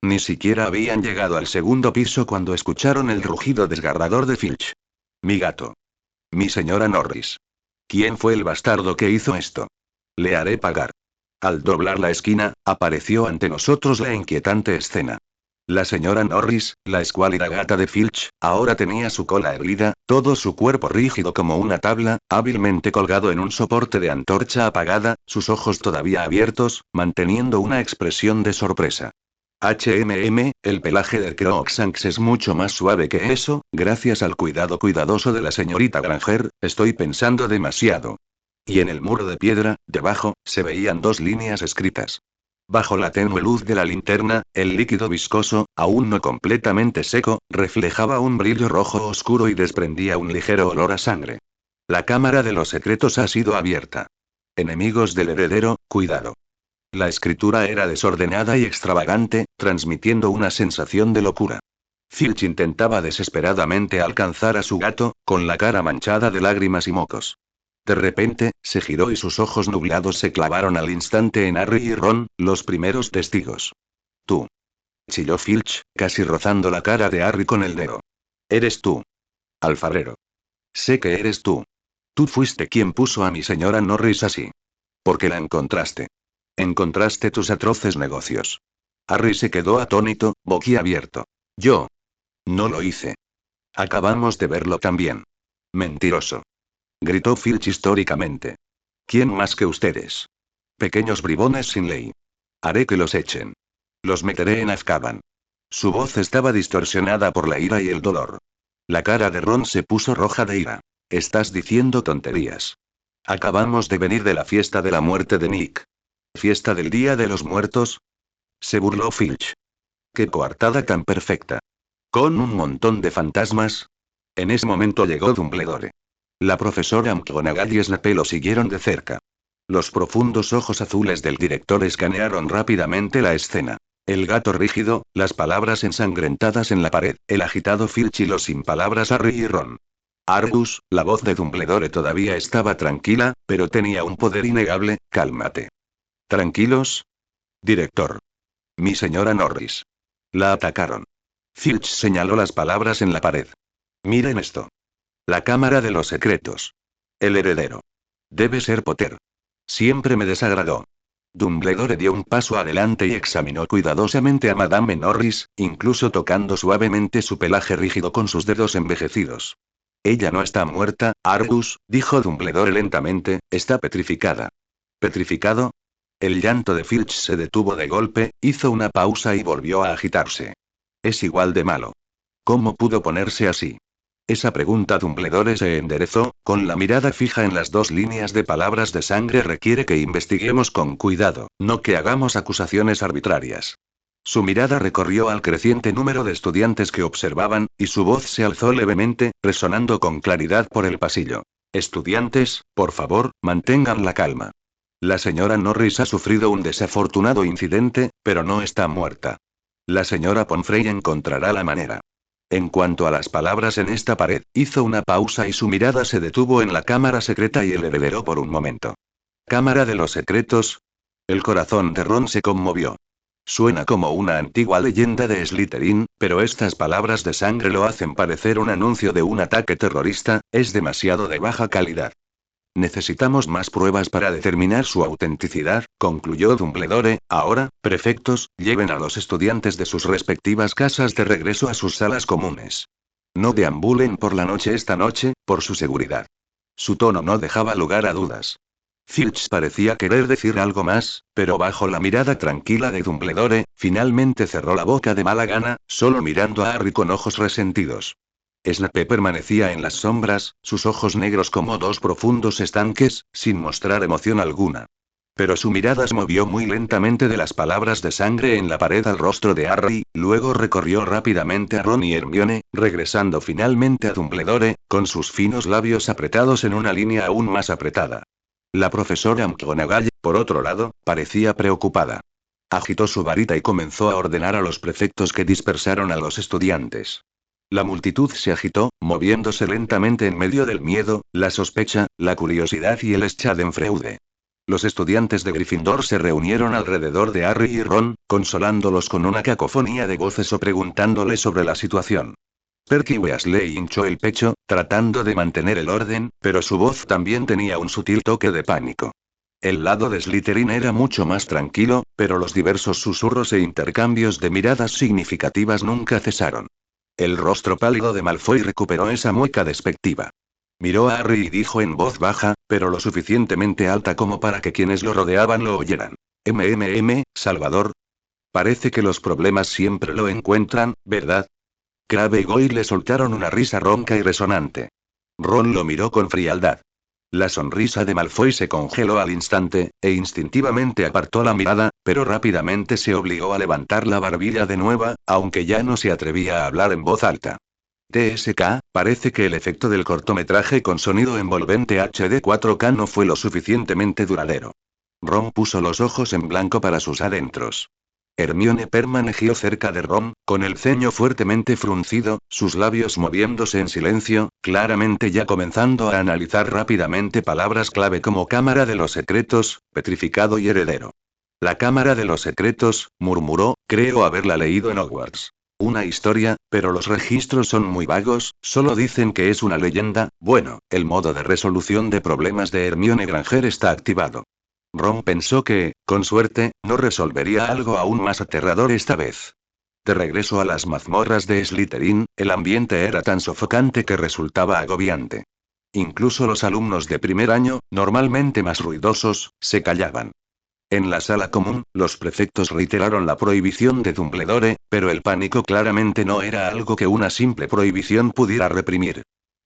Ni siquiera habían llegado al segundo piso cuando escucharon el rugido desgarrador de Filch. Mi gato. Mi señora Norris. ¿Quién fue el bastardo que hizo esto? Le haré pagar. Al doblar la esquina, apareció ante nosotros la inquietante escena. La señora Norris, la escuálida gata de Filch, ahora tenía su cola erguida, todo su cuerpo rígido como una tabla, hábilmente colgado en un soporte de antorcha apagada, sus ojos todavía abiertos, manteniendo una expresión de sorpresa. El pelaje de Crookshanks es mucho más suave que eso, gracias al cuidado cuidadoso de la señorita Granger, estoy pensando demasiado. Y en el muro de piedra, debajo, se veían dos líneas escritas. Bajo la tenue luz de la linterna, el líquido viscoso, aún no completamente seco, reflejaba un brillo rojo oscuro y desprendía un ligero olor a sangre. La cámara de los secretos ha sido abierta. Enemigos del heredero, cuidado. La escritura era desordenada y extravagante, transmitiendo una sensación de locura. Filch intentaba desesperadamente alcanzar a su gato, con la cara manchada de lágrimas y mocos. De repente, se giró y sus ojos nublados se clavaron al instante en Harry y Ron, los primeros testigos. Tú. Chilló Filch, casi rozando la cara de Harry con el dedo. Eres tú. Alfarero. Sé que eres tú. Tú fuiste quien puso a mi señora Norris así. Porque la encontraste. Encontraste tus atroces negocios. Harry se quedó atónito, boquiabierto. Yo. No lo hice. Acabamos de verlo también. Mentiroso. Gritó Filch históricamente. ¿Quién más que ustedes? Pequeños bribones sin ley. Haré que los echen. Los meteré en Azkaban. Su voz estaba distorsionada por la ira y el dolor. La cara de Ron se puso roja de ira. Estás diciendo tonterías. Acabamos de venir de la fiesta de la muerte de Nick. ¿Fiesta del Día de los Muertos? Se burló Filch. ¡Qué coartada tan perfecta! ¿Con un montón de fantasmas? En ese momento llegó Dumbledore. La profesora McGonagall y Snape lo siguieron de cerca. Los profundos ojos azules del director escanearon rápidamente la escena. El gato rígido, las palabras ensangrentadas en la pared, el agitado Filch y los sin palabras Harry y Ron. Argus, la voz de Dumbledore todavía estaba tranquila, pero tenía un poder innegable. Cálmate. ¿Tranquilos? Director. Mi señora Norris. La atacaron. Filch señaló las palabras en la pared. Miren esto. La cámara de los secretos. El heredero. Debe ser Potter. Siempre me desagradó. Dumbledore dio un paso adelante y examinó cuidadosamente a Madame Norris, incluso tocando suavemente su pelaje rígido con sus dedos envejecidos. Ella no está muerta, Argus, dijo Dumbledore lentamente, está petrificada. ¿Petrificado? El llanto de Filch se detuvo de golpe, hizo una pausa y volvió a agitarse. Es igual de malo. ¿Cómo pudo ponerse así? Esa pregunta Dumbledore se enderezó, con la mirada fija en las dos líneas de palabras de sangre requiere que investiguemos con cuidado, no que hagamos acusaciones arbitrarias. Su mirada recorrió al creciente número de estudiantes que observaban, y su voz se alzó levemente, resonando con claridad por el pasillo. Estudiantes, por favor, mantengan la calma. La señora Norris ha sufrido un desafortunado incidente, pero no está muerta. La señora Pomfrey encontrará la manera. En cuanto a las palabras en esta pared, hizo una pausa y su mirada se detuvo en la cámara secreta y el heredero por un momento. ¿Cámara de los secretos? El corazón de Ron se conmovió. Suena como una antigua leyenda de Slytherin, pero estas palabras de sangre lo hacen parecer un anuncio de un ataque terrorista, es demasiado de baja calidad. Necesitamos más pruebas para determinar su autenticidad, concluyó Dumbledore. Ahora, prefectos, lleven a los estudiantes de sus respectivas casas de regreso a sus salas comunes. No deambulen por la noche esta noche, por su seguridad. Su tono no dejaba lugar a dudas. Filch parecía querer decir algo más, pero bajo la mirada tranquila de Dumbledore, finalmente cerró la boca de mala gana, solo mirando a Harry con ojos resentidos. Snape permanecía en las sombras, sus ojos negros como dos profundos estanques, sin mostrar emoción alguna. Pero su mirada se movió muy lentamente de las palabras de sangre en la pared al rostro de Harry, luego recorrió rápidamente a Ron y Hermione, regresando finalmente a Dumbledore, con sus finos labios apretados en una línea aún más apretada. La profesora McGonagall, por otro lado, parecía preocupada. Agitó su varita y comenzó a ordenar a los prefectos que dispersaron a los estudiantes. La multitud se agitó, moviéndose lentamente en medio del miedo, la sospecha, la curiosidad y el Schadenfreude. Los estudiantes de Gryffindor se reunieron alrededor de Harry y Ron, consolándolos con una cacofonía de voces o preguntándoles sobre la situación. Perky Weasley hinchó el pecho, tratando de mantener el orden, pero su voz también tenía un sutil toque de pánico. El lado de Slytherin era mucho más tranquilo, pero los diversos susurros e intercambios de miradas significativas nunca cesaron. El rostro pálido de Malfoy recuperó esa mueca despectiva. Miró a Harry y dijo en voz baja, pero lo suficientemente alta como para que quienes lo rodeaban lo oyeran. Salvador. Parece que los problemas siempre lo encuentran, ¿verdad? Crabbe y Goyle le soltaron una risa ronca y resonante. Ron lo miró con frialdad. La sonrisa de Malfoy se congeló al instante, e instintivamente apartó la mirada, pero rápidamente se obligó a levantar la barbilla de nuevo, aunque ya no se atrevía a hablar en voz alta. TSK, parece que el efecto del cortometraje con sonido envolvente HD 4K no fue lo suficientemente duradero. Ron puso los ojos en blanco para sus adentros. Hermione permaneció cerca de Ron, con el ceño fuertemente fruncido, sus labios moviéndose en silencio, claramente ya comenzando a analizar rápidamente palabras clave como Cámara de los Secretos, petrificado y heredero. La Cámara de los Secretos, murmuró, creo haberla leído en Hogwarts. Una historia, pero los registros son muy vagos, solo dicen que es una leyenda. Bueno, el modo de resolución de problemas de Hermione Granger está activado. Ron pensó que, con suerte, no resolvería algo aún más aterrador esta vez. De regreso a las mazmorras de Slytherin, el ambiente era tan sofocante que resultaba agobiante. Incluso los alumnos de primer año, normalmente más ruidosos, se callaban. En la sala común, los prefectos reiteraron la prohibición de Dumbledore, pero el pánico claramente no era algo que una simple prohibición pudiera reprimir.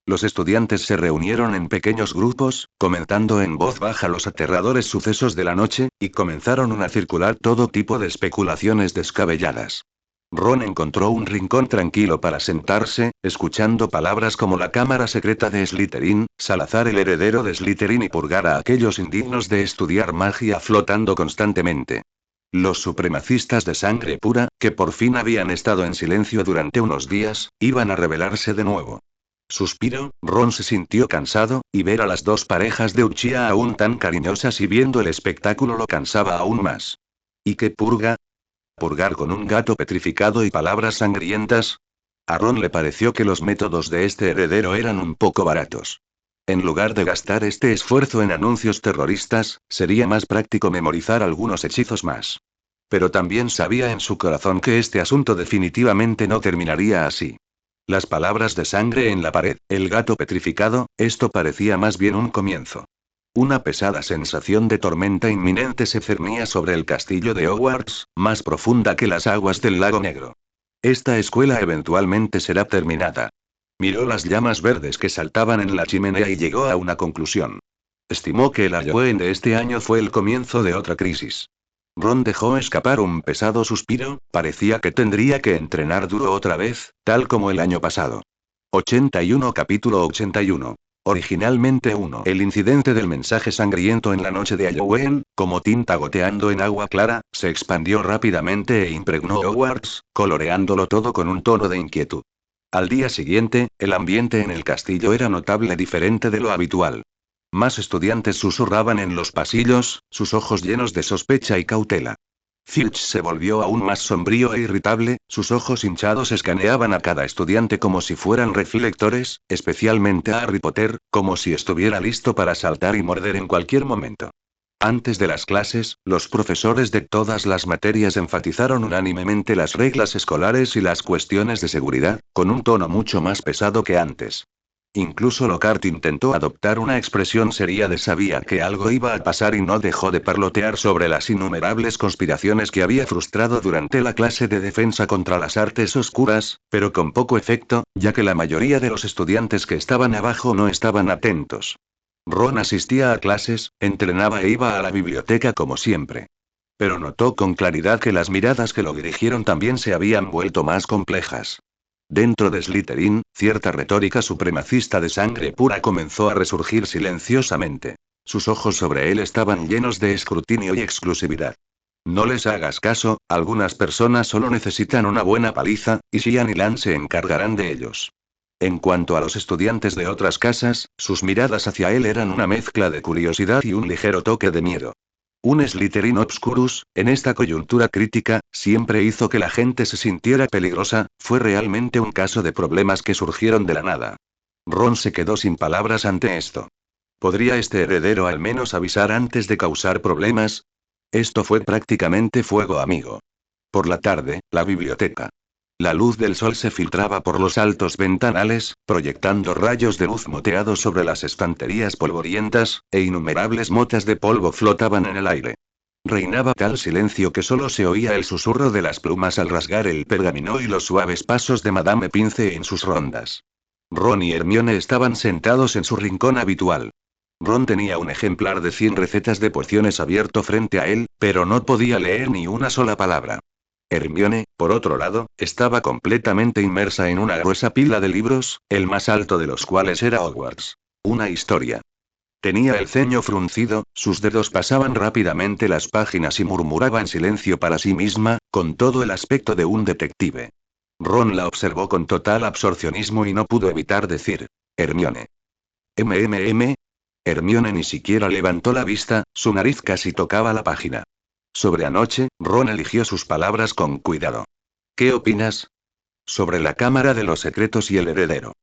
Los estudiantes se reunieron en pequeños grupos, comentando en voz baja los aterradores sucesos de la noche, y comenzaron a circular todo tipo de especulaciones descabelladas. Ron encontró un rincón tranquilo para sentarse, escuchando palabras como la cámara secreta de Slytherin, Salazar el heredero de Slytherin y purgar a aquellos indignos de estudiar magia flotando constantemente. Los supremacistas de sangre pura, que por fin habían estado en silencio durante unos días, iban a rebelarse de nuevo. Suspiró, Ron se sintió cansado, y ver a las dos parejas de Uchiha aún tan cariñosas y viendo el espectáculo lo cansaba aún más. ¿Y qué purga? ¿Purgar con un gato petrificado y palabras sangrientas? A Ron le pareció que los métodos de este heredero eran un poco baratos. En lugar de gastar este esfuerzo en anuncios terroristas, sería más práctico memorizar algunos hechizos más. Pero también sabía en su corazón que este asunto definitivamente no terminaría así. Las palabras de sangre en la pared, el gato petrificado, esto parecía más bien un comienzo. Una pesada sensación de tormenta inminente se cernía sobre el castillo de Hogwarts, más profunda que las aguas del lago Negro. Esta escuela eventualmente será terminada. Miró las llamas verdes que saltaban en la chimenea y llegó a una conclusión. Estimó que el Halloween de este año fue el comienzo de otra crisis. Ron dejó escapar un pesado suspiro, parecía que tendría que entrenar duro otra vez, tal como el año pasado. 81 Capítulo 81. Originalmente 1. El incidente del mensaje sangriento en la noche de Halloween, como tinta goteando en agua clara, se expandió rápidamente e impregnó Hogwarts, coloreándolo todo con un tono de inquietud. Al día siguiente, el ambiente en el castillo era notable diferente de lo habitual. Más estudiantes susurraban en los pasillos, sus ojos llenos de sospecha y cautela. Filch se volvió aún más sombrío e irritable, sus ojos hinchados escaneaban a cada estudiante como si fueran reflectores, especialmente a Harry Potter, como si estuviera listo para saltar y morder en cualquier momento. Antes de las clases, los profesores de todas las materias enfatizaron unánimemente las reglas escolares y las cuestiones de seguridad, con un tono mucho más pesado que antes. Incluso Lockhart intentó adoptar una expresión seria de sabía que algo iba a pasar y no dejó de parlotear sobre las innumerables conspiraciones que había frustrado durante la clase de defensa contra las artes oscuras, pero con poco efecto, ya que la mayoría de los estudiantes que estaban abajo no estaban atentos. Ron asistía a clases, entrenaba e iba a la biblioteca como siempre. Pero notó con claridad que las miradas que lo dirigieron también se habían vuelto más complejas. Dentro de Slytherin, cierta retórica supremacista de sangre pura comenzó a resurgir silenciosamente. Sus ojos sobre él estaban llenos de escrutinio y exclusividad. No les hagas caso, algunas personas solo necesitan una buena paliza, y Xian y Lan se encargarán de ellos. En cuanto a los estudiantes de otras casas, sus miradas hacia él eran una mezcla de curiosidad y un ligero toque de miedo. Un Slytherin Obscurus, en esta coyuntura crítica, siempre hizo que la gente se sintiera peligrosa, fue realmente un caso de problemas que surgieron de la nada. Ron se quedó sin palabras ante esto. ¿Podría este heredero al menos avisar antes de causar problemas? Esto fue prácticamente fuego amigo. Por la tarde, la biblioteca. La luz del sol se filtraba por los altos ventanales, proyectando rayos de luz moteados sobre las estanterías polvorientas, e innumerables motas de polvo flotaban en el aire. Reinaba tal silencio que solo se oía el susurro de las plumas al rasgar el pergamino y los suaves pasos de Madame Pince en sus rondas. Ron y Hermione estaban sentados en su rincón habitual. Ron tenía un ejemplar de 100 recetas de pociones abierto frente a él, pero no podía leer ni una sola palabra. Hermione, por otro lado, estaba completamente inmersa en una gruesa pila de libros, el más alto de los cuales era Hogwarts. Una historia. Tenía el ceño fruncido, sus dedos pasaban rápidamente las páginas y murmuraba en silencio para sí misma, con todo el aspecto de un detective. Ron la observó con total absorcionismo y no pudo evitar decir: Hermione. MMM. Hermione ni siquiera levantó la vista, su nariz casi tocaba la página. Sobre anoche, Ron eligió sus palabras con cuidado. ¿Qué opinas? Sobre la Cámara de los Secretos y el heredero.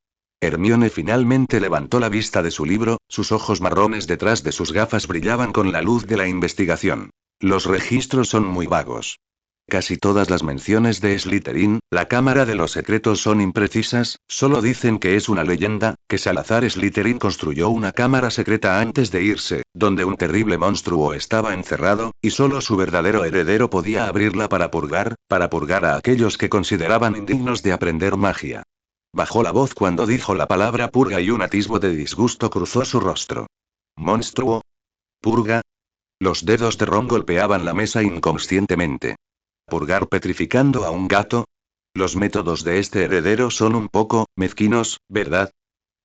Hermione finalmente levantó la vista de su libro, sus ojos marrones detrás de sus gafas brillaban con la luz de la investigación. Los registros son muy vagos. Casi todas las menciones de Slytherin, la Cámara de los Secretos son imprecisas, solo dicen que es una leyenda, que Salazar Slytherin construyó una cámara secreta antes de irse, donde un terrible monstruo estaba encerrado, y solo su verdadero heredero podía abrirla para purgar a aquellos que consideraban indignos de aprender magia. Bajó la voz cuando dijo la palabra purga y un atisbo de disgusto cruzó su rostro. ¿Monstruo? ¿Purga? Los dedos de Ron golpeaban la mesa inconscientemente. ¿Purgar petrificando a un gato? Los métodos de este heredero son un poco mezquinos, ¿verdad?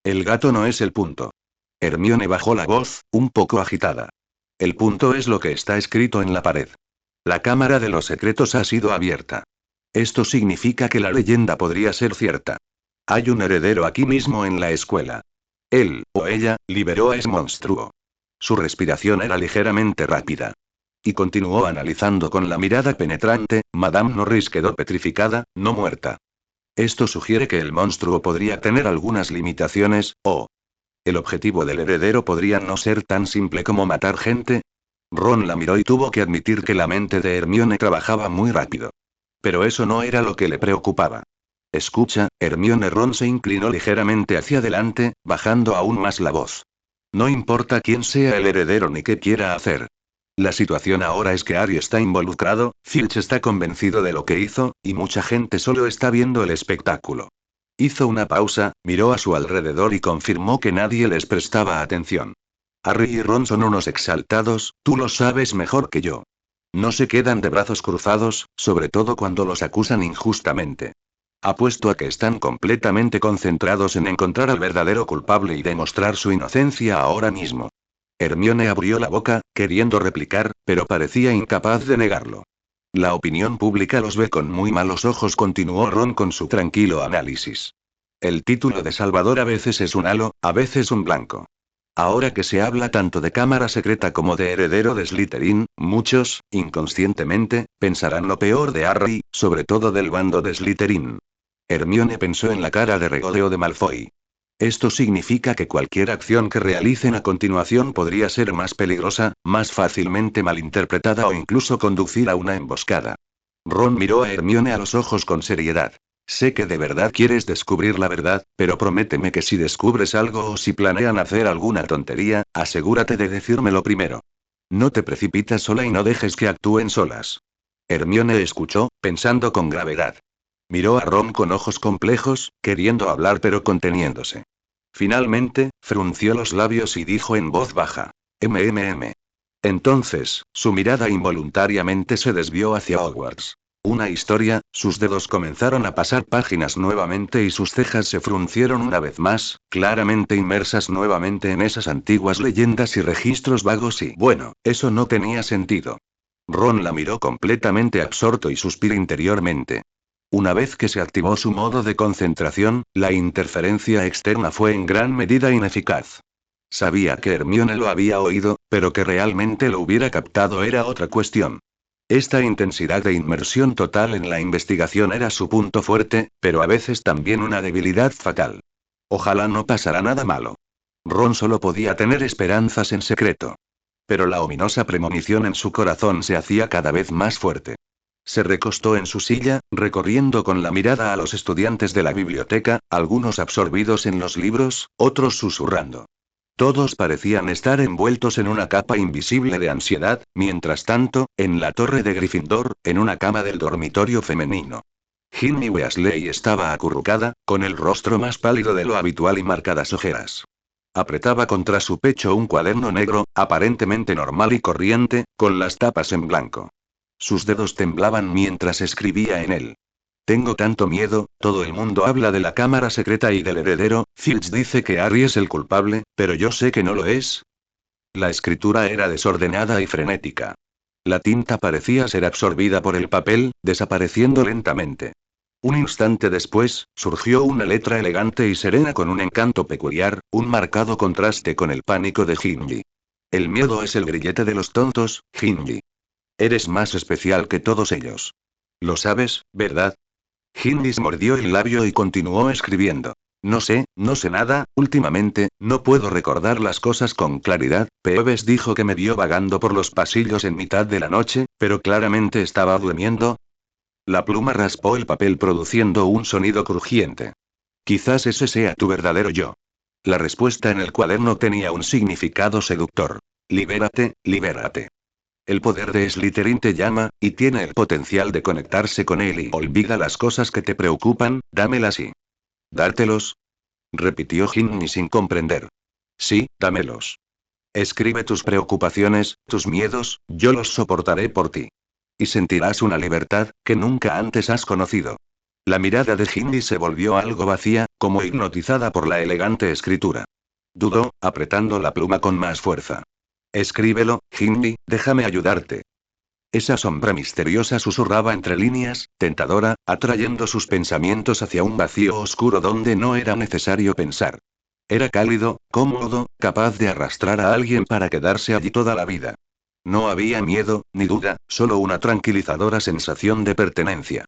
El gato no es el punto. Hermione bajó la voz, un poco agitada. El punto es lo que está escrito en la pared. La Cámara de los Secretos ha sido abierta. Esto significa que la leyenda podría ser cierta. Hay un heredero aquí mismo en la escuela. Él, o ella, liberó a ese monstruo. Su respiración era ligeramente rápida. Y continuó analizando con la mirada penetrante, Madame Norris quedó petrificada, no muerta. Esto sugiere que el monstruo podría tener algunas limitaciones, o el objetivo del heredero podría no ser tan simple como matar gente. Ron la miró y tuvo que admitir que la mente de Hermione trabajaba muy rápido. Pero eso no era lo que le preocupaba. Escucha, Hermione. Ron se inclinó ligeramente hacia adelante, bajando aún más la voz. No importa quién sea el heredero ni qué quiera hacer. La situación ahora es que Harry está involucrado, Filch está convencido de lo que hizo, y mucha gente solo está viendo el espectáculo. Hizo una pausa, miró a su alrededor y confirmó que nadie les prestaba atención. Harry y Ron son unos exaltados, tú lo sabes mejor que yo. No se quedan de brazos cruzados, sobre todo cuando los acusan injustamente. Apuesto a que están completamente concentrados en encontrar al verdadero culpable y demostrar su inocencia ahora mismo. Hermione abrió la boca, queriendo replicar, pero parecía incapaz de negarlo. La opinión pública los ve con muy malos ojos, continuó Ron con su tranquilo análisis. El título de Salvador a veces es un halo, a veces un blanco. Ahora que se habla tanto de cámara secreta como de heredero de Slytherin, muchos, inconscientemente, pensarán lo peor de Harry, sobre todo del bando de Slytherin. Hermione pensó en la cara de regodeo de Malfoy. Esto significa que cualquier acción que realicen a continuación podría ser más peligrosa, más fácilmente malinterpretada o incluso conducir a una emboscada. Ron miró a Hermione a los ojos con seriedad. Sé que de verdad quieres descubrir la verdad, pero prométeme que si descubres algo o si planean hacer alguna tontería, asegúrate de decírmelo primero. No te precipitas sola y no dejes que actúen solas. Hermione escuchó, pensando con gravedad. Miró a Ron con ojos complejos, queriendo hablar pero conteniéndose. Finalmente, frunció los labios y dijo en voz baja: MMM. Entonces, su mirada involuntariamente se desvió hacia Hogwarts. Una historia, sus dedos comenzaron a pasar páginas nuevamente y sus cejas se fruncieron una vez más, claramente inmersas nuevamente en esas antiguas leyendas y registros vagos y bueno, eso no tenía sentido. Ron la miró completamente absorto y suspiró interiormente. Una vez que se activó su modo de concentración, la interferencia externa fue en gran medida ineficaz. Sabía que Hermione lo había oído, pero que realmente lo hubiera captado era otra cuestión. Esta intensidad de inmersión total en la investigación era su punto fuerte, pero a veces también una debilidad fatal. Ojalá no pasara nada malo. Ron solo podía tener esperanzas en secreto. Pero la ominosa premonición en su corazón se hacía cada vez más fuerte. Se recostó en su silla, recorriendo con la mirada a los estudiantes de la biblioteca, algunos absorbidos en los libros, otros susurrando. Todos parecían estar envueltos en una capa invisible de ansiedad, mientras tanto, en la torre de Gryffindor, en una cama del dormitorio femenino. Ginny Weasley estaba acurrucada, con el rostro más pálido de lo habitual y marcadas ojeras. Apretaba contra su pecho un cuaderno negro, aparentemente normal y corriente, con las tapas en blanco. Sus dedos temblaban mientras escribía en él. Tengo tanto miedo, todo el mundo habla de la cámara secreta y del heredero, Filch dice que Harry es el culpable, pero yo sé que no lo es. La escritura era desordenada y frenética. La tinta parecía ser absorbida por el papel, desapareciendo lentamente. Un instante después, surgió una letra elegante y serena con un encanto peculiar, un marcado contraste con el pánico de Ginny. El miedo es el grillete de los tontos, Ginny. Eres más especial que todos ellos. Lo sabes, ¿verdad? Ginny mordió el labio y continuó escribiendo. No sé nada, últimamente, no puedo recordar las cosas con claridad. Peeves dijo que me vio vagando por los pasillos en mitad de la noche, pero claramente estaba durmiendo. La pluma raspó el papel produciendo un sonido crujiente. Quizás ese sea tu verdadero yo. La respuesta en el cuaderno tenía un significado seductor. Libérate, libérate. El poder de Slytherin te llama, y tiene el potencial de conectarse con él y olvida las cosas que te preocupan, dámelas y... ¿Dártelos? Repitió Ginny sin comprender. Sí, dámelos. Escribe tus preocupaciones, tus miedos, yo los soportaré por ti. Y sentirás una libertad, que nunca antes has conocido. La mirada de Ginny se volvió algo vacía, como hipnotizada por la elegante escritura. Dudó, apretando la pluma con más fuerza. Escríbelo, Ginny, déjame ayudarte. Esa sombra misteriosa susurraba entre líneas, tentadora, atrayendo sus pensamientos hacia un vacío oscuro donde no era necesario pensar. Era cálido, cómodo, capaz de arrastrar a alguien para quedarse allí toda la vida. No había miedo, ni duda, solo una tranquilizadora sensación de pertenencia.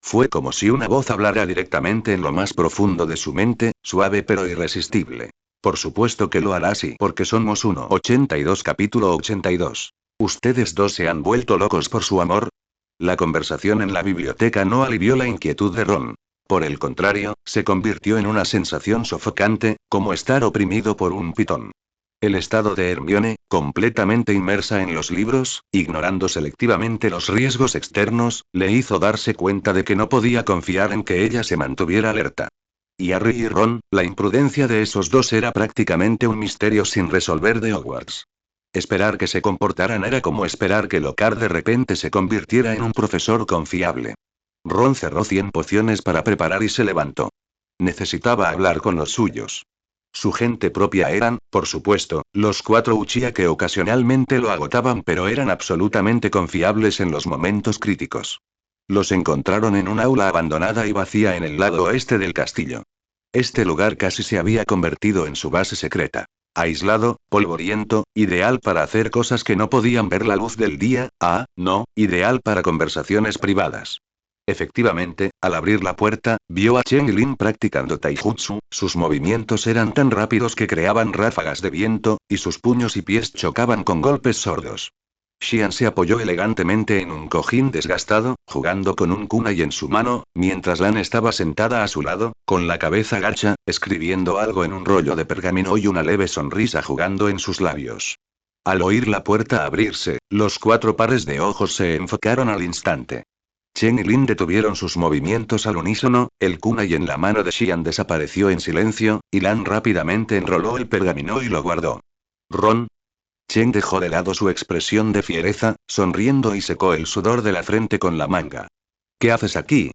Fue como si una voz hablara directamente en lo más profundo de su mente, suave pero irresistible. Por supuesto que lo hará así, porque somos uno. 82 Capítulo 82. ¿Ustedes dos se han vuelto locos por su amor? La conversación en la biblioteca no alivió la inquietud de Ron. Por el contrario, se convirtió en una sensación sofocante, como estar oprimido por un pitón. El estado de Hermione, completamente inmersa en los libros, ignorando selectivamente los riesgos externos, le hizo darse cuenta de que no podía confiar en que ella se mantuviera alerta. Y Harry y Ron, la imprudencia de esos dos era prácticamente un misterio sin resolver de Hogwarts. Esperar que se comportaran era como esperar que Lockhart de repente se convirtiera en un profesor confiable. Ron cerró 100 pociones para preparar y se levantó. Necesitaba hablar con los suyos. Su gente propia eran, por supuesto, los 4 Uchiha que ocasionalmente lo agotaban pero eran absolutamente confiables en los momentos críticos. Los encontraron en un aula abandonada y vacía en el lado oeste del castillo. Este lugar casi se había convertido en su base secreta. Aislado, polvoriento, ideal para hacer cosas que no podían ver la luz del día, no, ideal para conversaciones privadas. Efectivamente, al abrir la puerta, vio a Chen Lin practicando taijutsu, sus movimientos eran tan rápidos que creaban ráfagas de viento, y sus puños y pies chocaban con golpes sordos. Xian se apoyó elegantemente en un cojín desgastado, jugando con un kunai en su mano, mientras Lan estaba sentada a su lado, con la cabeza gacha, escribiendo algo en un rollo de pergamino y una leve sonrisa jugando en sus labios. Al oír la puerta abrirse, los 4 pares de ojos se enfocaron al instante. Chen y Lin detuvieron sus movimientos al unísono, el kunai en la mano de Xian desapareció en silencio, y Lan rápidamente enroló el pergamino y lo guardó. Ron. Chen dejó de lado su expresión de fiereza, sonriendo y secó el sudor de la frente con la manga. ¿Qué haces aquí?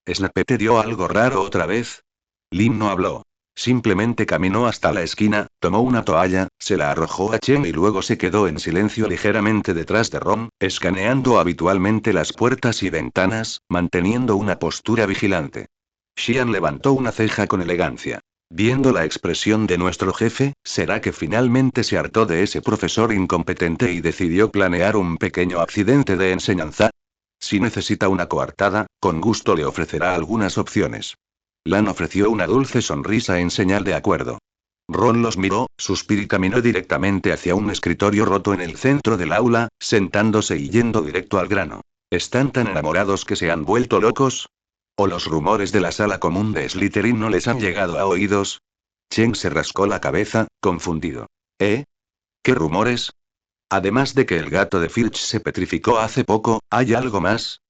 ¿Snape te dio algo raro otra vez? Lin no habló. Simplemente caminó hasta la esquina, tomó una toalla, se la arrojó a Chen y luego se quedó en silencio ligeramente detrás de Ron, escaneando habitualmente las puertas y ventanas, manteniendo una postura vigilante. Xian levantó una ceja con elegancia. Viendo la expresión de nuestro jefe, ¿será que finalmente se hartó de ese profesor incompetente y decidió planear un pequeño accidente de enseñanza? Si necesita una coartada, con gusto le ofrecerá algunas opciones. Lan ofreció una dulce sonrisa en señal de acuerdo. Ron los miró, suspiró y caminó directamente hacia un escritorio roto en el centro del aula, sentándose y yendo directo al grano. ¿Están tan enamorados que se han vuelto locos? ¿O los rumores de la sala común de Slytherin no les han llegado a oídos? Chen se rascó la cabeza, confundido. ¿Eh? ¿Qué rumores? Además de que el gato de Filch se petrificó hace poco, ¿hay algo más?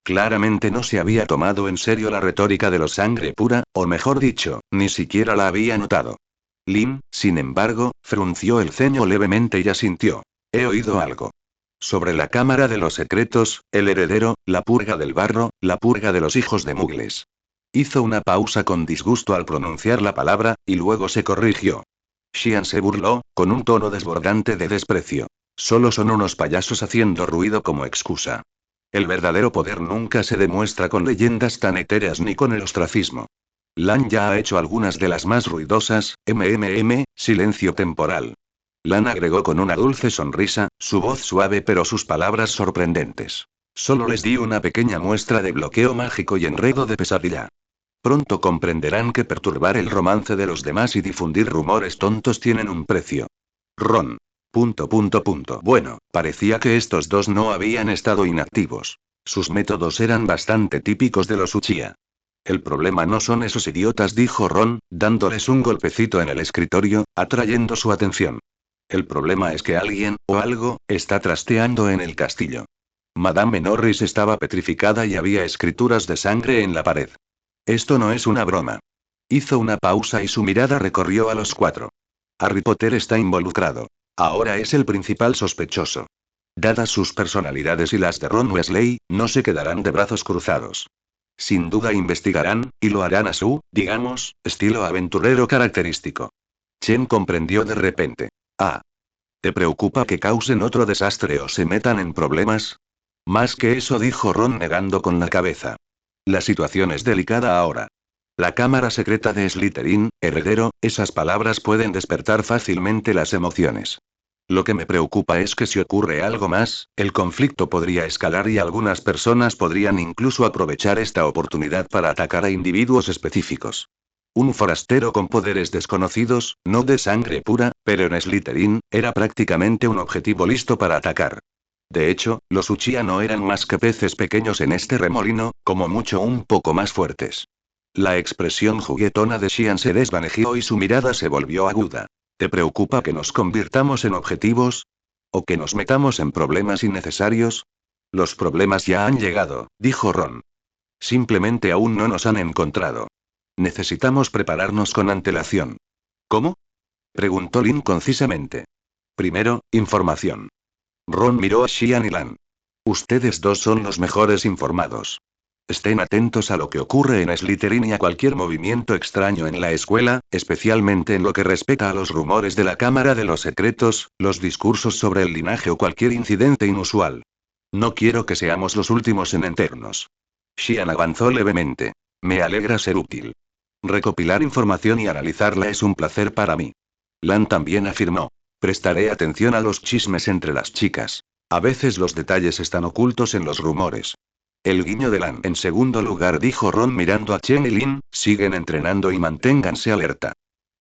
Claramente no se había tomado en serio la retórica de los sangre pura, o mejor dicho, ni siquiera la había notado. Lin, sin embargo, frunció el ceño levemente y asintió. He oído algo. Sobre la Cámara de los Secretos, el heredero, la purga del barro, la purga de los hijos de Mugles. Hizo una pausa con disgusto al pronunciar la palabra, y luego se corrigió. Xian se burló, con un tono desbordante de desprecio. Solo son unos payasos haciendo ruido como excusa. El verdadero poder nunca se demuestra con leyendas tan etéreas ni con el ostracismo. Lan ya ha hecho algunas de las más ruidosas, silencio temporal. Lan agregó con una dulce sonrisa, su voz suave pero sus palabras sorprendentes. Solo les di una pequeña muestra de bloqueo mágico y enredo de pesadilla. Pronto comprenderán que perturbar el romance de los demás y difundir rumores tontos tienen un precio. Ron. Bueno, parecía que estos dos no habían estado inactivos. Sus métodos eran bastante típicos de los Uchiha. El problema no son esos idiotas, dijo Ron, dándoles un golpecito en el escritorio, atrayendo su atención. El problema es que alguien, o algo, está trasteando en el castillo. Madame Norris estaba petrificada y había escrituras de sangre en la pared. Esto no es una broma. Hizo una pausa y su mirada recorrió a los cuatro. Harry Potter está involucrado. Ahora es el principal sospechoso. Dadas sus personalidades y las de Ron Weasley, no se quedarán de brazos cruzados. Sin duda investigarán, y lo harán a su, digamos, estilo aventurero característico. Chen comprendió de repente. Ah. ¿Te preocupa que causen otro desastre o se metan en problemas? Más que eso, dijo Ron negando con la cabeza. La situación es delicada ahora. La cámara secreta de Slytherin, heredero, esas palabras pueden despertar fácilmente las emociones. Lo que me preocupa es que si ocurre algo más, el conflicto podría escalar y algunas personas podrían incluso aprovechar esta oportunidad para atacar a individuos específicos. Un forastero con poderes desconocidos, no de sangre pura, pero en Slytherin, era prácticamente un objetivo listo para atacar. De hecho, los Uchiha no eran más que peces pequeños en este remolino, como mucho un poco más fuertes. La expresión juguetona de Xian se desvaneció y su mirada se volvió aguda. ¿Te preocupa que nos convirtamos en objetivos? ¿O que nos metamos en problemas innecesarios? Los problemas ya han llegado, dijo Ron. Simplemente aún no nos han encontrado. Necesitamos prepararnos con antelación. ¿Cómo? Preguntó Lin concisamente. Primero, información. Ron miró a Xian y Lan. Ustedes dos son los mejores informados. Estén atentos a lo que ocurre en Slytherin y a cualquier movimiento extraño en la escuela, especialmente en lo que respecta a los rumores de la Cámara de los Secretos, los discursos sobre el linaje o cualquier incidente inusual. No quiero que seamos los últimos en enterarnos. Xian avanzó levemente. Me alegra ser útil. Recopilar información y analizarla es un placer para mí. Lan también afirmó. Prestaré atención a los chismes entre las chicas. A veces los detalles están ocultos en los rumores. El guiño de Lan. En segundo lugar, dijo Ron mirando a Chen y Lin, siguen entrenando y manténganse alerta.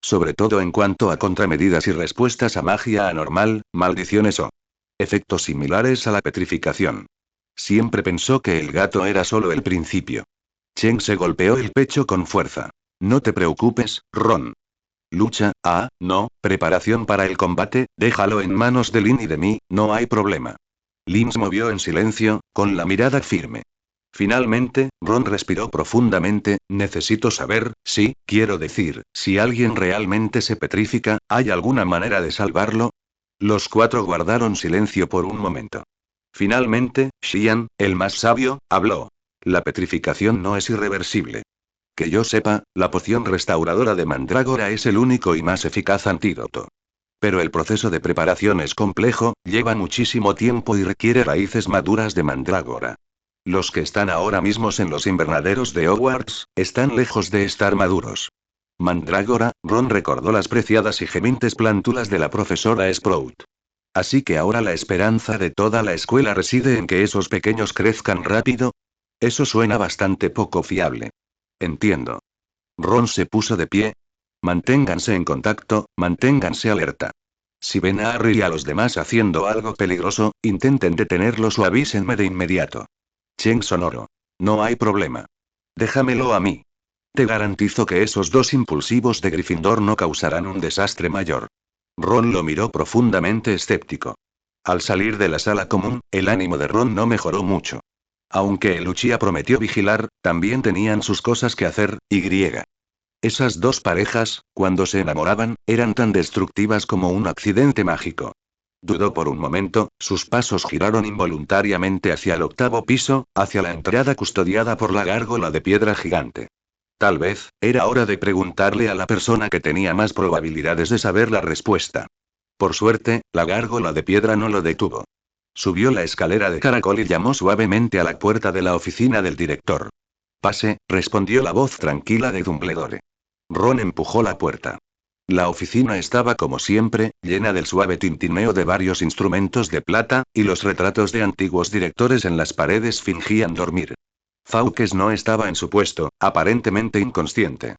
Sobre todo en cuanto a contramedidas y respuestas a magia anormal, maldiciones o efectos similares a la petrificación. Siempre pensó que el gato era solo el principio. Chen se golpeó el pecho con fuerza. No te preocupes, Ron. Lucha, no, preparación para el combate, déjalo en manos de Lin y de mí, no hay problema. Lin se movió en silencio, con la mirada firme. Finalmente, Ron respiró profundamente, necesito saber, sí, quiero decir, si alguien realmente se petrifica, ¿hay alguna manera de salvarlo? Los cuatro guardaron silencio por un momento. Finalmente, Xian, el más sabio, habló. La petrificación no es irreversible. Que yo sepa, la poción restauradora de mandrágora es el único y más eficaz antídoto. Pero el proceso de preparación es complejo, lleva muchísimo tiempo y requiere raíces maduras de mandrágora. Los que están ahora mismos en los invernaderos de Hogwarts, están lejos de estar maduros. Mandrágora, Ron recordó las preciadas y gementes plántulas de la profesora Sprout. Así que ahora la esperanza de toda la escuela reside en que esos pequeños crezcan rápido. Eso suena bastante poco fiable. Entiendo. Ron se puso de pie. Manténganse en contacto, manténganse alerta. Si ven a Harry y a los demás haciendo algo peligroso, intenten detenerlos o avísenme de inmediato. Chen sonoro. No hay problema. Déjamelo a mí. Te garantizo que esos dos impulsivos de Gryffindor no causarán un desastre mayor. Ron lo miró profundamente escéptico. Al salir de la sala común, el ánimo de Ron no mejoró mucho. Aunque el Uchiha prometió vigilar, también tenían sus cosas que hacer, y. Esas dos parejas, cuando se enamoraban, eran tan destructivas como un accidente mágico. Dudó por un momento, sus pasos giraron involuntariamente hacia el 8º piso, hacia la entrada custodiada por la gárgola de piedra gigante. Tal vez, era hora de preguntarle a la persona que tenía más probabilidades de saber la respuesta. Por suerte, la gárgola de piedra no lo detuvo. Subió la escalera de caracol y llamó suavemente a la puerta de la oficina del director. Pase, respondió la voz tranquila de Dumbledore. Ron empujó la puerta. La oficina estaba como siempre, llena del suave tintineo de varios instrumentos de plata, y los retratos de antiguos directores en las paredes fingían dormir. Fawkes no estaba en su puesto, aparentemente inconsciente.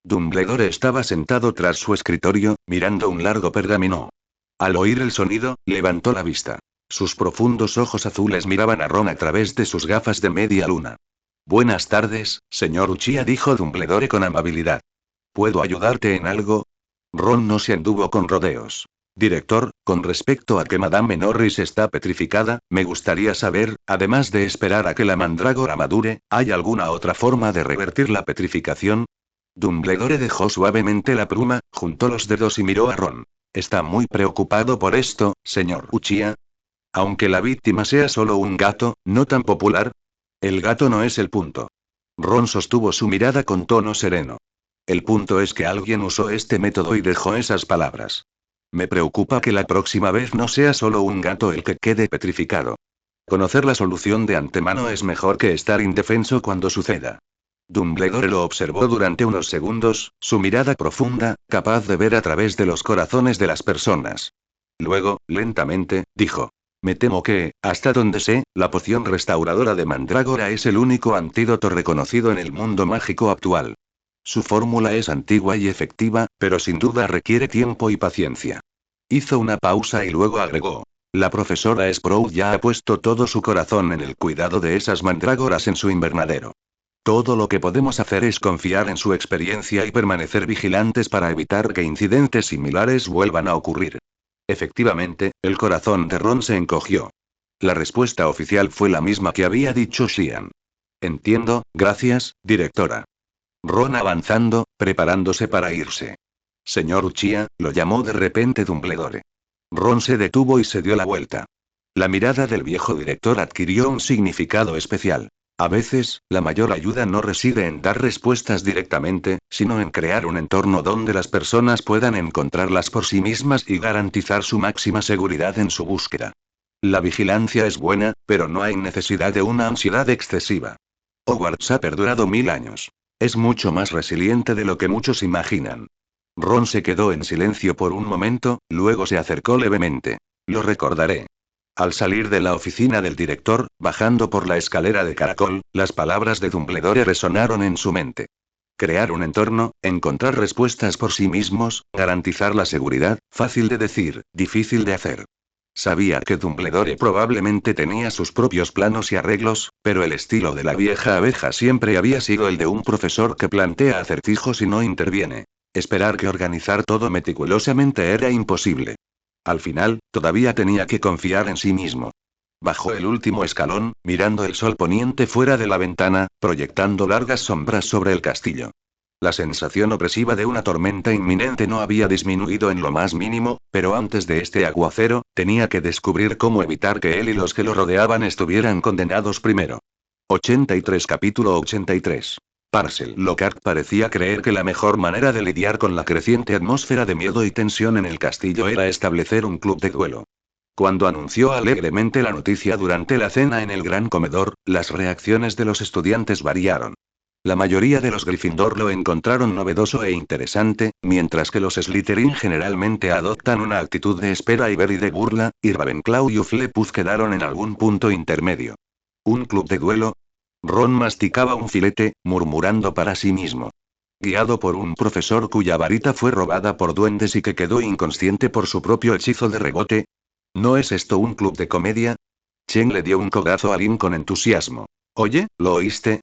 Dumbledore estaba sentado tras su escritorio, mirando un largo pergamino. Al oír el sonido, levantó la vista. Sus profundos ojos azules miraban a Ron a través de sus gafas de media luna. Buenas tardes, señor Uchiha, dijo Dumbledore con amabilidad. ¿Puedo ayudarte en algo? Ron no se anduvo con rodeos. Director, con respecto a que Madame Norris está petrificada, me gustaría saber, además de esperar a que la mandrágora madure, ¿hay alguna otra forma de revertir la petrificación? Dumbledore dejó suavemente la pluma, juntó los dedos y miró a Ron. ¿Está muy preocupado por esto, señor Uchiha? Aunque la víctima sea solo un gato, ¿no tan popular? El gato no es el punto. Ron sostuvo su mirada con tono sereno. El punto es que alguien usó este método y dejó esas palabras. Me preocupa que la próxima vez no sea solo un gato el que quede petrificado. Conocer la solución de antemano es mejor que estar indefenso cuando suceda. Dumbledore lo observó durante unos segundos, su mirada profunda, capaz de ver a través de los corazones de las personas. Luego, lentamente, dijo. Me temo que, hasta donde sé, la poción restauradora de mandrágora es el único antídoto reconocido en el mundo mágico actual. Su fórmula es antigua y efectiva, pero sin duda requiere tiempo y paciencia. Hizo una pausa y luego agregó. La profesora Sprout ya ha puesto todo su corazón en el cuidado de esas mandrágoras en su invernadero. Todo lo que podemos hacer es confiar en su experiencia y permanecer vigilantes para evitar que incidentes similares vuelvan a ocurrir. Efectivamente, el corazón de Ron se encogió. La respuesta oficial fue la misma que había dicho Xian. Entiendo, gracias, directora. Ron avanzando, preparándose para irse. Señor Uchiha, lo llamó de repente Dumbledore. Ron se detuvo y se dio la vuelta. La mirada del viejo director adquirió un significado especial. A veces, la mayor ayuda no reside en dar respuestas directamente, sino en crear un entorno donde las personas puedan encontrarlas por sí mismas y garantizar su máxima seguridad en su búsqueda. La vigilancia es buena, pero no hay necesidad de una ansiedad excesiva. Hogwarts ha perdurado 1000 años. Es mucho más resiliente de lo que muchos imaginan. Ron se quedó en silencio por un momento, luego se acercó levemente. Lo recordaré. Al salir de la oficina del director, bajando por la escalera de caracol, las palabras de Dumbledore resonaron en su mente. Crear un entorno, encontrar respuestas por sí mismos, garantizar la seguridad, fácil de decir, difícil de hacer. Sabía que Dumbledore probablemente tenía sus propios planos y arreglos, pero el estilo de la vieja abeja siempre había sido el de un profesor que plantea acertijos y no interviene. Esperar que organizar todo meticulosamente era imposible. Al final, todavía tenía que confiar en sí mismo. Bajó el último escalón, mirando el sol poniente fuera de la ventana, proyectando largas sombras sobre el castillo. La sensación opresiva de una tormenta inminente no había disminuido en lo más mínimo, pero antes de este aguacero, tenía que descubrir cómo evitar que él y los que lo rodeaban estuvieran condenados primero. 83 Capítulo 83. Parcel Lockhart parecía creer que la mejor manera de lidiar con la creciente atmósfera de miedo y tensión en el castillo era establecer un club de duelo. Cuando anunció alegremente la noticia durante la cena en el gran comedor, las reacciones de los estudiantes variaron. La mayoría de los Gryffindor lo encontraron novedoso e interesante, mientras que los Slytherin generalmente adoptan una actitud de espera y ver y de burla, y Ravenclaw y Hufflepuff quedaron en algún punto intermedio. ¿Un club de duelo? Ron masticaba un filete, murmurando para sí mismo. Guiado por un profesor cuya varita fue robada por duendes y que quedó inconsciente por su propio hechizo de rebote. ¿No es esto un club de comedia? Chen le dio un codazo a Lin con entusiasmo. Oye, ¿lo oíste?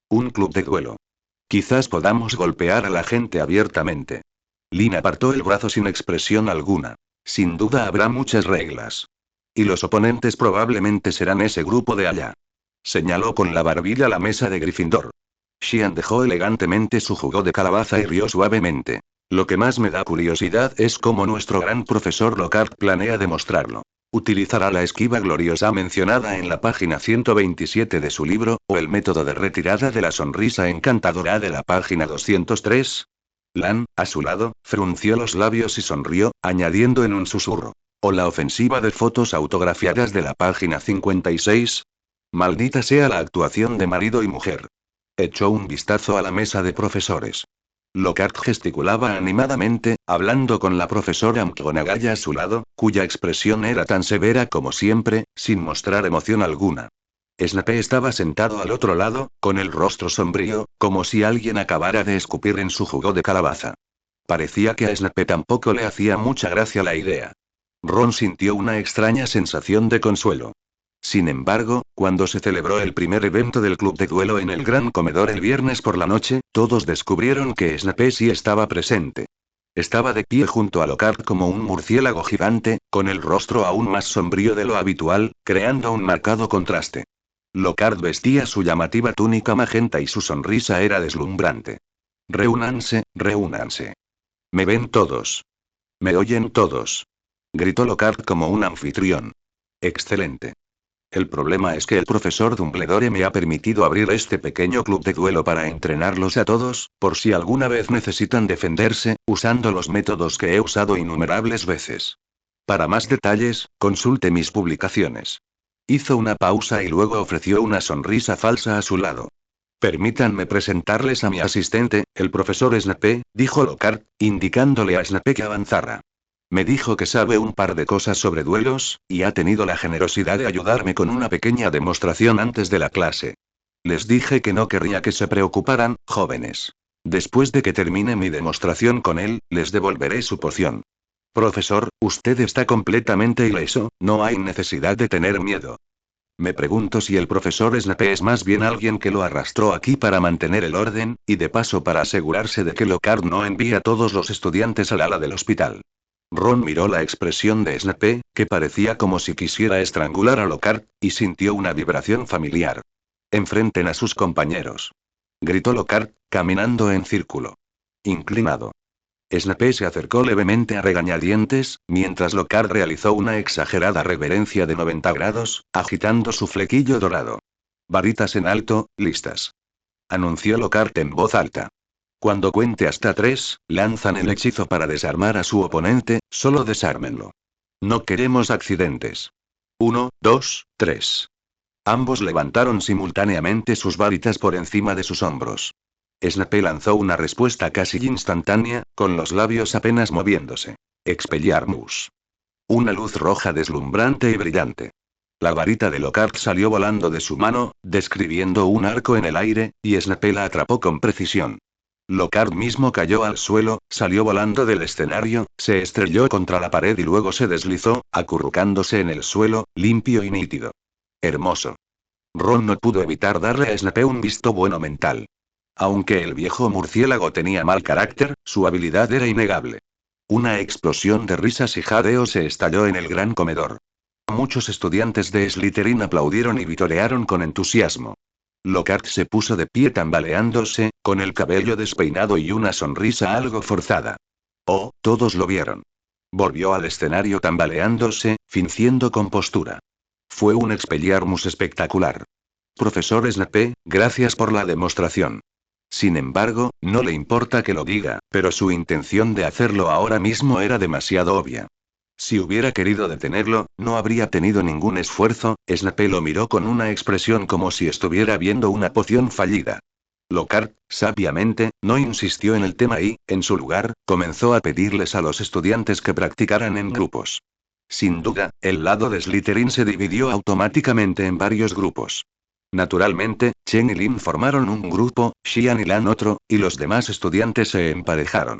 Un club de duelo. Quizás podamos golpear a la gente abiertamente. Lin apartó el brazo sin expresión alguna. Sin duda habrá muchas reglas. Y los oponentes probablemente serán ese grupo de allá. Señaló con la barbilla la mesa de Gryffindor. Xian dejó elegantemente su jugo de calabaza y rió suavemente. Lo que más me da curiosidad es cómo nuestro gran profesor Lockhart planea demostrarlo. ¿Utilizará la esquiva gloriosa mencionada en la página 127 de su libro, o el método de retirada de la sonrisa encantadora de la página 203? Lan, a su lado, frunció los labios y sonrió, añadiendo en un susurro. ¿O la ofensiva de fotos autografiadas de la página 56? Maldita sea la actuación de marido y mujer. Echó un vistazo a la mesa de profesores. Lockhart gesticulaba animadamente, hablando con la profesora McGonagall a su lado, cuya expresión era tan severa como siempre, sin mostrar emoción alguna. Snape estaba sentado al otro lado, con el rostro sombrío, como si alguien acabara de escupir en su jugo de calabaza. Parecía que a Snape tampoco le hacía mucha gracia la idea. Ron sintió una extraña sensación de consuelo. Sin embargo, cuando se celebró el primer evento del club de duelo en el gran comedor el viernes por la noche, todos descubrieron que Snape sí estaba presente. Estaba de pie junto a Lockhart como un murciélago gigante, con el rostro aún más sombrío de lo habitual, creando un marcado contraste. Lockhart vestía su llamativa túnica magenta y su sonrisa era deslumbrante. Reúnanse, reúnanse. Me ven todos. Me oyen todos. Gritó Lockhart como un anfitrión. Excelente. El problema es que el profesor Dumbledore me ha permitido abrir este pequeño club de duelo para entrenarlos a todos, por si alguna vez necesitan defenderse, usando los métodos que he usado innumerables veces. Para más detalles, consulte mis publicaciones. Hizo una pausa y luego ofreció una sonrisa falsa a su lado. Permítanme presentarles a mi asistente, el profesor Snape, dijo Lockhart, indicándole a Snape que avanzara. Me dijo que sabe un par de cosas sobre duelos, y ha tenido la generosidad de ayudarme con una pequeña demostración antes de la clase. Les dije que no querría que se preocuparan, jóvenes. Después de que termine mi demostración con él, les devolveré su poción. Profesor, usted está completamente ileso, no hay necesidad de tener miedo. Me pregunto si el profesor Snape es más bien alguien que lo arrastró aquí para mantener el orden, y de paso para asegurarse de que Lockhart no envía a todos los estudiantes al ala del hospital. Ron miró la expresión de Snape, que parecía como si quisiera estrangular a Lockhart, y sintió una vibración familiar. Enfrenten a sus compañeros. Gritó Lockhart, caminando en círculo. Inclinado. Snape se acercó levemente a regañadientes, mientras Lockhart realizó una exagerada reverencia de 90 grados, agitando su flequillo dorado. Varitas en alto, listas. Anunció Lockhart en voz alta. Cuando cuente hasta 3, lanzan el hechizo para desarmar a su oponente, solo desármenlo. No queremos accidentes. 1, 2, 3. Ambos levantaron simultáneamente sus varitas por encima de sus hombros. Snape lanzó una respuesta casi instantánea, con los labios apenas moviéndose. Expelliarmus. Una luz roja deslumbrante y brillante. La varita de Lockhart salió volando de su mano, describiendo un arco en el aire, y Snape la atrapó con precisión. Lockhart mismo cayó al suelo, salió volando del escenario, se estrelló contra la pared y luego se deslizó, acurrucándose en el suelo, limpio y nítido. Hermoso. Ron no pudo evitar darle a Snape un visto bueno mental. Aunque el viejo murciélago tenía mal carácter, su habilidad era innegable. Una explosión de risas y jadeo se estalló en el gran comedor. Muchos estudiantes de Slytherin aplaudieron y vitorearon con entusiasmo. Lockhart se puso de pie tambaleándose, con el cabello despeinado y una sonrisa algo forzada. Oh, todos lo vieron. Volvió al escenario tambaleándose, fingiendo compostura. Fue un Expelliarmus espectacular. Profesor Snape, gracias por la demostración. Sin embargo, no le importa que lo diga, pero su intención de hacerlo ahora mismo era demasiado obvia. Si hubiera querido detenerlo, no habría tenido ningún esfuerzo. Snape lo miró con una expresión como si estuviera viendo una poción fallida. Lockhart, sabiamente, no insistió en el tema y, en su lugar, comenzó a pedirles a los estudiantes que practicaran en grupos. Sin duda, el lado de Slytherin se dividió automáticamente en varios grupos. Naturalmente, Chen y Lin formaron un grupo, Xian y Lan otro, y los demás estudiantes se emparejaron.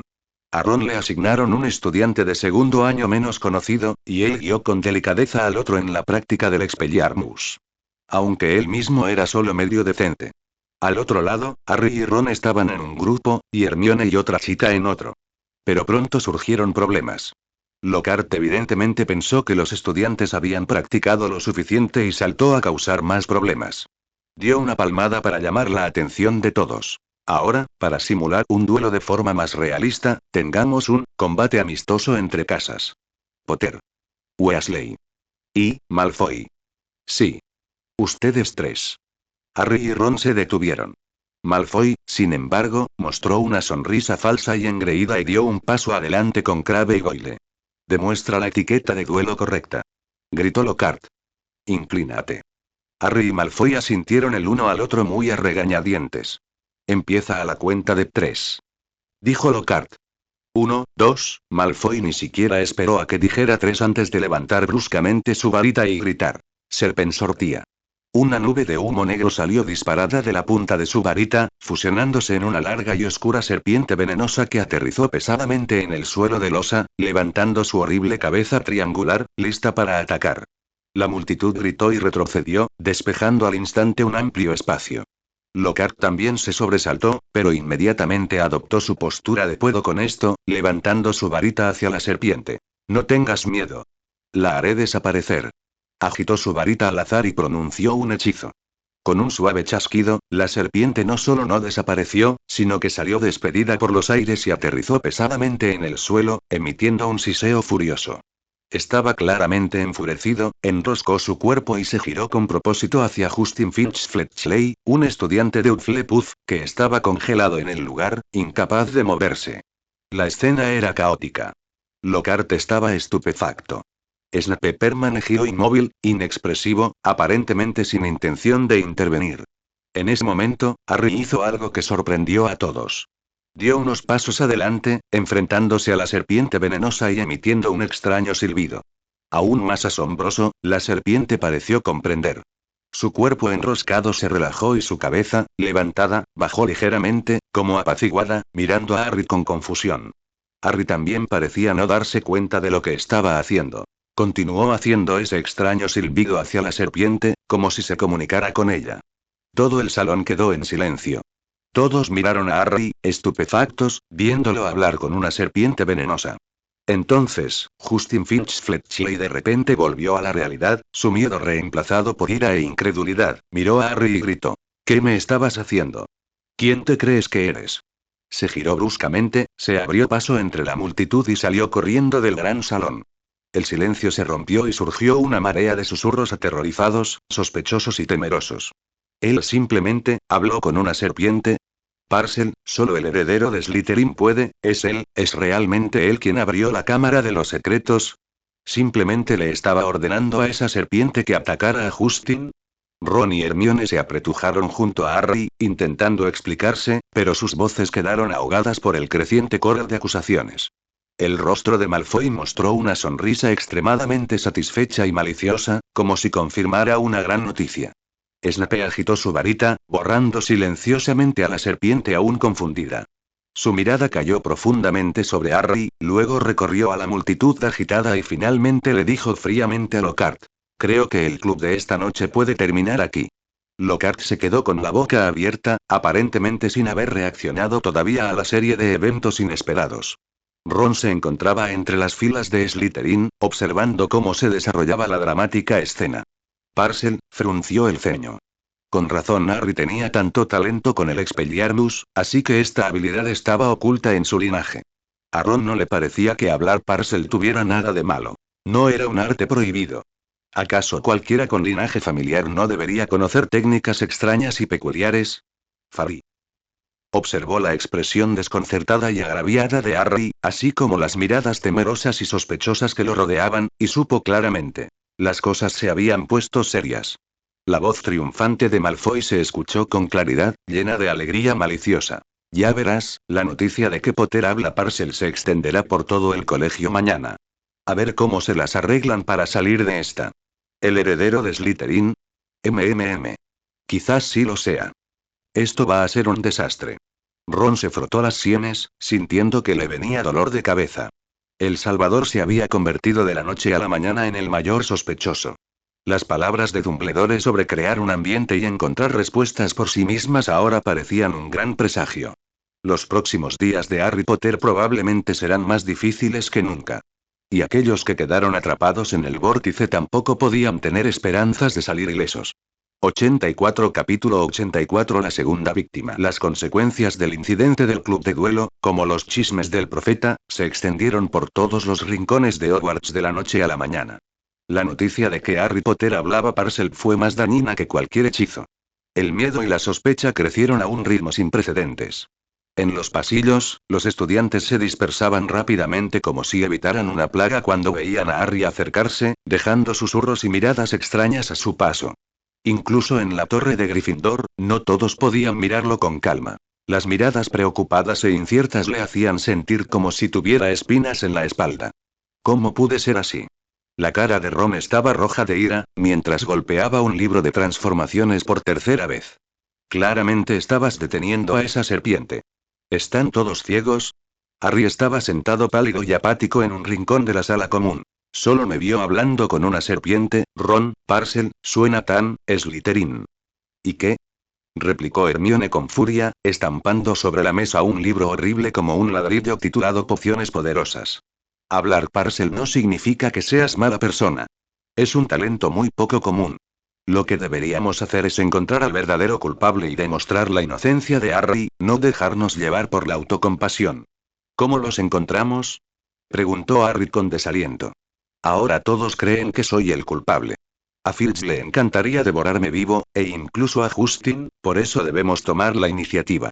A Ron le asignaron un estudiante de segundo año menos conocido, y él guió con delicadeza al otro en la práctica del Expelliarmus. Aunque él mismo era solo medio decente. Al otro lado, Harry y Ron estaban en un grupo, y Hermione y otra chica en otro. Pero pronto surgieron problemas. Lockhart evidentemente pensó que los estudiantes habían practicado lo suficiente y saltó a causar más problemas. Dio una palmada para llamar la atención de todos. Ahora, para simular un duelo de forma más realista, tengamos un combate amistoso entre casas. Potter. Weasley. Y Malfoy. Sí. Ustedes tres. Harry y Ron se detuvieron. Malfoy, sin embargo, mostró una sonrisa falsa y engreída y dio un paso adelante con Crabbe y Goyle. Demuestra la etiqueta de duelo correcta. Gritó Lockhart. Inclínate. Harry y Malfoy asintieron el uno al otro muy a regañadientes. Empieza a la cuenta de 3. Dijo Lockhart. 1, 2, Malfoy ni siquiera esperó a que dijera 3 antes de levantar bruscamente su varita y gritar. Serpensortía. Una nube de humo negro salió disparada de la punta de su varita, fusionándose en una larga y oscura serpiente venenosa que aterrizó pesadamente en el suelo de losa, levantando su horrible cabeza triangular, lista para atacar. La multitud gritó y retrocedió, despejando al instante un amplio espacio. Lockhart también se sobresaltó, pero inmediatamente adoptó su postura de puedo con esto, levantando su varita hacia la serpiente. No tengas miedo. La haré desaparecer. Agitó su varita al azar y pronunció un hechizo. Con un suave chasquido, la serpiente no solo no desapareció, sino que salió despedida por los aires y aterrizó pesadamente en el suelo, emitiendo un siseo furioso. Estaba claramente enfurecido, enroscó su cuerpo y se giró con propósito hacia Justin Finch Fletchley, un estudiante de Hufflepuff, que estaba congelado en el lugar, incapaz de moverse. La escena era caótica. Lockhart estaba estupefacto. Snape permaneció inmóvil, inexpresivo, aparentemente sin intención de intervenir. En ese momento, Harry hizo algo que sorprendió a todos. Dio unos pasos adelante, enfrentándose a la serpiente venenosa y emitiendo un extraño silbido. Aún más asombroso, la serpiente pareció comprender. Su cuerpo enroscado se relajó y su cabeza, levantada, bajó ligeramente, como apaciguada, mirando a Harry con confusión. Harry también parecía no darse cuenta de lo que estaba haciendo. Continuó haciendo ese extraño silbido hacia la serpiente, como si se comunicara con ella. Todo el salón quedó en silencio. Todos miraron a Harry, estupefactos, viéndolo hablar con una serpiente venenosa. Entonces, Justin Finch Fletchley de repente volvió a la realidad, su miedo reemplazado por ira e incredulidad, miró a Harry y gritó. ¿Qué me estabas haciendo? ¿Quién te crees que eres? Se giró bruscamente, se abrió paso entre la multitud y salió corriendo del gran salón. El silencio se rompió y surgió una marea de susurros aterrorizados, sospechosos y temerosos. Él simplemente, habló con una serpiente. Parcel, solo el heredero de Slytherin puede, es realmente él quien abrió la cámara de los secretos. Simplemente le estaba ordenando a esa serpiente que atacara a Justin. Ron y Hermione se apretujaron junto a Harry, intentando explicarse, pero sus voces quedaron ahogadas por el creciente coro de acusaciones. El rostro de Malfoy mostró una sonrisa extremadamente satisfecha y maliciosa, como si confirmara una gran noticia. Snape agitó su varita, borrando silenciosamente a la serpiente aún confundida. Su mirada cayó profundamente sobre Harry, luego recorrió a la multitud agitada y finalmente le dijo fríamente a Lockhart. Creo que el club de esta noche puede terminar aquí. Lockhart se quedó con la boca abierta, aparentemente sin haber reaccionado todavía a la serie de eventos inesperados. Ron se encontraba entre las filas de Slytherin, observando cómo se desarrollaba la dramática escena. Parcel frunció el ceño. Con razón Harry tenía tanto talento con el Expelliarmus, así que esta habilidad estaba oculta en su linaje. A Ron no le parecía que hablar Parcel tuviera nada de malo. No era un arte prohibido. ¿Acaso cualquiera con linaje familiar no debería conocer técnicas extrañas y peculiares? Farry. Observó la expresión desconcertada y agraviada de Harry, así como las miradas temerosas y sospechosas que lo rodeaban, y supo claramente. Las cosas se habían puesto serias. La voz triunfante de Malfoy se escuchó con claridad, llena de alegría maliciosa. Ya verás, la noticia de que Potter habla Parcel se extenderá por todo el colegio mañana. A ver cómo se las arreglan para salir de esta. ¿El heredero de Slytherin? Quizás sí lo sea. Esto va a ser un desastre. Ron se frotó las sienes, sintiendo que le venía dolor de cabeza. El Salvador se había convertido de la noche a la mañana en el mayor sospechoso. Las palabras de Dumbledore sobre crear un ambiente y encontrar respuestas por sí mismas ahora parecían un gran presagio. Los próximos días de Harry Potter probablemente serán más difíciles que nunca. Y aquellos que quedaron atrapados en el vórtice tampoco podían tener esperanzas de salir ilesos. 84 Capítulo 84 La segunda víctima. Las consecuencias del incidente del club de duelo, como los chismes del profeta, se extendieron por todos los rincones de Hogwarts de la noche a la mañana. La noticia de que Harry Potter hablaba Parcel fue más dañina que cualquier hechizo. El miedo y la sospecha crecieron a un ritmo sin precedentes. En los pasillos, los estudiantes se dispersaban rápidamente como si evitaran una plaga cuando veían a Harry acercarse, dejando susurros y miradas extrañas a su paso. Incluso en la torre de Gryffindor, no todos podían mirarlo con calma. Las miradas preocupadas e inciertas le hacían sentir como si tuviera espinas en la espalda. ¿Cómo pude ser así? La cara de Ron estaba roja de ira, mientras golpeaba un libro de transformaciones por tercera vez. Claramente estabas deteniendo a esa serpiente. ¿Están todos ciegos? Harry estaba sentado pálido y apático en un rincón de la sala común. Solo me vio hablando con una serpiente, Ron, Parcel, suena tan, Slytherin. ¿Y qué? Replicó Hermione con furia, estampando sobre la mesa un libro horrible como un ladrillo titulado Pociones Poderosas. Hablar Parcel no significa que seas mala persona. Es un talento muy poco común. Lo que deberíamos hacer es encontrar al verdadero culpable y demostrar la inocencia de Harry, no dejarnos llevar por la autocompasión. ¿Cómo los encontramos? Preguntó Harry con desaliento. Ahora todos creen que soy el culpable. A Filch le encantaría devorarme vivo, e incluso a Justin, por eso debemos tomar la iniciativa.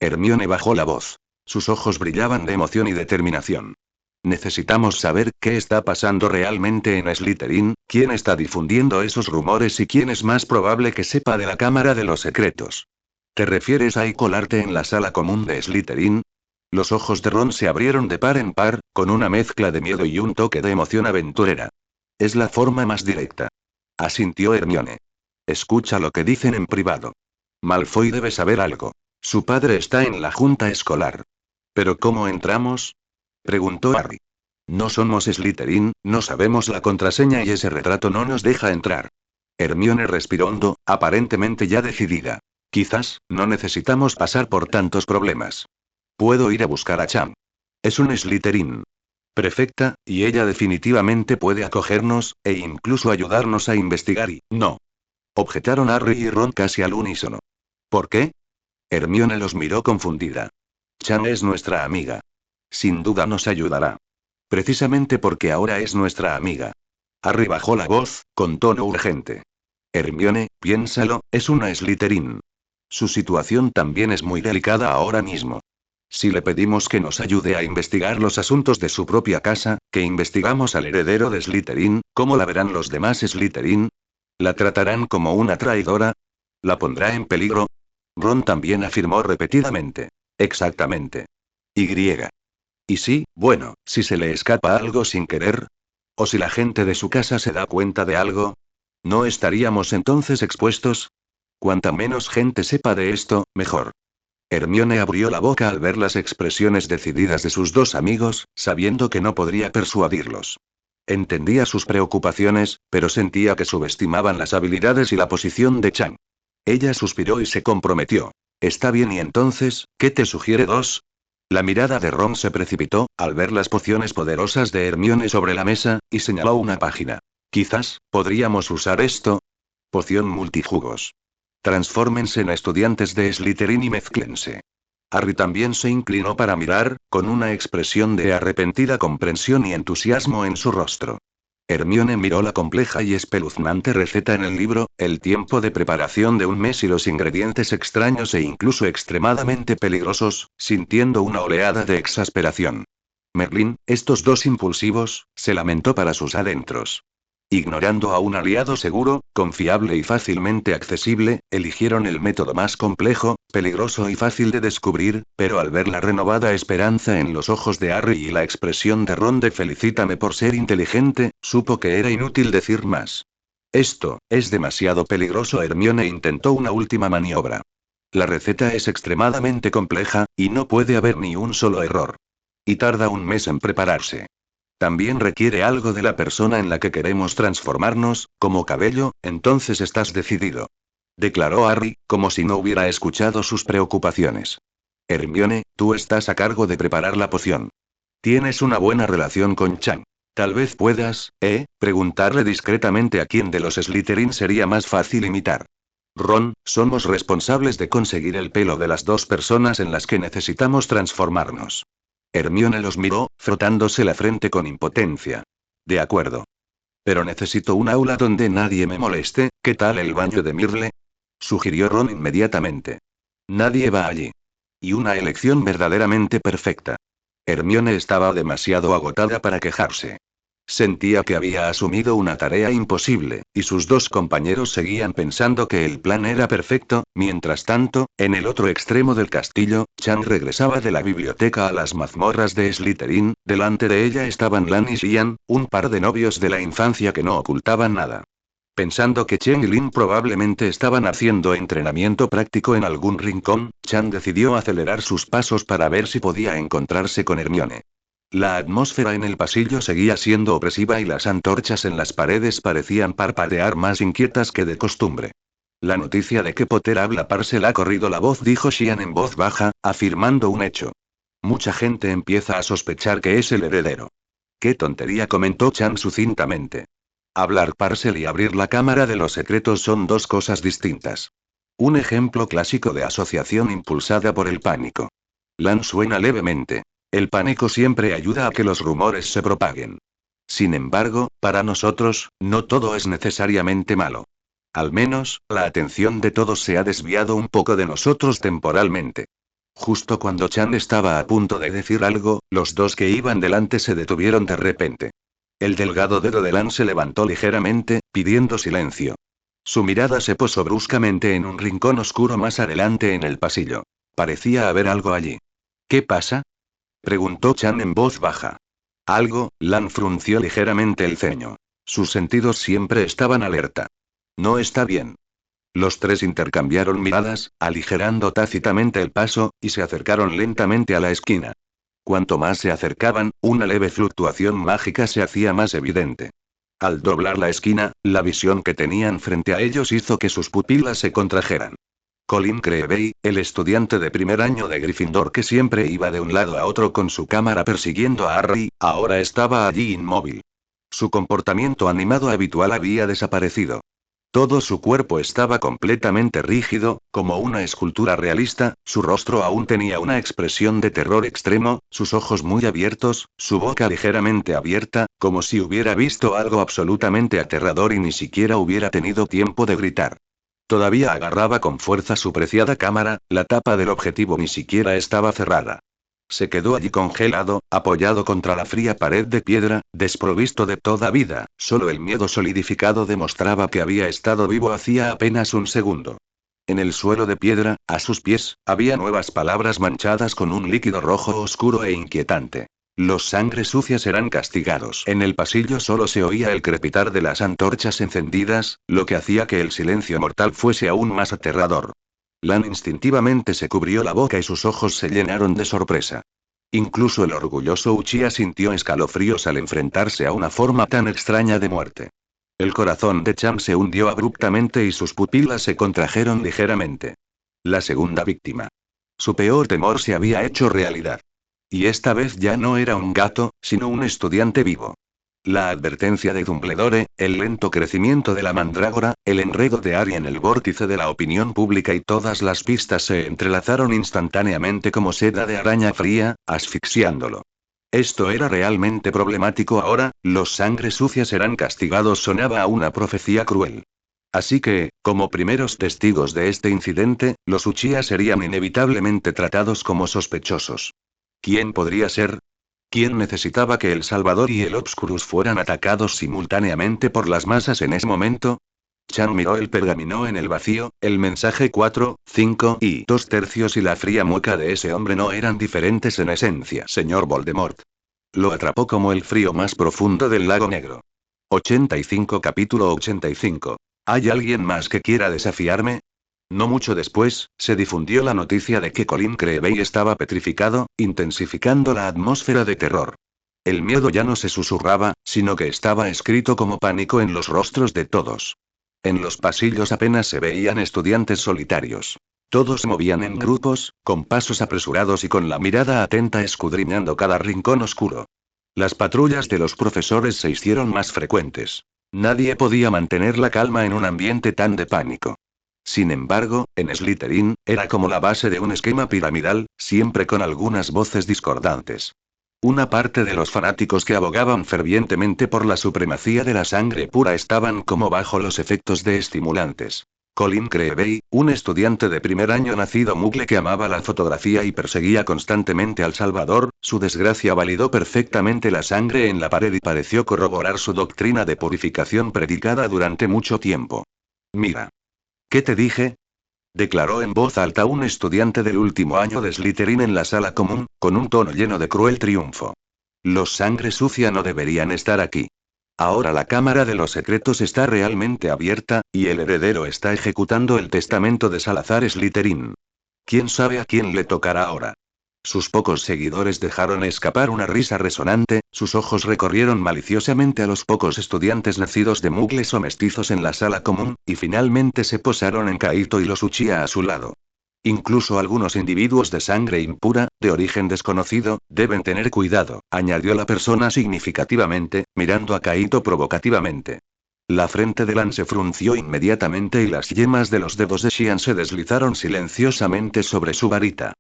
Hermione bajó la voz. Sus ojos brillaban de emoción y determinación. Necesitamos saber qué está pasando realmente en Slytherin, quién está difundiendo esos rumores y quién es más probable que sepa de la Cámara de los Secretos. ¿Te refieres a colarte en la sala común de Slytherin? Los ojos de Ron se abrieron de par en par, con una mezcla de miedo y un toque de emoción aventurera. Es la forma más directa. Asintió Hermione. Escucha lo que dicen en privado. Malfoy debe saber algo. Su padre está en la junta escolar. ¿Pero cómo entramos? Preguntó Harry. No somos Slytherin, no sabemos la contraseña y ese retrato no nos deja entrar. Hermione respiró hondo, aparentemente ya decidida. Quizás, no necesitamos pasar por tantos problemas. Puedo ir a buscar a Cham. Es un Slytherin. Perfecta, y ella definitivamente puede acogernos, e incluso ayudarnos a investigar y, no. Objetaron Harry y Ron casi al unísono. ¿Por qué? Hermione los miró confundida. Cham es nuestra amiga. Sin duda nos ayudará. Precisamente porque ahora es nuestra amiga. Harry bajó la voz, con tono urgente. Hermione, piénsalo, es una Slytherin. Su situación también es muy delicada ahora mismo. Si le pedimos que nos ayude a investigar los asuntos de su propia casa, que investigamos al heredero de Slytherin, ¿cómo la verán los demás Slytherin? ¿La tratarán como una traidora? ¿La pondrá en peligro? Ron también afirmó repetidamente. Exactamente. Y. Y sí, bueno, si se le escapa algo sin querer. ¿O si la gente de su casa se da cuenta de algo? ¿No estaríamos entonces expuestos? Cuanta menos gente sepa de esto, mejor. Hermione abrió la boca al ver las expresiones decididas de sus dos amigos, sabiendo que no podría persuadirlos. Entendía sus preocupaciones, pero sentía que subestimaban las habilidades y la posición de Chang. Ella suspiró y se comprometió. Está bien, y entonces, ¿qué te sugiere dos? La mirada de Ron se precipitó, al ver las pociones poderosas de Hermione sobre la mesa, y señaló una página. Quizás, podríamos usar esto. Poción multijugos. Transfórmense en estudiantes de Slytherin y mézclense. Harry también se inclinó para mirar, con una expresión de arrepentida comprensión y entusiasmo en su rostro. Hermione miró la compleja y espeluznante receta en el libro, el tiempo de preparación de un mes y los ingredientes extraños e incluso extremadamente peligrosos, sintiendo una oleada de exasperación. Merlín, estos dos impulsivos, se lamentó para sus adentros. Ignorando a un aliado seguro, confiable y fácilmente accesible, eligieron el método más complejo, peligroso y fácil de descubrir, pero al ver la renovada esperanza en los ojos de Harry y la expresión de Ron de felicítame por ser inteligente, supo que era inútil decir más. Esto, es demasiado peligroso. Hermione intentó una última maniobra. La receta es extremadamente compleja, y no puede haber ni un solo error. Y tarda un mes en prepararse. También requiere algo de la persona en la que queremos transformarnos, como cabello, entonces estás decidido. Declaró Harry, como si no hubiera escuchado sus preocupaciones. Hermione, tú estás a cargo de preparar la poción. Tienes una buena relación con Chang. Tal vez puedas, preguntarle discretamente a quién de los Slytherin sería más fácil imitar. Ron, somos responsables de conseguir el pelo de las dos personas en las que necesitamos transformarnos. Hermione los miró, frotándose la frente con impotencia. De acuerdo. Pero necesito un aula donde nadie me moleste. ¿Qué tal el baño de Myrtle? Sugirió Ron inmediatamente. Nadie va allí. Y una elección verdaderamente perfecta. Hermione estaba demasiado agotada para quejarse. Sentía que había asumido una tarea imposible, y sus dos compañeros seguían pensando que el plan era perfecto. Mientras tanto, en el otro extremo del castillo, Chan regresaba de la biblioteca a las mazmorras de Slytherin. Delante de ella estaban Lan y Xian, un par de novios de la infancia que no ocultaban nada. Pensando que Chen y Lin probablemente estaban haciendo entrenamiento práctico en algún rincón, Chan decidió acelerar sus pasos para ver si podía encontrarse con Hermione. La atmósfera en el pasillo seguía siendo opresiva y las antorchas en las paredes parecían parpadear más inquietas que de costumbre. La noticia de que Potter habla Parcel ha corrido la voz, dijo Xian en voz baja, afirmando un hecho. Mucha gente empieza a sospechar que es el heredero. ¡Qué tontería!, comentó Chan sucintamente. Hablar Parcel y abrir la cámara de los secretos son dos cosas distintas. Un ejemplo clásico de asociación impulsada por el pánico. Lan suena levemente. El pánico siempre ayuda a que los rumores se propaguen. Sin embargo, para nosotros, no todo es necesariamente malo. Al menos, la atención de todos se ha desviado un poco de nosotros temporalmente. Justo cuando Chan estaba a punto de decir algo, los dos que iban delante se detuvieron de repente. El delgado dedo de Lan se levantó ligeramente, pidiendo silencio. Su mirada se posó bruscamente en un rincón oscuro más adelante en el pasillo. Parecía haber algo allí. ¿Qué pasa?, preguntó Chan en voz baja. Algo. Lan frunció ligeramente el ceño. Sus sentidos siempre estaban alerta. No está bien. Los tres intercambiaron miradas, aligerando tácitamente el paso, y se acercaron lentamente a la esquina. Cuanto más se acercaban, una leve fluctuación mágica se hacía más evidente. Al doblar la esquina, la visión que tenían frente a ellos hizo que sus pupilas se contrajeran. Colin Creevey, el estudiante de primer año de Gryffindor que siempre iba de un lado a otro con su cámara persiguiendo a Harry, ahora estaba allí inmóvil. Su comportamiento animado habitual había desaparecido. Todo su cuerpo estaba completamente rígido, como una escultura realista. Su rostro aún tenía una expresión de terror extremo, sus ojos muy abiertos, su boca ligeramente abierta, como si hubiera visto algo absolutamente aterrador y ni siquiera hubiera tenido tiempo de gritar. Todavía agarraba con fuerza su preciada cámara, la tapa del objetivo ni siquiera estaba cerrada. Se quedó allí congelado, apoyado contra la fría pared de piedra, desprovisto de toda vida. Solo el miedo solidificado demostraba que había estado vivo hacía apenas un segundo. En el suelo de piedra, a sus pies, había nuevas palabras manchadas con un líquido rojo oscuro e inquietante. Los sangre sucia serán castigados. En el pasillo solo se oía el crepitar de las antorchas encendidas, lo que hacía que el silencio mortal fuese aún más aterrador. Lan instintivamente se cubrió la boca y sus ojos se llenaron de sorpresa. Incluso el orgulloso Uchiha sintió escalofríos al enfrentarse a una forma tan extraña de muerte. El corazón de Cham se hundió abruptamente y sus pupilas se contrajeron ligeramente. La segunda víctima. Su peor temor se había hecho realidad. Y esta vez ya no era un gato, sino un estudiante vivo. La advertencia de Dumbledore, el lento crecimiento de la mandrágora, el enredo de Harry en el vórtice de la opinión pública y todas las pistas se entrelazaron instantáneamente como seda de araña fría, asfixiándolo. Esto era realmente problemático ahora, los sangre sucia serán castigados, sonaba a una profecía cruel. Así que, como primeros testigos de este incidente, los Uchiha serían inevitablemente tratados como sospechosos. ¿Quién podría ser? ¿Quién necesitaba que el Salvador y el Obscurus fueran atacados simultáneamente por las masas en ese momento? Chan miró el pergamino en el vacío, el mensaje 4, 5 y 2/3 y la fría mueca de ese hombre no eran diferentes en esencia. Señor Voldemort. Lo atrapó como el frío más profundo del lago negro. 85 Capítulo 85. ¿Hay alguien más que quiera desafiarme? No mucho después, se difundió la noticia de que Colin Creevey estaba petrificado, intensificando la atmósfera de terror. El miedo ya no se susurraba, sino que estaba escrito como pánico en los rostros de todos. En los pasillos apenas se veían estudiantes solitarios. Todos se movían en grupos, con pasos apresurados y con la mirada atenta escudriñando cada rincón oscuro. Las patrullas de los profesores se hicieron más frecuentes. Nadie podía mantener la calma en un ambiente tan de pánico. Sin embargo, en Slytherin, era como la base de un esquema piramidal, siempre con algunas voces discordantes. Una parte de los fanáticos que abogaban fervientemente por la supremacía de la sangre pura estaban como bajo los efectos de estimulantes. Colin Creevey, un estudiante de primer año nacido mugle que amaba la fotografía y perseguía constantemente al Salvador, su desgracia validó perfectamente la sangre en la pared y pareció corroborar su doctrina de purificación predicada durante mucho tiempo. Mira. ¿Qué te dije? Declaró en voz alta un estudiante del último año de Slytherin en la sala común, con un tono lleno de cruel triunfo. Los sangre sucia no deberían estar aquí. Ahora la Cámara de los Secretos está realmente abierta, y el heredero está ejecutando el testamento de Salazar Slytherin. ¿Quién sabe a quién le tocará ahora? Sus pocos seguidores dejaron escapar una risa resonante, sus ojos recorrieron maliciosamente a los pocos estudiantes nacidos de mugles o mestizos en la sala común, y finalmente se posaron en Kaito y los Uchiha a su lado. Incluso algunos individuos de sangre impura, de origen desconocido, deben tener cuidado, añadió la persona significativamente, mirando a Kaito provocativamente. La frente de Lan se frunció inmediatamente y las yemas de los dedos de Xian se deslizaron silenciosamente sobre su varita.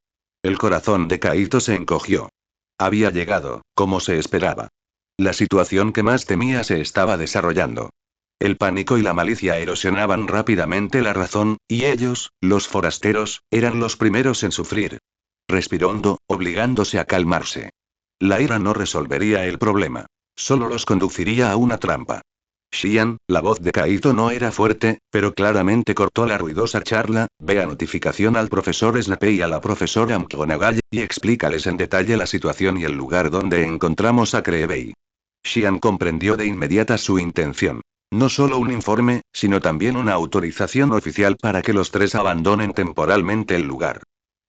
El corazón de Kaito se encogió. Había llegado, como se esperaba. La situación que más temía se estaba desarrollando. El pánico y la malicia erosionaban rápidamente la razón, y ellos, los forasteros, eran los primeros en sufrir. Respiró hondo, obligándose a calmarse. La ira no resolvería el problema. Solo los conduciría a una trampa. Xian, la voz de Kaito no era fuerte, pero claramente cortó la ruidosa charla. Ve a notificación al profesor Snape y a la profesora McGonagall, y explícales en detalle la situación y el lugar donde encontramos a Creevey. Xian comprendió de inmediata su intención. No solo un informe, sino también una autorización oficial para que los tres abandonen temporalmente el lugar.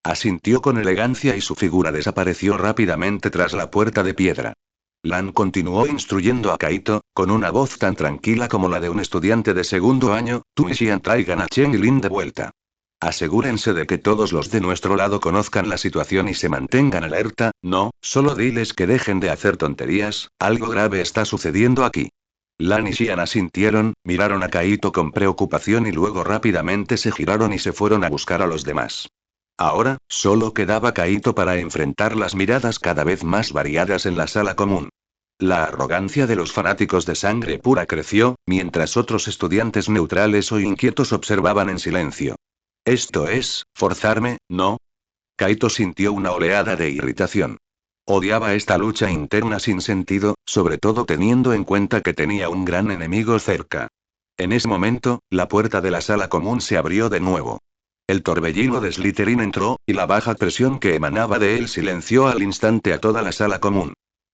Asintió con elegancia y su figura desapareció rápidamente tras la puerta de piedra. Lan continuó instruyendo a Kaito, con una voz tan tranquila como la de un estudiante de segundo año: tú y Xian traigan a Chen y Lin de vuelta. Asegúrense de que todos los de nuestro lado conozcan la situación y se mantengan alerta, no, solo diles que dejen de hacer tonterías, algo grave está sucediendo aquí. Lan y Xian asintieron, miraron a Kaito con preocupación y luego rápidamente se giraron y se fueron a buscar a los demás. Ahora, solo quedaba Kaito para enfrentar las miradas cada vez más variadas en la sala común. La arrogancia de los fanáticos de sangre pura creció, mientras otros estudiantes neutrales o inquietos observaban en silencio. Esto es, forzarme, ¿no? Kaito sintió una oleada de irritación. Odiaba esta lucha interna sin sentido, sobre todo teniendo en cuenta que tenía un gran enemigo cerca. En ese momento, la puerta de la sala común se abrió de nuevo. El torbellino de Slytherin entró, y la baja presión que emanaba de él silenció al instante a toda la sala común.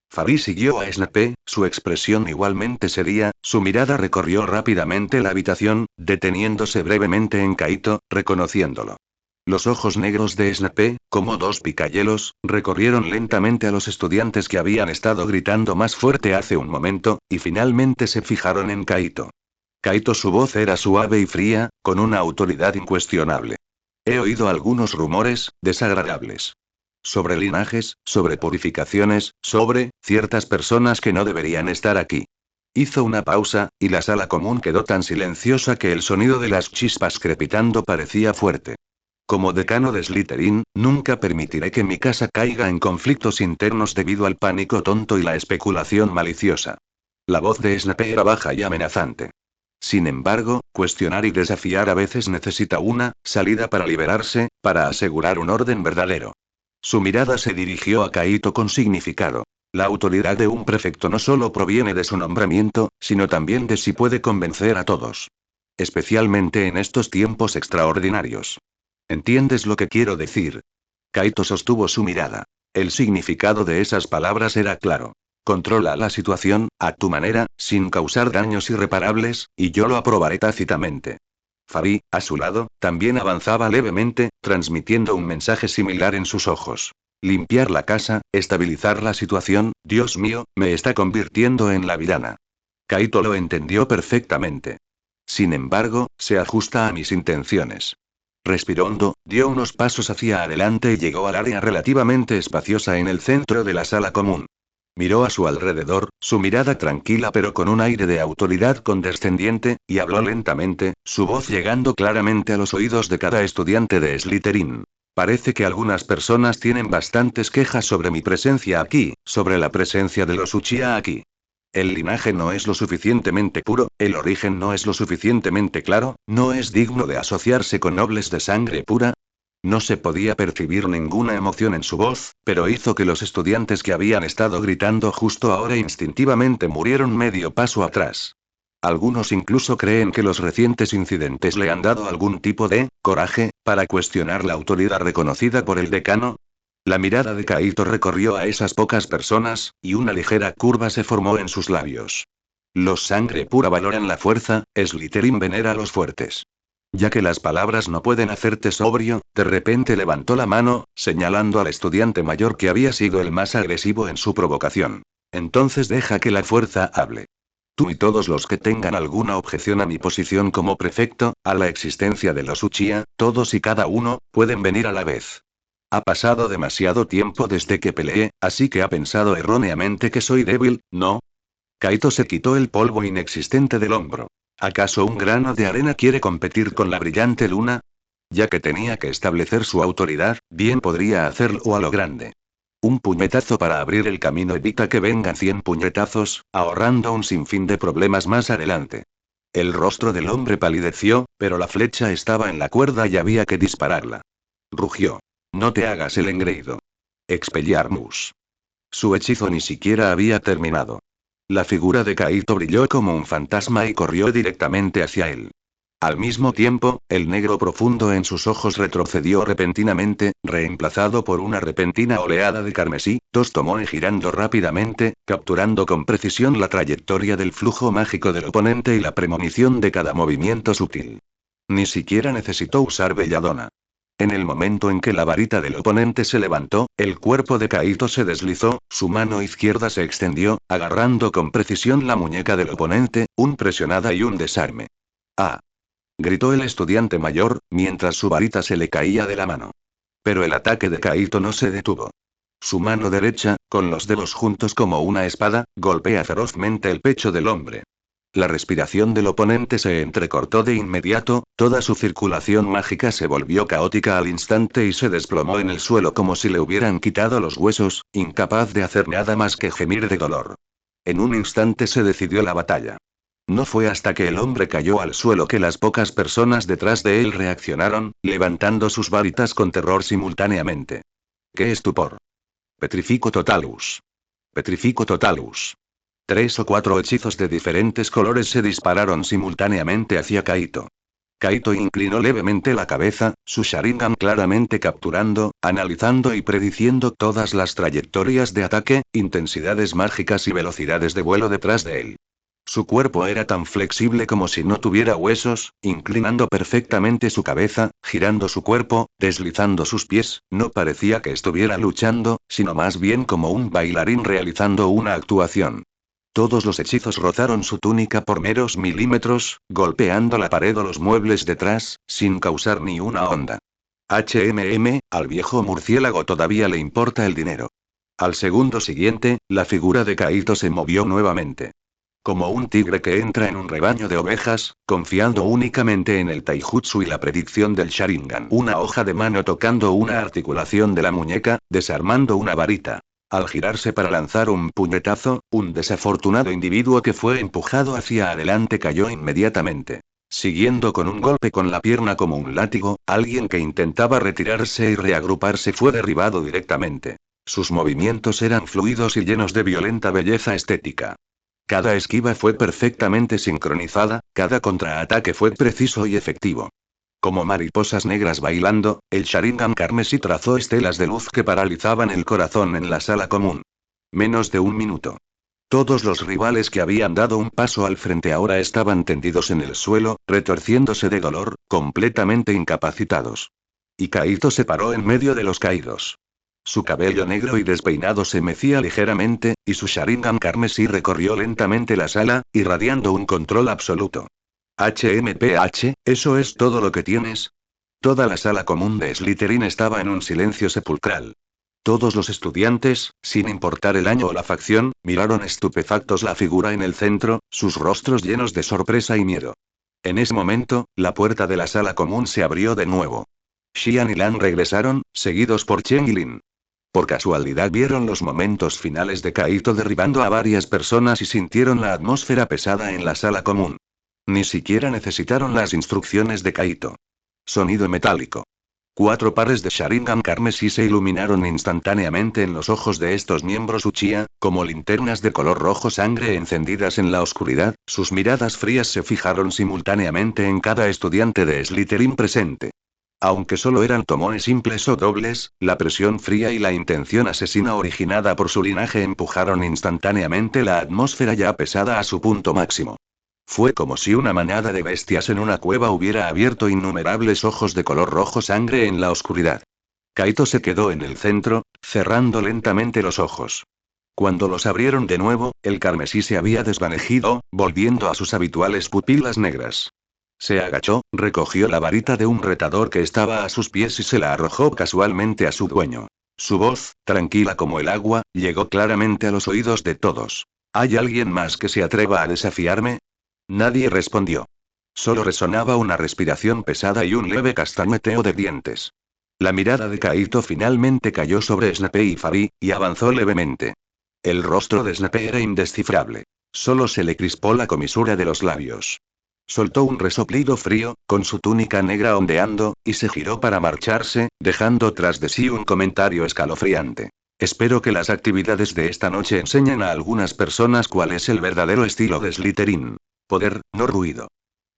Fabry siguió a Snape, su expresión igualmente seria, su mirada recorrió rápidamente la habitación, deteniéndose brevemente en Kaito, reconociéndolo. Los ojos negros de Snape, como dos picayelos, recorrieron lentamente a los estudiantes que habían estado gritando más fuerte hace un momento, y finalmente se fijaron en Kaito. Kaito, su voz era suave y fría, con una autoridad incuestionable. He oído algunos rumores, desagradables. Sobre linajes, sobre purificaciones, sobre ciertas personas que no deberían estar aquí. Hizo una pausa, y la sala común quedó tan silenciosa que el sonido de las chispas crepitando parecía fuerte. Como decano de Slytherin, nunca permitiré que mi casa caiga en conflictos internos debido al pánico tonto y la especulación maliciosa. La voz de Snape era baja y amenazante. Sin embargo, cuestionar y desafiar a veces necesita una salida para liberarse, para asegurar un orden verdadero. Su mirada se dirigió a Kaito con significado. La autoridad de un prefecto no solo proviene de su nombramiento, sino también de si puede convencer a todos. Especialmente en estos tiempos extraordinarios. ¿Entiendes lo que quiero decir? Kaito sostuvo su mirada. El significado de esas palabras era claro. Controla la situación, a tu manera, sin causar daños irreparables, y yo lo aprobaré tácitamente. Farí, a su lado, también avanzaba levemente, transmitiendo un mensaje similar en sus ojos. Limpiar la casa, estabilizar la situación, Dios mío, me está convirtiendo en la villana. Kaito lo entendió perfectamente. Sin embargo, se ajusta a mis intenciones. Respiró hondo, dio unos pasos hacia adelante y llegó al área relativamente espaciosa en el centro de la sala común. Miró a su alrededor, su mirada tranquila pero con un aire de autoridad condescendiente, y habló lentamente, su voz llegando claramente a los oídos de cada estudiante de Slytherin. Parece que algunas personas tienen bastantes quejas sobre mi presencia aquí, sobre la presencia de los Uchiha aquí. El linaje no es lo suficientemente puro, el origen no es lo suficientemente claro, no es digno de asociarse con nobles de sangre pura. No se podía percibir ninguna emoción en su voz, pero hizo que los estudiantes que habían estado gritando justo ahora instintivamente murieron medio paso atrás. Algunos incluso creen que los recientes incidentes le han dado algún tipo de coraje para cuestionar la autoridad reconocida por el decano. La mirada de Kaito recorrió a esas pocas personas, y una ligera curva se formó en sus labios. Los sangre pura valoran la fuerza, Slytherin venera a los fuertes. Ya que las palabras no pueden hacerte sobrio, de repente levantó la mano, señalando al estudiante mayor que había sido el más agresivo en su provocación. Entonces deja que la fuerza hable. Tú y todos los que tengan alguna objeción a mi posición como prefecto, a la existencia de los Uchiha, todos y cada uno, pueden venir a la vez. Ha pasado demasiado tiempo desde que peleé, así que ha pensado erróneamente que soy débil, ¿no? Kaito se quitó el polvo inexistente del hombro. ¿Acaso un grano de arena quiere competir con la brillante luna? Ya que tenía que establecer su autoridad, bien podría hacerlo a lo grande. Un puñetazo para abrir el camino evita que vengan 100 puñetazos, ahorrando un sinfín de problemas más adelante. El rostro del hombre palideció, pero la flecha estaba en la cuerda y había que dispararla. Rugió. No te hagas el engreído. Expelliarmus. Su hechizo ni siquiera había terminado. La figura de Kaito brilló como un fantasma y corrió directamente hacia él. Al mismo tiempo, el negro profundo en sus ojos retrocedió repentinamente, reemplazado por una repentina oleada de carmesí, tomó y girando rápidamente, capturando con precisión la trayectoria del flujo mágico del oponente y la premonición de cada movimiento sutil. Ni siquiera necesitó usar belladona. En el momento en que la varita del oponente se levantó, el cuerpo de Kaito se deslizó, su mano izquierda se extendió, agarrando con precisión la muñeca del oponente, un presionada y un desarme. ¡Ah! Gritó el estudiante mayor, mientras su varita se le caía de la mano. Pero el ataque de Kaito no se detuvo. Su mano derecha, con los dedos juntos como una espada, golpea ferozmente el pecho del hombre. La respiración del oponente se entrecortó de inmediato, toda su circulación mágica se volvió caótica al instante y se desplomó en el suelo como si le hubieran quitado los huesos, incapaz de hacer nada más que gemir de dolor. En un instante se decidió la batalla. No fue hasta que el hombre cayó al suelo que las pocas personas detrás de él reaccionaron, levantando sus varitas con terror simultáneamente. ¡Qué estupor! Petrifico totalus. Petrifico totalus. 3 o 4 hechizos de diferentes colores se dispararon simultáneamente hacia Kaito. Kaito inclinó levemente la cabeza, su Sharingan claramente capturando, analizando y prediciendo todas las trayectorias de ataque, intensidades mágicas y velocidades de vuelo detrás de él. Su cuerpo era tan flexible como si no tuviera huesos, inclinando perfectamente su cabeza, girando su cuerpo, deslizando sus pies, no parecía que estuviera luchando, sino más bien como un bailarín realizando una actuación. Todos los hechizos rozaron su túnica por meros milímetros, golpeando la pared o los muebles detrás, sin causar ni una onda. Al viejo murciélago todavía le importa el dinero. Al segundo siguiente, la figura de Kaito se movió nuevamente. Como un tigre que entra en un rebaño de ovejas, confiando únicamente en el taijutsu y la predicción del Sharingan. Una hoja de mano tocando una articulación de la muñeca, desarmando una varita. Al girarse para lanzar un puñetazo, un desafortunado individuo que fue empujado hacia adelante cayó inmediatamente. Siguiendo con un golpe con la pierna como un látigo, alguien que intentaba retirarse y reagruparse fue derribado directamente. Sus movimientos eran fluidos y llenos de violenta belleza estética. Cada esquiva fue perfectamente sincronizada, cada contraataque fue preciso y efectivo. Como mariposas negras bailando, el Sharingan carmesí trazó estelas de luz que paralizaban el corazón en la sala común. Menos de un minuto. Todos los rivales que habían dado un paso al frente ahora estaban tendidos en el suelo, retorciéndose de dolor, completamente incapacitados. Y Kaito se paró en medio de los caídos. Su cabello negro y despeinado se mecía ligeramente, y su Sharingan carmesí recorrió lentamente la sala, irradiando un control absoluto. HMPH, ¿eso es todo lo que tienes? Toda la sala común de Slytherin estaba en un silencio sepulcral. Todos los estudiantes, sin importar el año o la facción, miraron estupefactos la figura en el centro, sus rostros llenos de sorpresa y miedo. En ese momento, la puerta de la sala común se abrió de nuevo. Xian y Lan regresaron, seguidos por Chen y Lin. Por casualidad vieron los momentos finales de Kaito derribando a varias personas y sintieron la atmósfera pesada en la sala común. Ni siquiera necesitaron las instrucciones de Kaito. Sonido metálico. 4 pares de Sharingan carmesí se iluminaron instantáneamente en los ojos de estos miembros Uchiha, como linternas de color rojo sangre encendidas en la oscuridad, sus miradas frías se fijaron simultáneamente en cada estudiante de Slytherin presente. Aunque solo eran tomoes simples o dobles, la presión fría y la intención asesina originada por su linaje empujaron instantáneamente la atmósfera ya pesada a su punto máximo. Fue como si una manada de bestias en una cueva hubiera abierto innumerables ojos de color rojo sangre en la oscuridad. Kaito se quedó en el centro, cerrando lentamente los ojos. Cuando los abrieron de nuevo, el carmesí se había desvanecido, volviendo a sus habituales pupilas negras. Se agachó, recogió la varita de un retador que estaba a sus pies y se la arrojó casualmente a su dueño. Su voz, tranquila como el agua, llegó claramente a los oídos de todos. ¿Hay alguien más que se atreva a desafiarme? Nadie respondió. Solo resonaba una respiración pesada y un leve castañeteo de dientes. La mirada de Kaito finalmente cayó sobre Snape y Fari, y avanzó levemente. El rostro de Snape era indescifrable. Solo se le crispó la comisura de los labios. Soltó un resoplido frío, con su túnica negra ondeando, y se giró para marcharse, dejando tras de sí un comentario escalofriante. Espero que las actividades de esta noche enseñen a algunas personas cuál es el verdadero estilo de Slytherin. Poder, no ruido.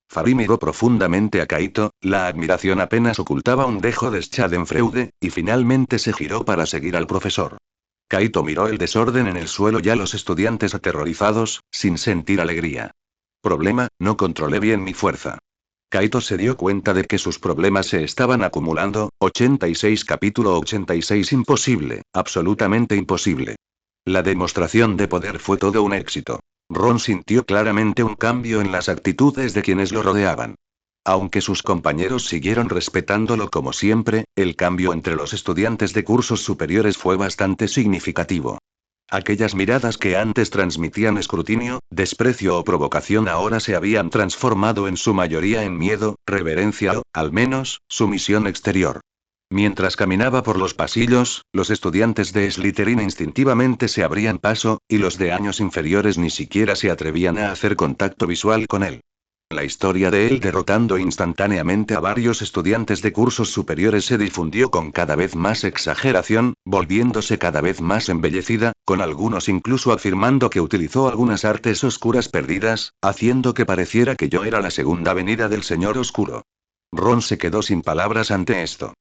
Fari miró profundamente a Kaito, la admiración apenas ocultaba un dejo de Schadenfreude, y finalmente se giró para seguir al profesor. Kaito miró el desorden en el suelo y a los estudiantes aterrorizados, sin sentir alegría. Problema, no controlé bien mi fuerza. Kaito se dio cuenta de que sus problemas se estaban acumulando. 86 capítulo 86 imposible, absolutamente imposible. La demostración de poder fue todo un éxito. Ron sintió claramente un cambio en las actitudes de quienes lo rodeaban. Aunque sus compañeros siguieron respetándolo como siempre, el cambio entre los estudiantes de cursos superiores fue bastante significativo. Aquellas miradas que antes transmitían escrutinio, desprecio o provocación ahora se habían transformado en su mayoría en miedo, reverencia o, al menos, sumisión exterior. Mientras caminaba por los pasillos, los estudiantes de Slytherin instintivamente se abrían paso, y los de años inferiores ni siquiera se atrevían a hacer contacto visual con él. La historia de él derrotando instantáneamente a varios estudiantes de cursos superiores se difundió con cada vez más exageración, volviéndose cada vez más embellecida, con algunos incluso afirmando que utilizó algunas artes oscuras perdidas, haciendo que pareciera que yo era la segunda venida del Señor Oscuro. Ron se quedó sin palabras ante esto.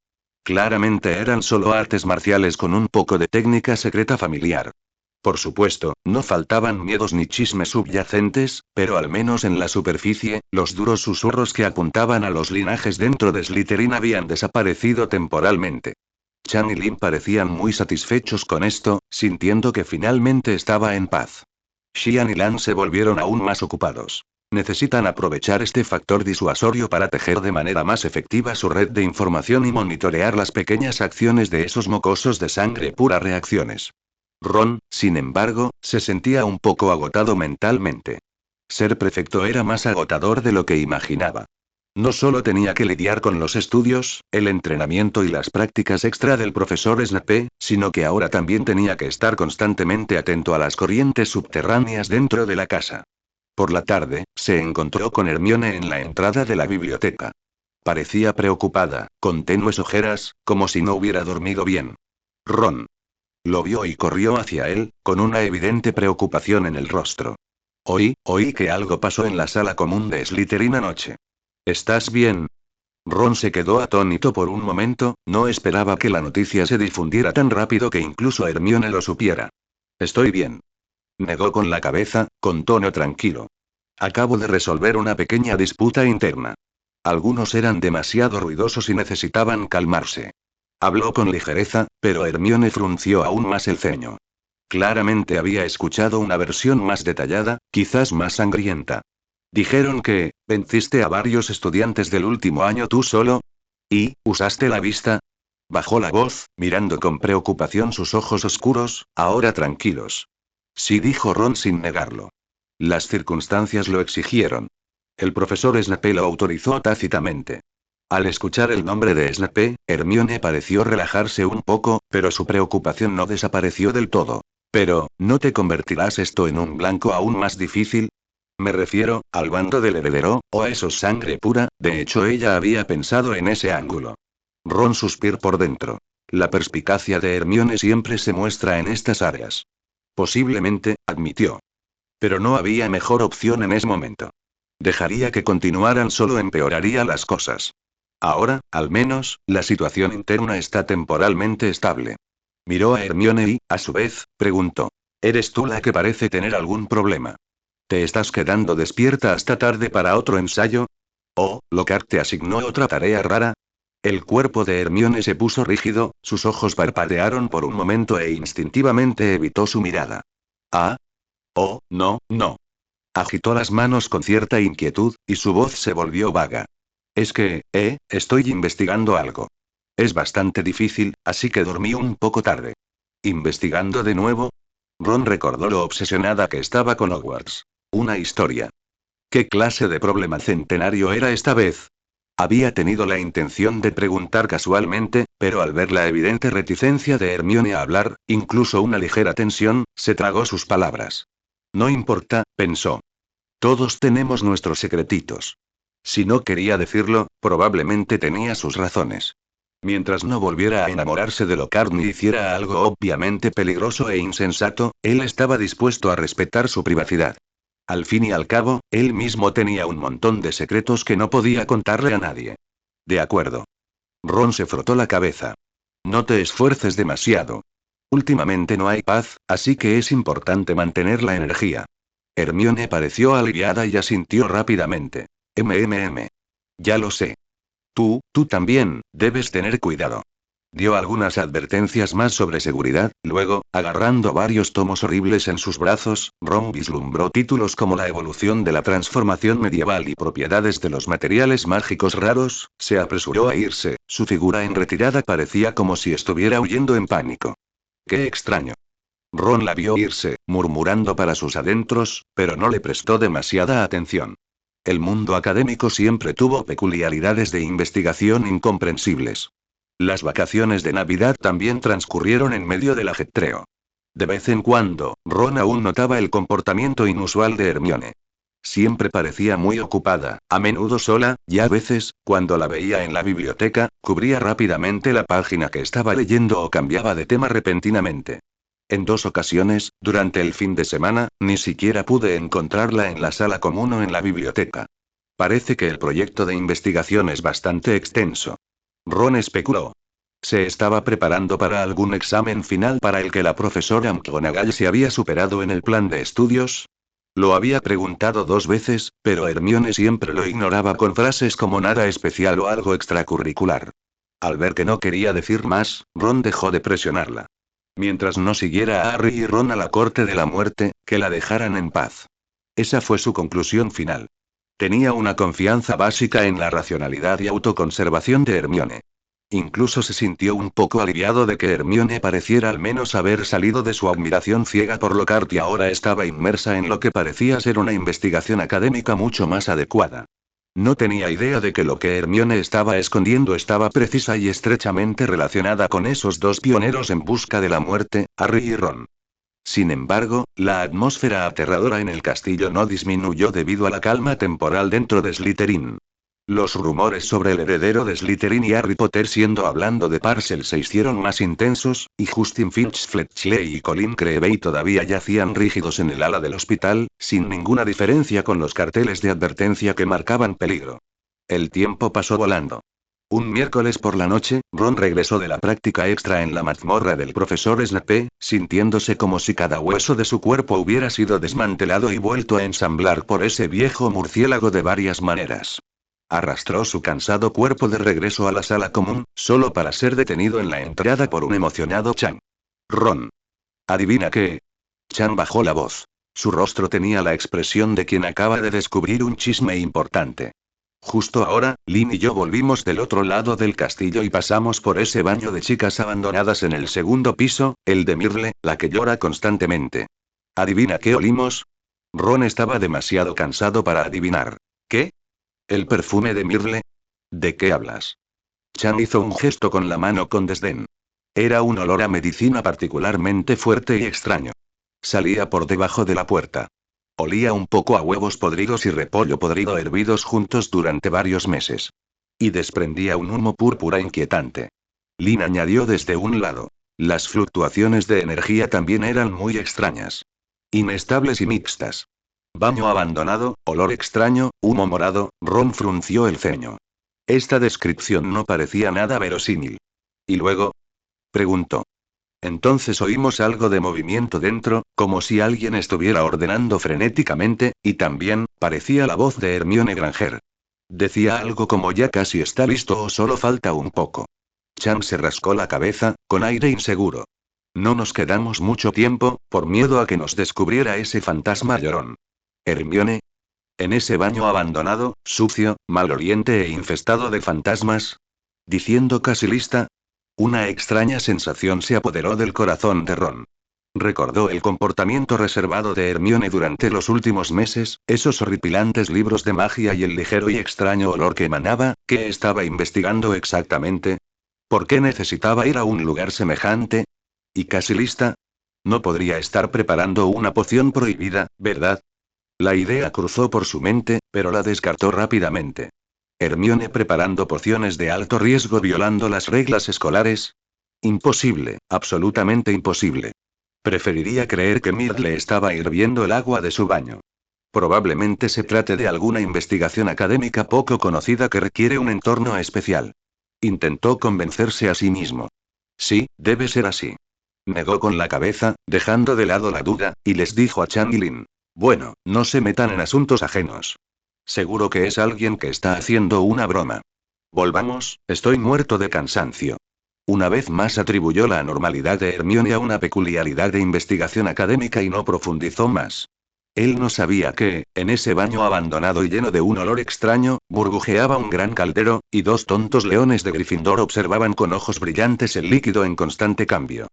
Claramente eran solo artes marciales con un poco de técnica secreta familiar. Por supuesto, no faltaban miedos ni chismes subyacentes, pero al menos en la superficie, los duros susurros que apuntaban a los linajes dentro de Slytherin habían desaparecido temporalmente. Chan y Lin parecían muy satisfechos con esto, sintiendo que finalmente estaba en paz. Xian y Lan se volvieron aún más ocupados. Necesitan aprovechar este factor disuasorio para tejer de manera más efectiva su red de información y monitorear las pequeñas acciones de esos mocosos de sangre pura reacciones. Ron, sin embargo, se sentía un poco agotado mentalmente. Ser prefecto era más agotador de lo que imaginaba. No solo tenía que lidiar con los estudios, el entrenamiento y las prácticas extra del profesor Snape, sino que ahora también tenía que estar constantemente atento a las corrientes subterráneas dentro de la casa. Por la tarde, se encontró con Hermione en la entrada de la biblioteca. Parecía preocupada, con tenues ojeras, como si no hubiera dormido bien. Ron lo vio y corrió hacia él, con una evidente preocupación en el rostro. Oí que algo pasó en la sala común de Slytherin anoche. ¿Estás bien? Ron se quedó atónito por un momento, no esperaba que la noticia se difundiera tan rápido que incluso Hermione lo supiera. Estoy bien. Negó con la cabeza, con tono tranquilo. Acabo de resolver una pequeña disputa interna. Algunos eran demasiado ruidosos y necesitaban calmarse. Habló con ligereza, pero Hermione frunció aún más el ceño. Claramente había escuchado una versión más detallada, quizás más sangrienta. Dijeron que, venciste a varios estudiantes del último año tú solo. ¿Y, usaste la vista? Bajó la voz, mirando con preocupación sus ojos oscuros, ahora tranquilos. Sí, dijo Ron sin negarlo. Las circunstancias lo exigieron. El profesor Snape lo autorizó tácitamente. Al escuchar el nombre de Snape, Hermione pareció relajarse un poco, pero su preocupación no desapareció del todo. Pero, ¿no te convertirás esto en un blanco aún más difícil? Me refiero, al bando del heredero, o a esos sangre pura, de hecho ella había pensado en ese ángulo. Ron suspiró por dentro. La perspicacia de Hermione siempre se muestra en estas áreas. Posiblemente, admitió. Pero no había mejor opción en ese momento. Dejaría que continuaran solo empeoraría las cosas. Ahora, al menos, la situación interna está temporalmente estable. Miró a Hermione y, a su vez, preguntó. ¿Eres tú la que parece tener algún problema? ¿Te estás quedando despierta hasta tarde para otro ensayo? ¿O, Lockhart te asignó otra tarea rara? El cuerpo de Hermione se puso rígido, sus ojos parpadearon por un momento e instintivamente evitó su mirada. Ah. Oh, no, no. Agitó las manos con cierta inquietud, y su voz se volvió vaga. Es que, estoy investigando algo. Es bastante difícil, así que dormí un poco tarde. ¿Investigando de nuevo? Ron recordó lo obsesionada que estaba con Hogwarts. Una historia. ¿Qué clase de problema centenario era esta vez? Había tenido la intención de preguntar casualmente, pero al ver la evidente reticencia de Hermione a hablar, incluso una ligera tensión, se tragó sus palabras. No importa, pensó. Todos tenemos nuestros secretitos. Si no quería decirlo, probablemente tenía sus razones. Mientras no volviera a enamorarse de Lockhart ni hiciera algo obviamente peligroso e insensato, él estaba dispuesto a respetar su privacidad. Al fin y al cabo, él mismo tenía un montón de secretos que no podía contarle a nadie. De acuerdo. Ron se frotó la cabeza. No te esfuerces demasiado. Últimamente no hay paz, así que es importante mantener la energía. Hermione pareció aliviada y asintió rápidamente. Ya lo sé. Tú también, debes tener cuidado. Dio algunas advertencias más sobre seguridad, luego, agarrando varios tomos horribles en sus brazos, Ron vislumbró títulos como La evolución de la transformación medieval y propiedades de los materiales mágicos raros, se apresuró a irse, su figura en retirada parecía como si estuviera huyendo en pánico. ¡Qué extraño! Ron la vio irse, murmurando para sus adentros, pero no le prestó demasiada atención. El mundo académico siempre tuvo peculiaridades de investigación incomprensibles. Las vacaciones de Navidad también transcurrieron en medio del ajetreo. De vez en cuando, Ron aún notaba el comportamiento inusual de Hermione. Siempre parecía muy ocupada, a menudo sola, y a veces, cuando la veía en la biblioteca, cubría rápidamente la página que estaba leyendo o cambiaba de tema repentinamente. En 2 ocasiones, durante el fin de semana, ni siquiera pude encontrarla en la sala común o en la biblioteca. Parece que el proyecto de investigación es bastante extenso. Ron especuló. ¿Se estaba preparando para algún examen final para el que la profesora McGonagall se había superado en el plan de estudios? Lo había preguntado 2 veces, pero Hermione siempre lo ignoraba con frases como nada especial o algo extracurricular. Al ver que no quería decir más, Ron dejó de presionarla. Mientras no siguiera a Harry y Ron a la corte de la muerte, que la dejaran en paz. Esa fue su conclusión final. Tenía una confianza básica en la racionalidad y autoconservación de Hermione. Incluso se sintió un poco aliviado de que Hermione pareciera al menos haber salido de su admiración ciega por Lockhart y ahora estaba inmersa en lo que parecía ser una investigación académica mucho más adecuada. No tenía idea de que lo que Hermione estaba escondiendo estaba precisa y estrechamente relacionada con esos dos pioneros en busca de la muerte, Harry y Ron. Sin embargo, la atmósfera aterradora en el castillo no disminuyó debido a la calma temporal dentro de Slytherin. Los rumores sobre el heredero de Slytherin y Harry Potter siendo hablando de Parcel se hicieron más intensos, y Justin Finch Fletchley y Colin Creevey todavía yacían rígidos en el ala del hospital, sin ninguna diferencia con los carteles de advertencia que marcaban peligro. El tiempo pasó volando. Un miércoles por la noche, Ron regresó de la práctica extra en la mazmorra del profesor Snape, sintiéndose como si cada hueso de su cuerpo hubiera sido desmantelado y vuelto a ensamblar por ese viejo murciélago de varias maneras. Arrastró su cansado cuerpo de regreso a la sala común, solo para ser detenido en la entrada por un emocionado Chan. Ron. ¿Adivina qué? Chan bajó la voz. Su rostro tenía la expresión de quien acaba de descubrir un chisme importante. Justo ahora, Lynn y yo volvimos del otro lado del castillo y pasamos por ese baño de chicas abandonadas en el segundo piso, el de Myrtle, la que llora constantemente. ¿Adivina qué olimos? Ron estaba demasiado cansado para adivinar. ¿Qué? ¿El perfume de Myrtle? ¿De qué hablas? Chan hizo un gesto con la mano con desdén. Era un olor a medicina particularmente fuerte y extraño. Salía por debajo de la puerta. Olía un poco a huevos podridos y repollo podrido hervidos juntos durante varios meses. Y desprendía un humo púrpura inquietante. Lynn añadió desde un lado. Las fluctuaciones de energía también eran muy extrañas. Inestables y mixtas. Baño abandonado, olor extraño, humo morado, Ron frunció el ceño. Esta descripción no parecía nada verosímil. ¿Y luego? Preguntó. Entonces oímos algo de movimiento dentro, como si alguien estuviera ordenando frenéticamente, y también, parecía la voz de Hermione Granger. Decía algo como ya casi está listo o solo falta un poco. Chan se rascó la cabeza, con aire inseguro. No nos quedamos mucho tiempo, por miedo a que nos descubriera ese fantasma llorón. Hermione. En ese baño abandonado, sucio, maloliente e infestado de fantasmas. Diciendo casi lista. Una extraña sensación se apoderó del corazón de Ron. Recordó el comportamiento reservado de Hermione durante los últimos meses, esos horripilantes libros de magia y el ligero y extraño olor que emanaba. ¿Qué estaba investigando exactamente? ¿Por qué necesitaba ir a un lugar semejante? ¿Y casi lista? No podría estar preparando una poción prohibida, ¿verdad? La idea cruzó por su mente, pero la descartó rápidamente. ¿Hermione preparando pociones de alto riesgo violando las reglas escolares? Imposible, absolutamente imposible. Preferiría creer que Myrtle estaba hirviendo el agua de su baño. Probablemente se trate de alguna investigación académica poco conocida que requiere un entorno especial. Intentó convencerse a sí mismo. Sí, debe ser así. Negó con la cabeza, dejando de lado la duda, y les dijo a Chan y Lin. Bueno, no se metan en asuntos ajenos. Seguro que es alguien que está haciendo una broma. Volvamos, estoy muerto de cansancio. Una vez más atribuyó la anormalidad de Hermione a una peculiaridad de investigación académica y no profundizó más. Él no sabía que, en ese baño abandonado y lleno de un olor extraño, burbujeaba un gran caldero, y dos tontos leones de Gryffindor observaban con ojos brillantes el líquido en constante cambio.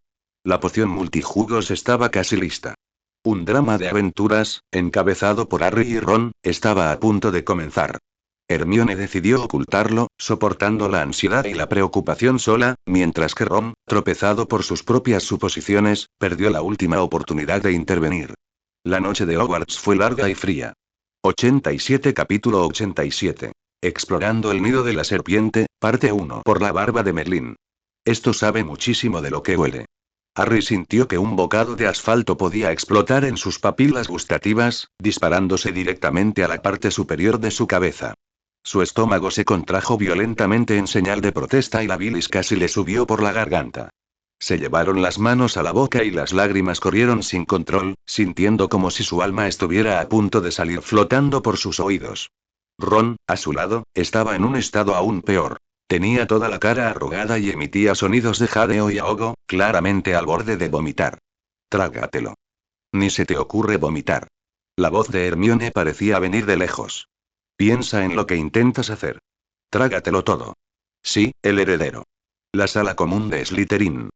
La poción multijugos estaba casi lista. Un drama de aventuras, encabezado por Harry y Ron, estaba a punto de comenzar. Hermione decidió ocultarlo, soportando la ansiedad y la preocupación sola, mientras que Ron, tropezado por sus propias suposiciones, perdió la última oportunidad de intervenir. La noche de Hogwarts fue larga y fría. 87 Capítulo 87. Explorando el nido de la serpiente, parte 1. Por la barba de Merlín. Esto sabe muchísimo de lo que huele. Harry sintió que un bocado de asfalto podía explotar en sus papilas gustativas, disparándose directamente a la parte superior de su cabeza. Su estómago se contrajo violentamente en señal de protesta y la bilis casi le subió por la garganta. Se llevaron las manos a la boca y las lágrimas corrieron sin control, sintiendo como si su alma estuviera a punto de salir flotando por sus oídos. Ron, a su lado, estaba en un estado aún peor. Tenía toda la cara arrugada y emitía sonidos de jadeo y ahogo, claramente al borde de vomitar. Trágatelo. Ni se te ocurre vomitar. La voz de Hermione parecía venir de lejos. Piensa en lo que intentas hacer. Trágatelo todo. Sí, el heredero. La sala común de Slytherin.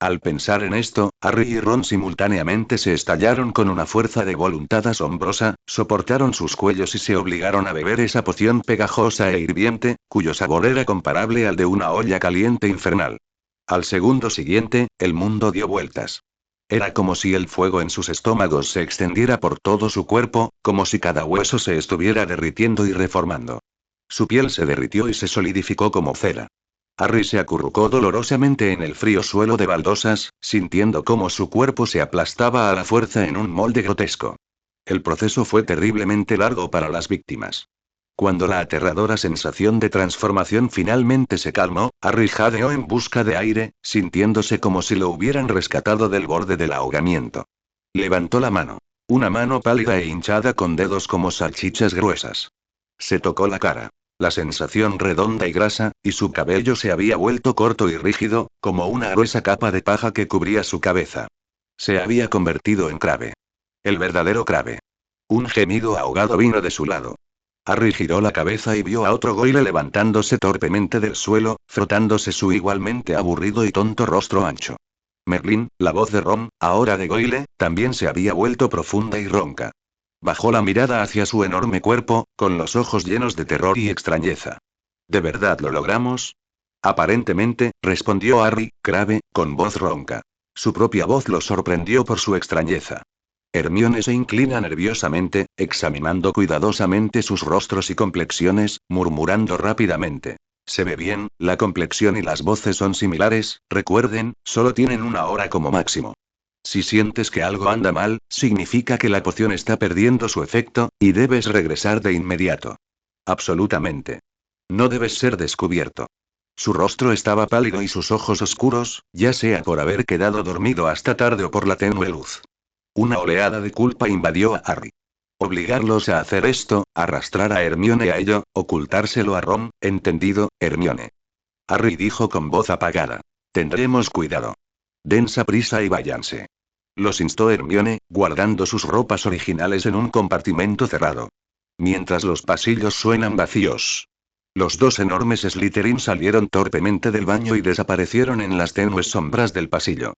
Al pensar en esto, Harry y Ron simultáneamente se estallaron con una fuerza de voluntad asombrosa, soportaron sus cuellos y se obligaron a beber esa poción pegajosa e hirviente, cuyo sabor era comparable al de una olla caliente infernal. Al segundo siguiente, el mundo dio vueltas. Era como si el fuego en sus estómagos se extendiera por todo su cuerpo, como si cada hueso se estuviera derritiendo y reformando. Su piel se derritió y se solidificó como cera. Harry se acurrucó dolorosamente en el frío suelo de baldosas, sintiendo cómo su cuerpo se aplastaba a la fuerza en un molde grotesco. El proceso fue terriblemente largo para las víctimas. Cuando la aterradora sensación de transformación finalmente se calmó, Harry jadeó en busca de aire, sintiéndose como si lo hubieran rescatado del borde del ahogamiento. Levantó la mano. Una mano pálida e hinchada con dedos como salchichas gruesas. Se tocó la cara. La sensación redonda y grasa, y su cabello se había vuelto corto y rígido, como una gruesa capa de paja que cubría su cabeza. Se había convertido en Crabbe. El verdadero Crabbe. Un gemido ahogado vino de su lado. Harry giró la cabeza y vio a otro Goyle levantándose torpemente del suelo, frotándose su igualmente aburrido y tonto rostro ancho. Merlín, la voz de Ron, ahora de Goyle, también se había vuelto profunda y ronca. Bajó la mirada hacia su enorme cuerpo, con los ojos llenos de terror y extrañeza. ¿De verdad lo logramos? Aparentemente, respondió Harry, Crabbe, con voz ronca. Su propia voz lo sorprendió por su extrañeza. Hermione se inclina nerviosamente, examinando cuidadosamente sus rostros y complexiones, murmurando rápidamente. Se ve bien, la complexión y las voces son similares, recuerden, solo tienen una hora como máximo. Si sientes que algo anda mal, significa que la poción está perdiendo su efecto, y debes regresar de inmediato. Absolutamente. No debes ser descubierto. Su rostro estaba pálido y sus ojos oscuros, ya sea por haber quedado dormido hasta tarde o por la tenue luz. Una oleada de culpa invadió a Harry. Obligarlos a hacer esto, arrastrar a Hermione a ello, ocultárselo a Ron, ¿entendido, Hermione? Harry dijo con voz apagada. Tendremos cuidado. Dense prisa y váyanse. Los instó Hermione, guardando sus ropas originales en un compartimento cerrado. Mientras los pasillos suenan vacíos. Los dos enormes Slytherin salieron torpemente del baño y desaparecieron en las tenues sombras del pasillo.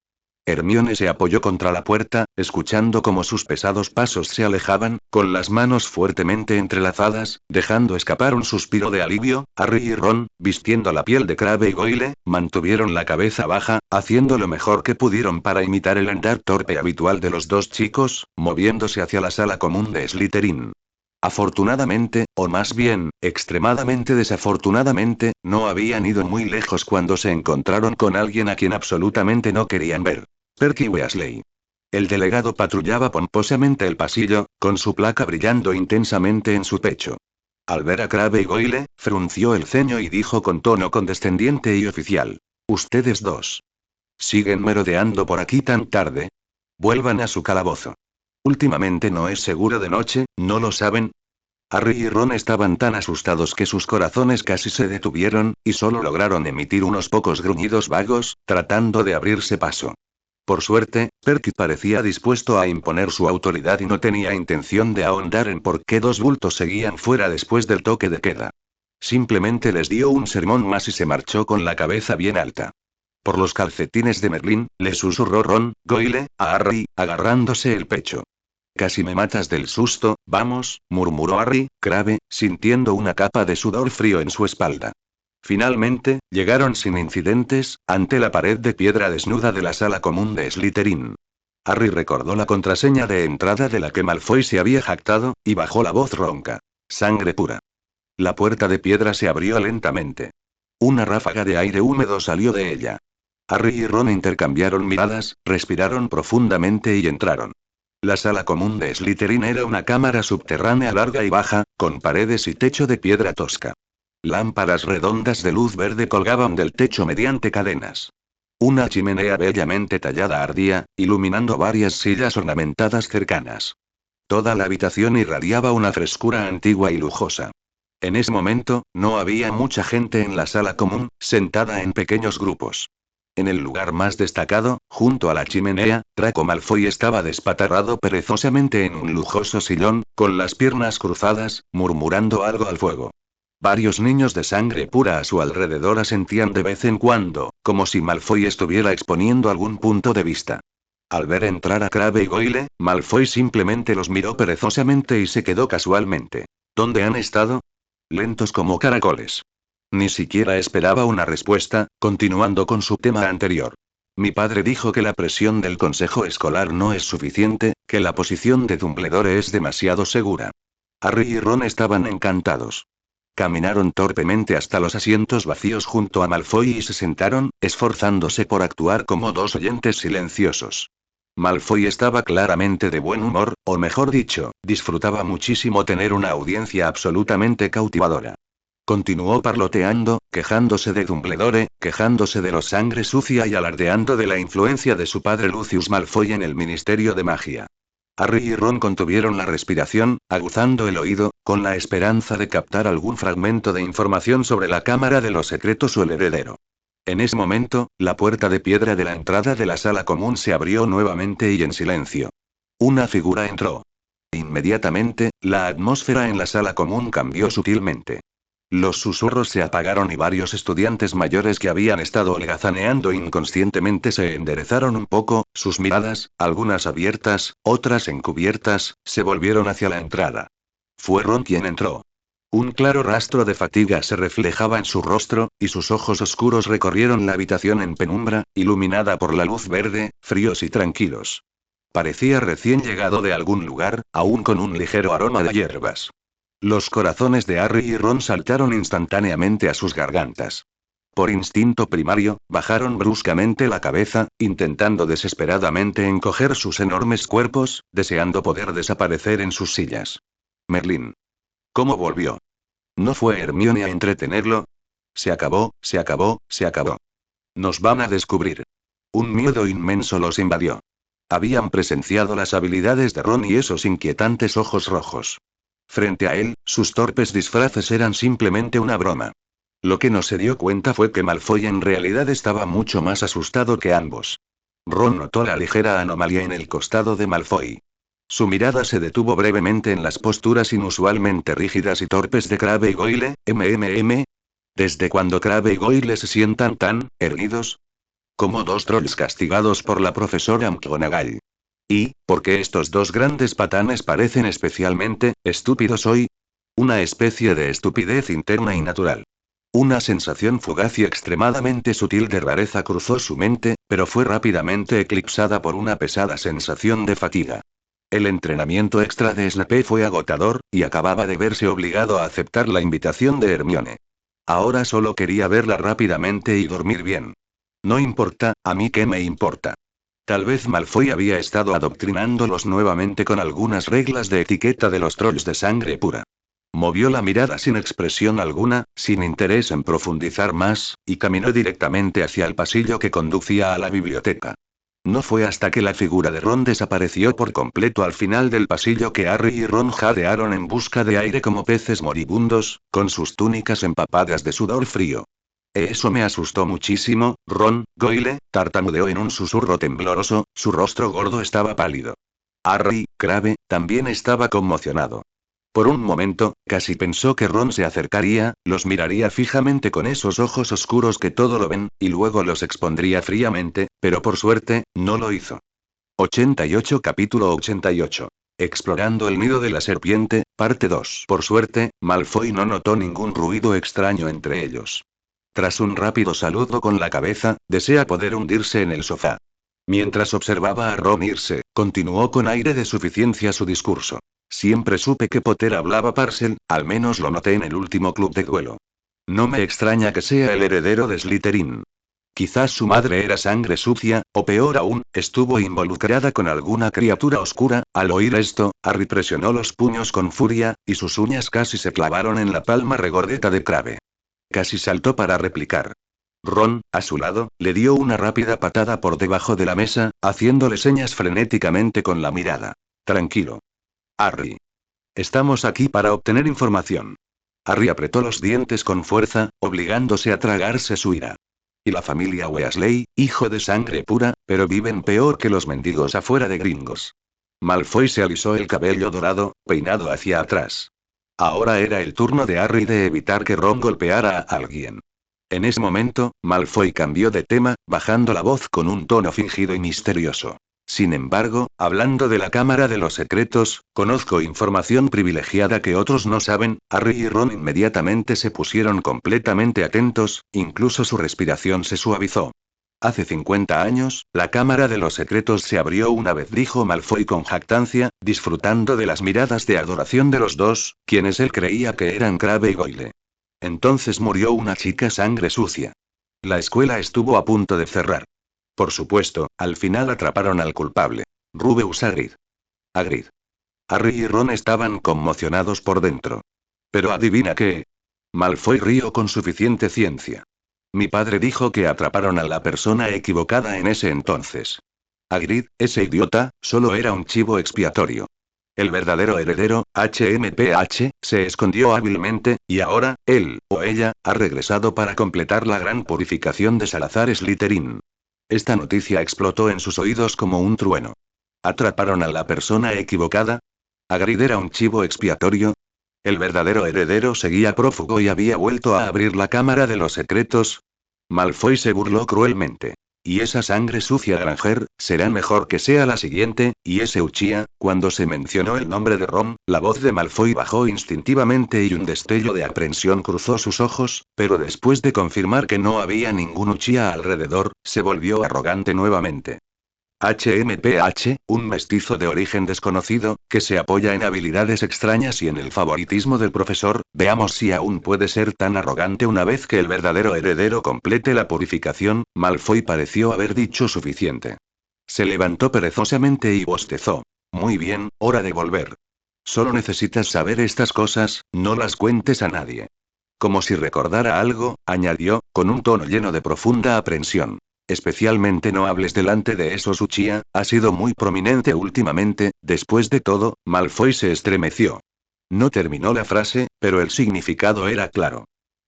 Hermione se apoyó contra la puerta, escuchando cómo sus pesados pasos se alejaban, con las manos fuertemente entrelazadas, dejando escapar un suspiro de alivio. Harry y Ron, vistiendo la piel de Crabbe y Goyle, mantuvieron la cabeza baja, haciendo lo mejor que pudieron para imitar el andar torpe habitual de los dos chicos, moviéndose hacia la sala común de Slytherin. Afortunadamente, o más bien, extremadamente desafortunadamente, no habían ido muy lejos cuando se encontraron con alguien a quien absolutamente no querían ver. Percy Weasley. El delegado patrullaba pomposamente el pasillo, con su placa brillando intensamente en su pecho. Al ver a Crabbe y Goyle, frunció el ceño y dijo con tono condescendiente y oficial. Ustedes dos. ¿Siguen merodeando por aquí tan tarde? Vuelvan a su calabozo. Últimamente no es seguro de noche, ¿no lo saben? Harry y Ron estaban tan asustados que sus corazones casi se detuvieron, y solo lograron emitir unos pocos gruñidos vagos, tratando de abrirse paso. Por suerte, Percy parecía dispuesto a imponer su autoridad y no tenía intención de ahondar en por qué dos bultos seguían fuera después del toque de queda. Simplemente les dio un sermón más y se marchó con la cabeza bien alta. Por los calcetines de Merlín, le susurró Ron, Goyle, a Harry, agarrándose el pecho. Casi me matas del susto, vamos, murmuró Harry, Crabbe, sintiendo una capa de sudor frío en su espalda. Finalmente, llegaron sin incidentes, ante la pared de piedra desnuda de la sala común de Slytherin. Harry recordó la contraseña de entrada de la que Malfoy se había jactado, y bajó la voz ronca. Sangre pura. La puerta de piedra se abrió lentamente. Una ráfaga de aire húmedo salió de ella. Harry y Ron intercambiaron miradas, respiraron profundamente y entraron. La sala común de Slytherin era una cámara subterránea larga y baja, con paredes y techo de piedra tosca. Lámparas redondas de luz verde colgaban del techo mediante cadenas. Una chimenea bellamente tallada ardía, iluminando varias sillas ornamentadas cercanas. Toda la habitación irradiaba una frescura antigua y lujosa. En ese momento, no había mucha gente en la sala común, sentada en pequeños grupos. En el lugar más destacado, junto a la chimenea, Draco Malfoy estaba despatarrado perezosamente en un lujoso sillón, con las piernas cruzadas, murmurando algo al fuego. Varios niños de sangre pura a su alrededor asentían de vez en cuando, como si Malfoy estuviera exponiendo algún punto de vista. Al ver entrar a Crabbe y Goyle, Malfoy simplemente los miró perezosamente y se quedó casualmente. ¿Dónde han estado? Lentos como caracoles. Ni siquiera esperaba una respuesta, continuando con su tema anterior. Mi padre dijo que la presión del consejo escolar no es suficiente, que la posición de Dumbledore es demasiado segura. Harry y Ron estaban encantados. Caminaron torpemente hasta los asientos vacíos junto a Malfoy y se sentaron, esforzándose por actuar como dos oyentes silenciosos. Malfoy estaba claramente de buen humor, o mejor dicho, disfrutaba muchísimo tener una audiencia absolutamente cautivadora. Continuó parloteando, quejándose de Dumbledore, quejándose de los sangre sucia y alardeando de la influencia de su padre Lucius Malfoy en el Ministerio de Magia. Harry y Ron contuvieron la respiración, aguzando el oído, con la esperanza de captar algún fragmento de información sobre la Cámara de los Secretos o el heredero. En ese momento, la puerta de piedra de la entrada de la sala común se abrió nuevamente y en silencio. Una figura entró. Inmediatamente, la atmósfera en la sala común cambió sutilmente. Los susurros se apagaron y varios estudiantes mayores que habían estado holgazaneando inconscientemente se enderezaron un poco, sus miradas, algunas abiertas, otras encubiertas, se volvieron hacia la entrada. Fue Ron quien entró. Un claro rastro de fatiga se reflejaba en su rostro, y sus ojos oscuros recorrieron la habitación en penumbra, iluminada por la luz verde, fríos y tranquilos. Parecía recién llegado de algún lugar, aún con un ligero aroma de hierbas. Los corazones de Harry y Ron saltaron instantáneamente a sus gargantas. Por instinto primario, bajaron bruscamente la cabeza, intentando desesperadamente encoger sus enormes cuerpos, deseando poder desaparecer en sus sillas. Merlín. ¿Cómo volvió? ¿No fue Hermione a entretenerlo? Se acabó, se acabó, se acabó. Nos van a descubrir. Un miedo inmenso los invadió. Habían presenciado las habilidades de Ron y esos inquietantes ojos rojos. Frente a él, sus torpes disfraces eran simplemente una broma. Lo que no se dio cuenta fue que Malfoy en realidad estaba mucho más asustado que ambos. Ron notó la ligera anomalía en el costado de Malfoy. Su mirada se detuvo brevemente en las posturas inusualmente rígidas y torpes de Crabbe y Goyle, MMM. ¿Desde cuando Crabbe y Goyle se sientan tan erguidos? Como dos trolls castigados por la profesora McGonagall. ¿Y por qué estos dos grandes patanes parecen especialmente estúpidos hoy? Una especie de estupidez interna y natural. Una sensación fugaz y extremadamente sutil de rareza cruzó su mente, pero fue rápidamente eclipsada por una pesada sensación de fatiga. El entrenamiento extra de Snape fue agotador, y acababa de verse obligado a aceptar la invitación de Hermione. Ahora solo quería verla rápidamente y dormir bien. No importa, ¿a mí qué me importa? Tal vez Malfoy había estado adoctrinándolos nuevamente con algunas reglas de etiqueta de los trolls de sangre pura. Movió la mirada sin expresión alguna, sin interés en profundizar más, y caminó directamente hacia el pasillo que conducía a la biblioteca. No fue hasta que la figura de Ron desapareció por completo al final del pasillo que Harry y Ron jadearon en busca de aire como peces moribundos, con sus túnicas empapadas de sudor frío. Eso me asustó muchísimo, Ron. Goyle tartamudeó en un susurro tembloroso, su rostro gordo estaba pálido. Harry, Crabbe, también estaba conmocionado. Por un momento, casi pensó que Ron se acercaría, los miraría fijamente con esos ojos oscuros que todo lo ven, y luego los expondría fríamente, pero por suerte, no lo hizo. 88 Capítulo 88. Explorando el nido de la serpiente, parte 2. Por suerte, Malfoy no notó ningún ruido extraño entre ellos. Tras un rápido saludo con la cabeza, desea poder hundirse en el sofá. Mientras observaba a Ron irse, continuó con aire de suficiencia su discurso. Siempre supe que Potter hablaba Parcel, al menos lo noté en el último club de duelo. No me extraña que sea el heredero de Slytherin. Quizás su madre era sangre sucia, o peor aún, estuvo involucrada con alguna criatura oscura. Al oír esto, Harry presionó los puños con furia, y sus uñas casi se clavaron en la palma regordeta de Crabbe. Casi saltó para replicar. Ron, a su lado, le dio una rápida patada por debajo de la mesa, haciéndole señas frenéticamente con la mirada. Tranquilo. Harry. Estamos aquí para obtener información. Harry apretó los dientes con fuerza, obligándose a tragarse su ira. Y la familia Weasley, hijo de sangre pura, pero viven peor que los mendigos afuera de Gringos. Malfoy se alisó el cabello dorado, peinado hacia atrás. Ahora era el turno de Harry de evitar que Ron golpeara a alguien. En ese momento, Malfoy cambió de tema, bajando la voz con un tono fingido y misterioso. Sin embargo, hablando de la Cámara de los Secretos, conozco información privilegiada que otros no saben. Harry y Ron inmediatamente se pusieron completamente atentos, incluso su respiración se suavizó. Hace 50 años, la Cámara de los Secretos se abrió una vez, dijo Malfoy con jactancia, disfrutando de las miradas de adoración de los dos, quienes él creía que eran Crabbe y Goyle. Entonces murió una chica sangre sucia. La escuela estuvo a punto de cerrar. Por supuesto, al final atraparon al culpable. Rubeus Hagrid. Hagrid. Harry y Ron estaban conmocionados por dentro. Pero adivina qué. Malfoy rió con suficiente ciencia. Mi padre dijo que atraparon a la persona equivocada en ese entonces. Hagrid, ese idiota, solo era un chivo expiatorio. El verdadero heredero, HMPH, se escondió hábilmente, y ahora, él, o ella, ha regresado para completar la gran purificación de Salazar Slytherin. Esta noticia explotó en sus oídos como un trueno. ¿Atraparon a la persona equivocada? ¿Hagrid era un chivo expiatorio? ¿El verdadero heredero seguía prófugo y había vuelto a abrir la Cámara de los Secretos? Malfoy se burló cruelmente. Y esa sangre sucia Granger, será mejor que sea la siguiente, y ese Uchiha. Cuando se mencionó el nombre de Ron, la voz de Malfoy bajó instintivamente y un destello de aprensión cruzó sus ojos, pero después de confirmar que no había ningún Uchiha alrededor, se volvió arrogante nuevamente. HMPH, un mestizo de origen desconocido, que se apoya en habilidades extrañas y en el favoritismo del profesor. Veamos si aún puede ser tan arrogante una vez que el verdadero heredero complete la purificación. Malfoy pareció haber dicho suficiente. Se levantó perezosamente y bostezó. Muy bien, hora de volver. Solo necesitas saber estas cosas, no las cuentes a nadie. Como si recordara algo, añadió, con un tono lleno de profunda aprensión. Especialmente no hables delante de esos Uchiha, ha sido muy prominente últimamente. Después de todo, Malfoy se estremeció. No terminó la frase, pero el significado era claro.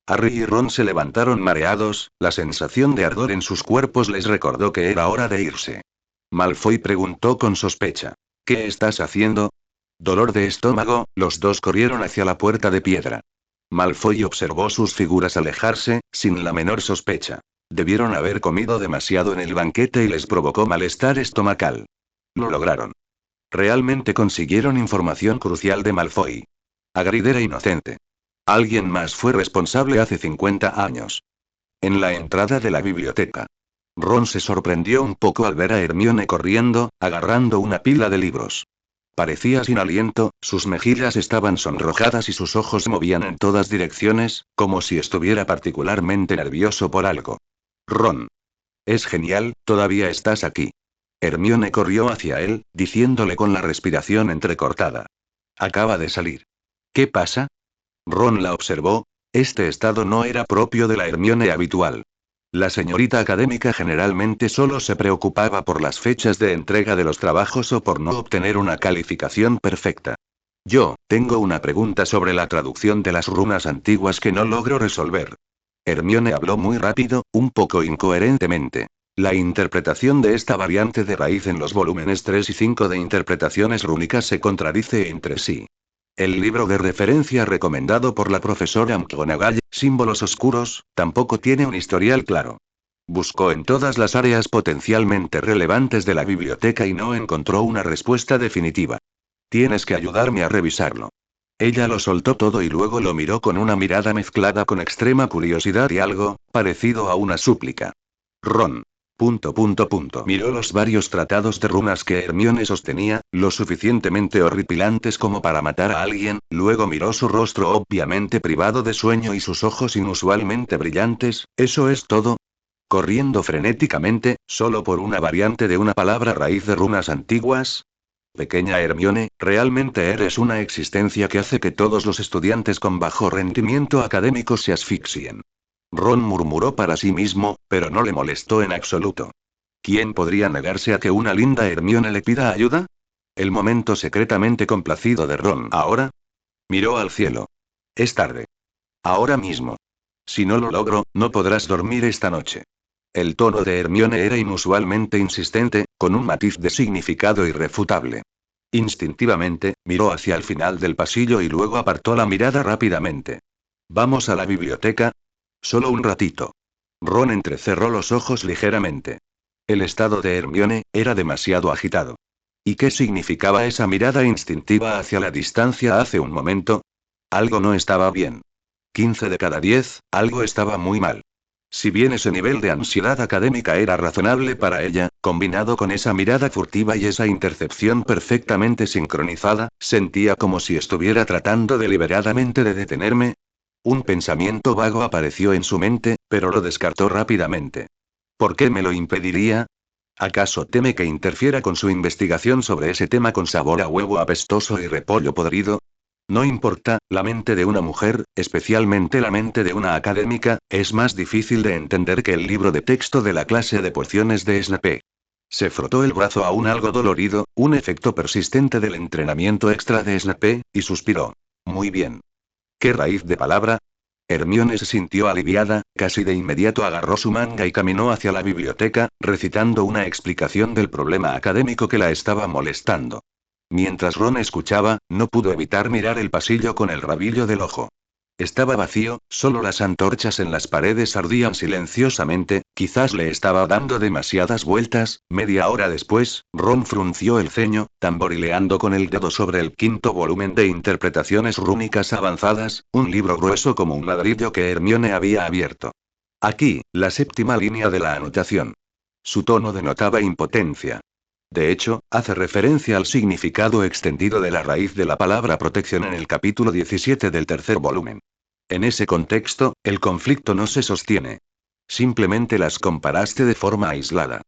Harry y Ron se levantaron mareados, la sensación de ardor en sus cuerpos les recordó que era hora de irse. Malfoy preguntó con sospecha. ¿Qué estás haciendo? Dolor de estómago. Los dos corrieron hacia la puerta de piedra. Malfoy observó sus figuras alejarse, sin la menor sospecha. Debieron haber comido demasiado en el banquete y les provocó malestar estomacal. Lo lograron. Realmente consiguieron información crucial de Malfoy. Hagrid era inocente. Alguien más fue responsable hace 50 años. En la entrada de la biblioteca. Ron se sorprendió un poco al ver a Hermione corriendo, agarrando una pila de libros. Parecía sin aliento, sus mejillas estaban sonrojadas y sus ojos se movían en todas direcciones, como si estuviera particularmente nervioso por algo. Ron. Es genial, todavía estás aquí. Hermione corrió hacia él, diciéndole con la respiración entrecortada. Acaba de salir. ¿Qué pasa? Ron la observó. Este estado no era propio de la Hermione habitual. La señorita académica generalmente solo se preocupaba por las fechas de entrega de los trabajos o por no obtener una calificación perfecta. Yo, tengo una pregunta sobre la traducción de las runas antiguas que no logro resolver. Hermione habló muy rápido, un poco incoherentemente. La interpretación de esta variante de raíz en los volúmenes 3 y 5 de Interpretaciones Rúnicas se contradice entre sí. El libro de referencia recomendado por la profesora McGonagall, Símbolos Oscuros, tampoco tiene un historial claro. Buscó en todas las áreas potencialmente relevantes de la biblioteca y no encontró una respuesta definitiva. Tienes que ayudarme a revisarlo. Ella lo soltó todo y luego lo miró con una mirada mezclada con extrema curiosidad y algo, parecido a una súplica. Ron. Miró los varios tratados de runas que Hermione sostenía, lo suficientemente horripilantes como para matar a alguien, luego miró su rostro obviamente privado de sueño y sus ojos inusualmente brillantes. ¿Eso es todo? Corriendo frenéticamente, solo por una variante de una palabra raíz de runas antiguas. Pequeña Hermione, realmente eres una existencia que hace que todos los estudiantes con bajo rendimiento académico se asfixien. Ron murmuró para sí mismo, pero no le molestó en absoluto. ¿Quién podría negarse a que una linda Hermione le pida ayuda? El momento secretamente complacido de Ron ahora. Miró al cielo. Es tarde. Ahora mismo. Si no lo logro, no podrás dormir esta noche. El tono de Hermione era inusualmente insistente, con un matiz de significado irrefutable. Instintivamente, miró hacia el final del pasillo y luego apartó la mirada rápidamente. ¿Vamos a la biblioteca? Solo un ratito. Ron entrecerró los ojos ligeramente. El estado de Hermione era demasiado agitado. ¿Y qué significaba esa mirada instintiva hacia la distancia hace un momento? Algo no estaba bien. 15 de cada 10, algo estaba muy mal. Si bien ese nivel de ansiedad académica era razonable para ella, combinado con esa mirada furtiva y esa intercepción perfectamente sincronizada, sentía como si estuviera tratando deliberadamente de detenerme. Un pensamiento vago apareció en su mente, pero lo descartó rápidamente. ¿Por qué me lo impediría? ¿Acaso teme que interfiera con su investigación sobre ese tema con sabor a huevo apestoso y repollo podrido? No importa, la mente de una mujer, especialmente la mente de una académica, es más difícil de entender que el libro de texto de la clase de pociones de Snape. Se frotó el brazo aún algo dolorido, un efecto persistente del entrenamiento extra de Snape, y suspiró. Muy bien. ¿Qué raíz de palabra? Hermione se sintió aliviada, casi de inmediato agarró su manga y caminó hacia la biblioteca, recitando una explicación del problema académico que la estaba molestando. Mientras Ron escuchaba, no pudo evitar mirar el pasillo con el rabillo del ojo. Estaba vacío, solo las antorchas en las paredes ardían silenciosamente, quizás le estaba dando demasiadas vueltas. Media hora después, Ron frunció el ceño, tamborileando con el dedo sobre el quinto volumen de Interpretaciones Rúnicas Avanzadas, un libro grueso como un ladrillo que Hermione había abierto. Aquí, la séptima línea de la anotación. Su tono denotaba impotencia. De hecho, hace referencia al significado extendido de la raíz de la palabra protección en el capítulo 17 del tercer volumen. En ese contexto, el conflicto no se sostiene. Simplemente las comparaste de forma aislada.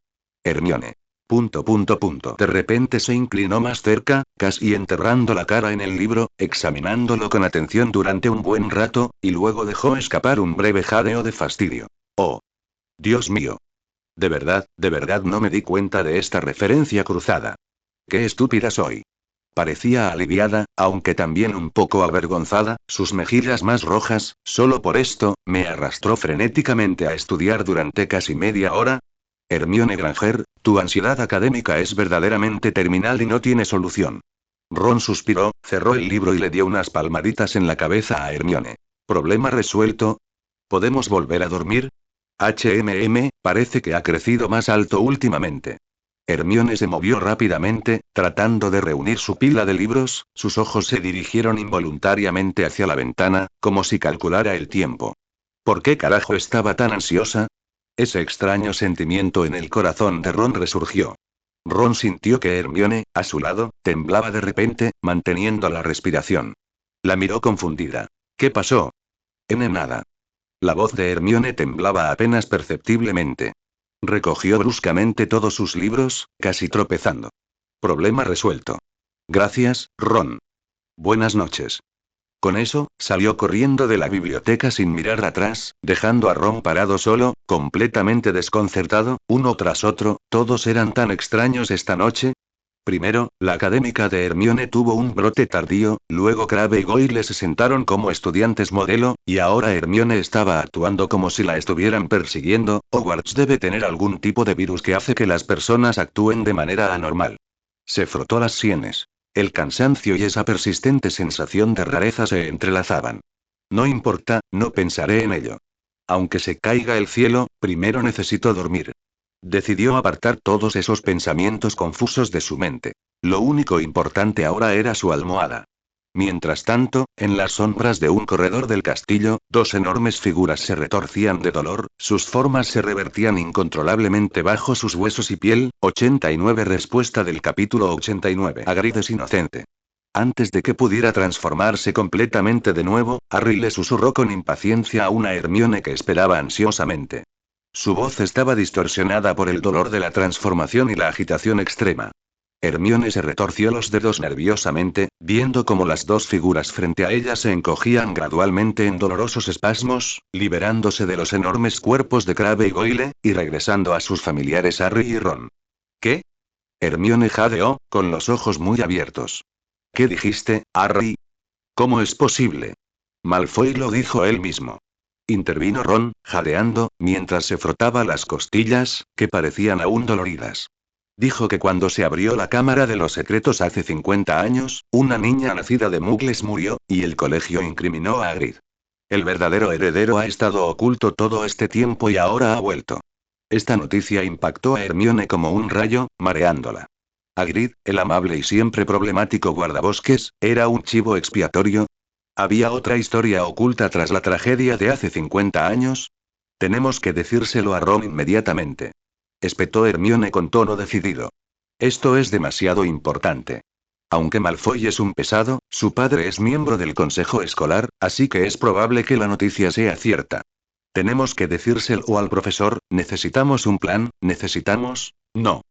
Hermione. De repente se inclinó más cerca, casi enterrando la cara en el libro, examinándolo con atención durante un buen rato, y luego dejó escapar un breve jadeo de fastidio. Oh. Dios mío. De verdad no me di cuenta de esta referencia cruzada. Qué estúpida soy. Parecía aliviada, aunque también un poco avergonzada, sus mejillas más rojas. Solo por esto, me arrastró frenéticamente a estudiar durante casi media hora. Hermione Granger, tu ansiedad académica es verdaderamente terminal y no tiene solución. Ron suspiró, cerró el libro y le dio unas palmaditas en la cabeza a Hermione. ¿Problema resuelto? ¿Podemos volver a dormir? Parece que ha crecido más alto últimamente. Hermione se movió rápidamente, tratando de reunir su pila de libros, sus ojos se dirigieron involuntariamente hacia la ventana, como si calculara el tiempo. ¿Por qué carajo estaba tan ansiosa? Ese extraño sentimiento en el corazón de Ron resurgió. Ron sintió que Hermione, a su lado, temblaba de repente, manteniendo la respiración. La miró confundida. ¿Qué pasó? Nada. La voz de Hermione temblaba apenas perceptiblemente. Recogió bruscamente todos sus libros, casi tropezando. Problema resuelto. Gracias, Ron. Buenas noches. Con eso, salió corriendo de la biblioteca sin mirar atrás, dejando a Ron parado solo, completamente desconcertado, uno tras otro. Todos eran tan extraños esta noche. Primero, la académica de Hermione tuvo un brote tardío, luego Crabbe y Goyle se sentaron como estudiantes modelo, y ahora Hermione estaba actuando como si la estuvieran persiguiendo. Hogwarts debe tener algún tipo de virus que hace que las personas actúen de manera anormal. Se frotó las sienes. El cansancio y esa persistente sensación de rareza se entrelazaban. No importa, no pensaré en ello. Aunque se caiga el cielo, primero necesito dormir. Decidió apartar todos esos pensamientos confusos de su mente. Lo único importante ahora era su almohada. Mientras tanto, en las sombras de un corredor del castillo, dos enormes figuras se retorcían de dolor, sus formas se revertían incontrolablemente bajo sus huesos y piel. 89 Respuesta del capítulo 89. Hagrid es inocente. Antes de que pudiera transformarse completamente de nuevo, Harry le susurró con impaciencia a una Hermione que esperaba ansiosamente. Su voz estaba distorsionada por el dolor de la transformación y la agitación extrema. Hermione se retorció los dedos nerviosamente, viendo cómo las dos figuras frente a ella se encogían gradualmente en dolorosos espasmos, liberándose de los enormes cuerpos de Crabbe y Goyle, y regresando a sus familiares Harry y Ron. ¿Qué? Hermione jadeó, con los ojos muy abiertos. ¿Qué dijiste, Harry? ¿Cómo es posible? Malfoy lo dijo él mismo. Intervino Ron, jadeando, mientras se frotaba las costillas, que parecían aún doloridas. Dijo que cuando se abrió la Cámara de los Secretos hace 50 años, una niña nacida de Muggles murió, y el colegio incriminó a Hagrid. El verdadero heredero ha estado oculto todo este tiempo y ahora ha vuelto. Esta noticia impactó a Hermione como un rayo, mareándola. Hagrid, el amable y siempre problemático guardabosques, ¿era un chivo expiatorio? ¿Había otra historia oculta tras la tragedia de hace 50 años? Tenemos que decírselo a Ron inmediatamente. Espetó Hermione con tono decidido. Esto es demasiado importante. Aunque Malfoy es un pesado, su padre es miembro del consejo escolar, así que es probable que la noticia sea cierta. Tenemos que decírselo al profesor, necesitamos un plan, necesitamos... No.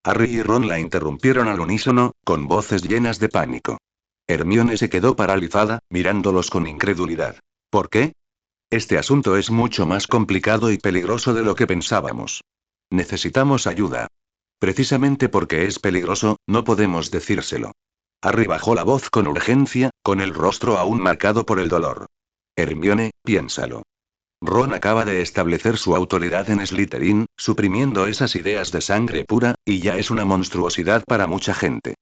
Harry y Ron la interrumpieron al unísono, con voces llenas de pánico. Hermione se quedó paralizada, mirándolos con incredulidad. ¿Por qué? Este asunto es mucho más complicado y peligroso de lo que pensábamos. Necesitamos ayuda. Precisamente porque es peligroso, no podemos decírselo. Harry bajó la voz con urgencia, con el rostro aún marcado por el dolor. Hermione, piénsalo. Ron acaba de establecer su autoridad en Slytherin, suprimiendo esas ideas de sangre pura, y ya es una monstruosidad para mucha gente.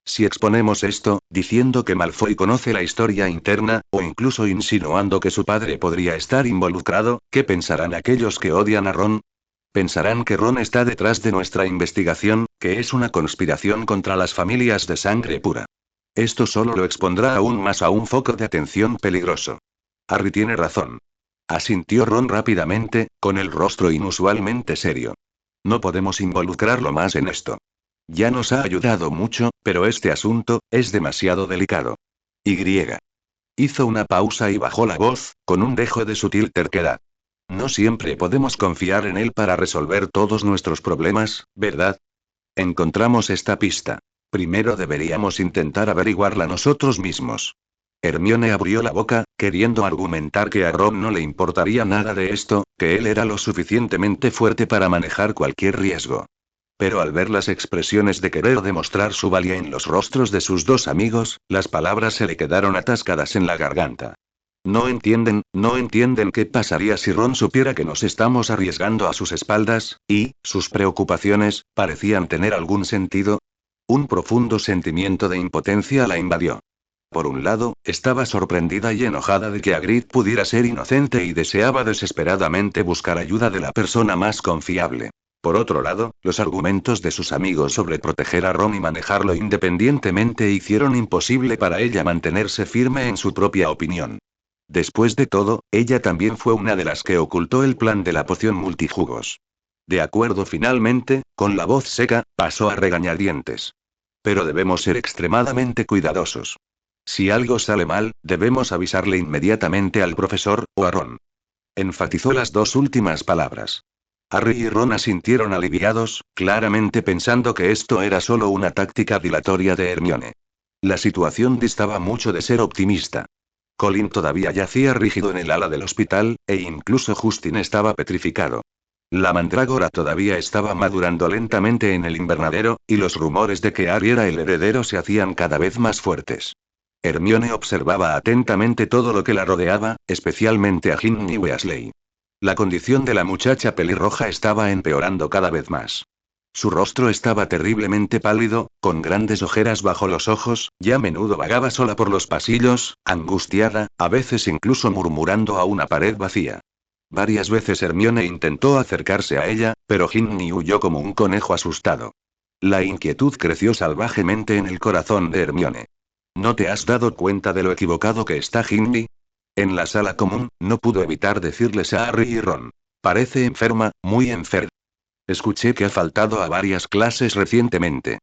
Si exponemos esto, diciendo que Malfoy conoce la historia interna, o incluso insinuando que su padre podría estar involucrado, ¿qué pensarán aquellos que odian a Ron? Pensarán que Ron está detrás de nuestra investigación, que es una conspiración contra las familias de sangre pura. Esto solo lo expondrá aún más a un foco de atención peligroso. Harry tiene razón. Asintió Ron rápidamente, con el rostro inusualmente serio. No podemos involucrarlo más en esto. Ya nos ha ayudado mucho, pero este asunto es demasiado delicado. Y. Hizo una pausa y bajó la voz, con un dejo de sutil terquedad. No siempre podemos confiar en él para resolver todos nuestros problemas, ¿verdad? Encontramos esta pista. Primero deberíamos intentar averiguarla nosotros mismos. Hermione abrió la boca, queriendo argumentar que a Ron no le importaría nada de esto, que él era lo suficientemente fuerte para manejar cualquier riesgo. Pero al ver las expresiones de querer demostrar su valía en los rostros de sus dos amigos, las palabras se le quedaron atascadas en la garganta. No entienden qué pasaría si Ron supiera que nos estamos arriesgando a sus espaldas, y, sus preocupaciones, parecían tener algún sentido. Un profundo sentimiento de impotencia la invadió. Por un lado, estaba sorprendida y enojada de que Hagrid pudiera ser inocente y deseaba desesperadamente buscar ayuda de la persona más confiable. Por otro lado, los argumentos de sus amigos sobre proteger a Ron y manejarlo independientemente hicieron imposible para ella mantenerse firme en su propia opinión. Después de todo, ella también fue una de las que ocultó el plan de la poción multijugos. De acuerdo finalmente, con la voz seca, pasó a regañadientes. Pero debemos ser extremadamente cuidadosos. Si algo sale mal, debemos avisarle inmediatamente al profesor, o a Ron. Enfatizó las dos últimas palabras. Harry y Ron asintieron aliviados, claramente pensando que esto era solo una táctica dilatoria de Hermione. La situación distaba mucho de ser optimista. Colin todavía yacía rígido en el ala del hospital, e incluso Justin estaba petrificado. La mandrágora todavía estaba madurando lentamente en el invernadero, y los rumores de que Harry era el heredero se hacían cada vez más fuertes. Hermione observaba atentamente todo lo que la rodeaba, especialmente a Ginny Weasley. La condición de la muchacha pelirroja estaba empeorando cada vez más. Su rostro estaba terriblemente pálido, con grandes ojeras bajo los ojos, y a menudo vagaba sola por los pasillos, angustiada, a veces incluso murmurando a una pared vacía. Varias veces Hermione intentó acercarse a ella, pero Ginny huyó como un conejo asustado. La inquietud creció salvajemente en el corazón de Hermione. ¿No te has dado cuenta de lo equivocado que está Ginny? En la sala común, no pudo evitar decirles a Harry y Ron. Parece enferma, muy enferma. Escuché que ha faltado a varias clases recientemente.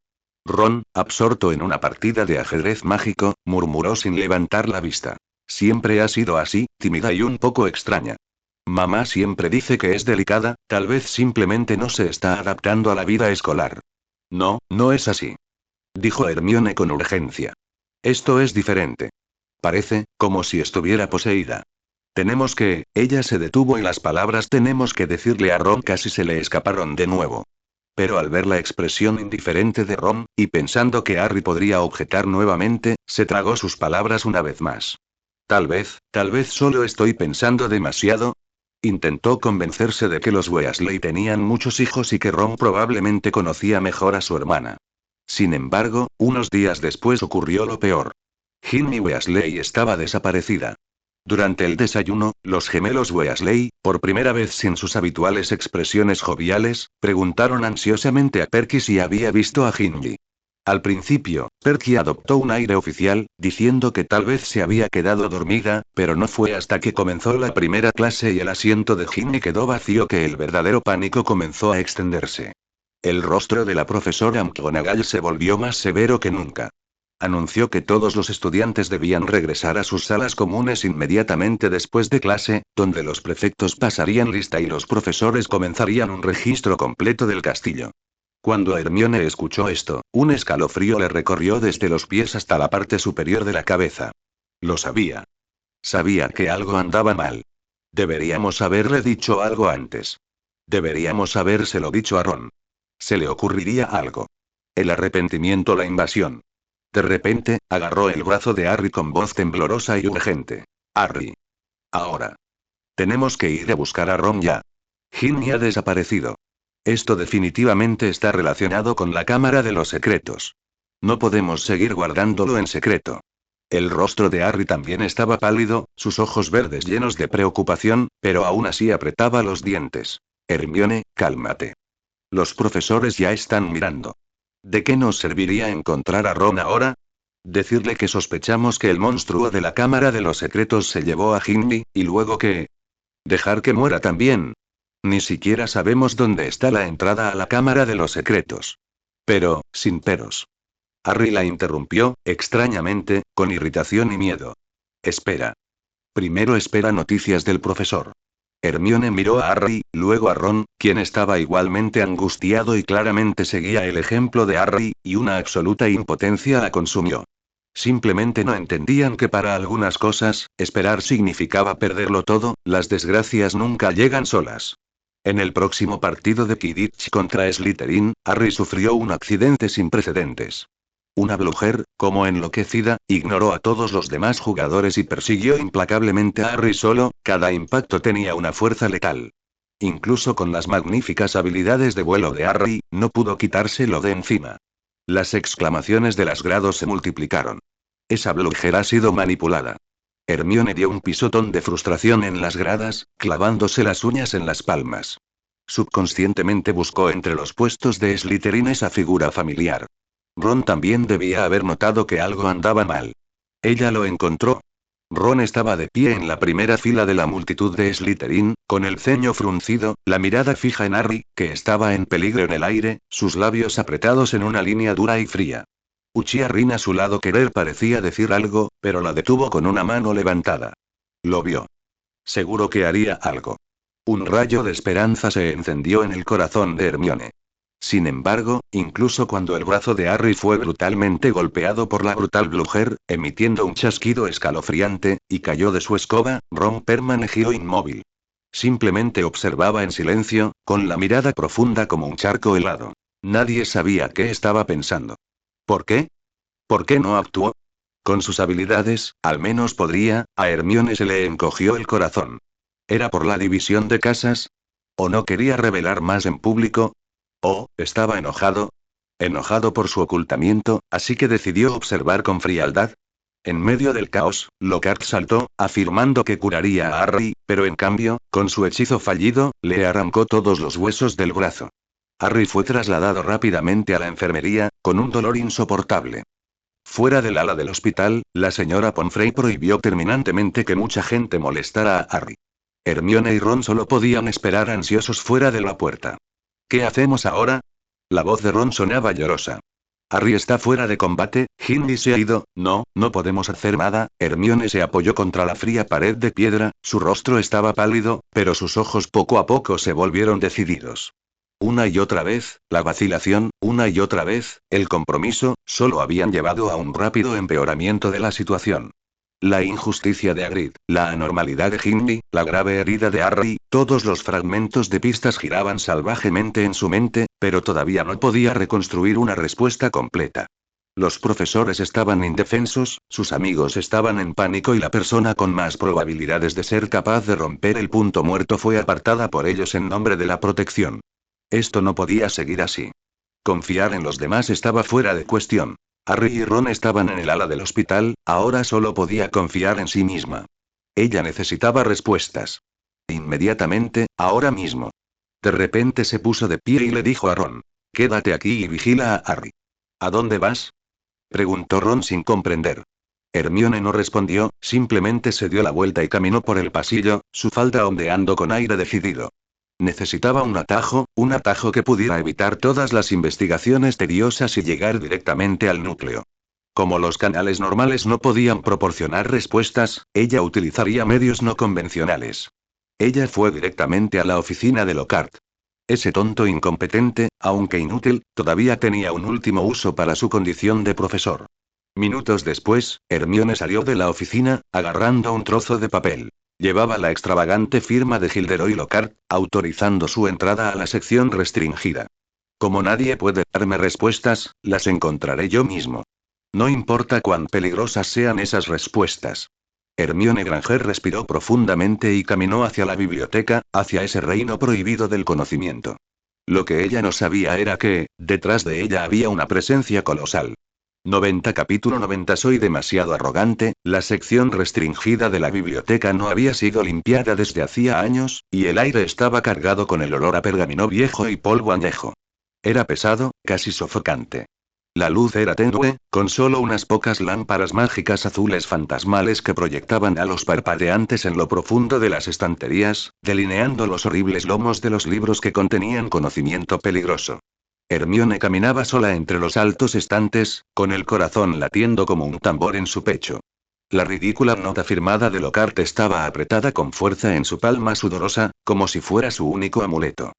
Ron, absorto en una partida de ajedrez mágico, murmuró sin levantar la vista. Siempre ha sido así, tímida y un poco extraña. Mamá siempre dice que es delicada, tal vez simplemente no se está adaptando a la vida escolar. No, no es así. Dijo Hermione con urgencia. Esto es diferente. Parece, como si estuviera poseída. Ella se detuvo y las palabras tenemos que decirle a Ron casi se le escaparon de nuevo. Pero al ver la expresión indiferente de Ron, y pensando que Harry podría objetar nuevamente, se tragó sus palabras una vez más. Tal vez solo estoy pensando demasiado. Intentó convencerse de que los Weasley tenían muchos hijos y que Ron probablemente conocía mejor a su hermana. Sin embargo, unos días después ocurrió lo peor. Ginny Weasley estaba desaparecida. Durante el desayuno, los gemelos Weasley, por primera vez sin sus habituales expresiones joviales, preguntaron ansiosamente a Perky si había visto a Ginny. Al principio, Perky adoptó un aire oficial, diciendo que tal vez se había quedado dormida, pero no fue hasta que comenzó la primera clase y el asiento de Ginny quedó vacío que el verdadero pánico comenzó a extenderse. El rostro de la profesora McGonagall se volvió más severo que nunca. Anunció que todos los estudiantes debían regresar a sus salas comunes inmediatamente después de clase, donde los prefectos pasarían lista y los profesores comenzarían un registro completo del castillo. Cuando Hermione escuchó esto, un escalofrío le recorrió desde los pies hasta la parte superior de la cabeza. Lo sabía. Sabía que algo andaba mal. Deberíamos haberle dicho algo antes. Deberíamos habérselo dicho a Ron. Se le ocurriría algo. El arrepentimiento, la invasión. De repente, agarró el brazo de Harry con voz temblorosa y urgente. Harry. Ahora. Tenemos que ir a buscar a Ron ya. Ginny ha desaparecido. Esto definitivamente está relacionado con la Cámara de los Secretos. No podemos seguir guardándolo en secreto. El rostro de Harry también estaba pálido, sus ojos verdes llenos de preocupación, pero aún así apretaba los dientes. Hermione, cálmate. Los profesores ya están mirando. ¿De qué nos serviría encontrar a Ron ahora? Decirle que sospechamos que el monstruo de la Cámara de los Secretos se llevó a Ginny, y luego que... dejar que muera también. Ni siquiera sabemos dónde está la entrada a la Cámara de los Secretos. Pero, sin peros. Harry la interrumpió, extrañamente, con irritación y miedo. Espera. Primero espera noticias del profesor. Hermione miró a Harry, luego a Ron, quien estaba igualmente angustiado y claramente seguía el ejemplo de Harry, y una absoluta impotencia la consumió. Simplemente no entendían que para algunas cosas, esperar significaba perderlo todo, las desgracias nunca llegan solas. En el próximo partido de Quidditch contra Slytherin, Harry sufrió un accidente sin precedentes. Una Blucher, como enloquecida, ignoró a todos los demás jugadores y persiguió implacablemente a Harry solo, cada impacto tenía una fuerza letal. Incluso con las magníficas habilidades de vuelo de Harry, no pudo quitárselo de encima. Las exclamaciones de las grados se multiplicaron. Esa Blucher ha sido manipulada. Hermione dio un pisotón de frustración en las gradas, clavándose las uñas en las palmas. Subconscientemente buscó entre los puestos de Slytherin esa figura familiar. Ron también debía haber notado que algo andaba mal. Ella lo encontró. Ron estaba de pie en la primera fila de la multitud de Slytherin, con el ceño fruncido, la mirada fija en Harry, que estaba en peligro en el aire, sus labios apretados en una línea dura y fría. Uchiha Rin a su lado querer parecía decir algo, pero la detuvo con una mano levantada. Lo vio. Seguro que haría algo. Un rayo de esperanza se encendió en el corazón de Hermione. Sin embargo, incluso cuando el brazo de Harry fue brutalmente golpeado por la brutal Blucher, emitiendo un chasquido escalofriante, y cayó de su escoba, Ron permaneció inmóvil. Simplemente observaba en silencio, con la mirada profunda como un charco helado. Nadie sabía qué estaba pensando. ¿Por qué? ¿Por qué no actuó? Con sus habilidades, al menos podría, a Hermione se le encogió el corazón. ¿Era por la división de casas? ¿O no quería revelar más en público? ¿O, estaba enojado? Enojado por su ocultamiento, así que decidió observar con frialdad. En medio del caos, Lockhart saltó, afirmando que curaría a Harry, pero en cambio, con su hechizo fallido, le arrancó todos los huesos del brazo. Harry fue trasladado rápidamente a la enfermería, con un dolor insoportable. Fuera del ala del hospital, la señora Pomfrey prohibió terminantemente que mucha gente molestara a Harry. Hermione y Ron solo podían esperar ansiosos fuera de la puerta. ¿Qué hacemos ahora? La voz de Ron sonaba llorosa. Harry está fuera de combate, Ginny se ha ido, no podemos hacer nada. Hermione se apoyó contra la fría pared de piedra, su rostro estaba pálido, pero sus ojos poco a poco se volvieron decididos. Una y otra vez, la vacilación, una y otra vez, el compromiso, solo habían llevado a un rápido empeoramiento de la situación. La injusticia de Hagrid, la anormalidad de Ginny, la grave herida de Harry, todos los fragmentos de pistas giraban salvajemente en su mente, pero todavía no podía reconstruir una respuesta completa. Los profesores estaban indefensos, sus amigos estaban en pánico y la persona con más probabilidades de ser capaz de romper el punto muerto fue apartada por ellos en nombre de la protección. Esto no podía seguir así. Confiar en los demás estaba fuera de cuestión. Harry y Ron estaban en el ala del hospital, ahora solo podía confiar en sí misma. Ella necesitaba respuestas. Inmediatamente, ahora mismo. De repente se puso de pie y le dijo a Ron: Quédate aquí y vigila a Harry. ¿A dónde vas? Preguntó Ron sin comprender. Hermione no respondió, simplemente se dio la vuelta y caminó por el pasillo, su falda ondeando con aire decidido. Necesitaba un atajo que pudiera evitar todas las investigaciones tediosas y llegar directamente al núcleo. Como los canales normales no podían proporcionar respuestas, ella utilizaría medios no convencionales. Ella fue directamente a la oficina de Lockhart. Ese tonto incompetente, aunque inútil, todavía tenía un último uso para su condición de profesor. Minutos después, Hermione salió de la oficina, agarrando un trozo de papel. Llevaba la extravagante firma de Gilderoy Lockhart, autorizando su entrada a la sección restringida. Como nadie puede darme respuestas, las encontraré yo mismo. No importa cuán peligrosas sean esas respuestas. Hermione Granger respiró profundamente y caminó hacia la biblioteca, hacia ese reino prohibido del conocimiento. Lo que ella no sabía era que, detrás de ella había una presencia colosal. 90 Capítulo 90 Soy demasiado arrogante, la sección restringida de la biblioteca no había sido limpiada desde hacía años, y el aire estaba cargado con el olor a pergamino viejo y polvo añejo. Era pesado, casi sofocante. La luz era tenue, con solo unas pocas lámparas mágicas azules fantasmales que proyectaban halos parpadeantes en lo profundo de las estanterías, delineando los horribles lomos de los libros que contenían conocimiento peligroso. Hermione caminaba sola entre los altos estantes, con el corazón latiendo como un tambor en su pecho. La ridícula nota firmada de Lockhart estaba apretada con fuerza en su palma sudorosa, como si fuera su único amuleto.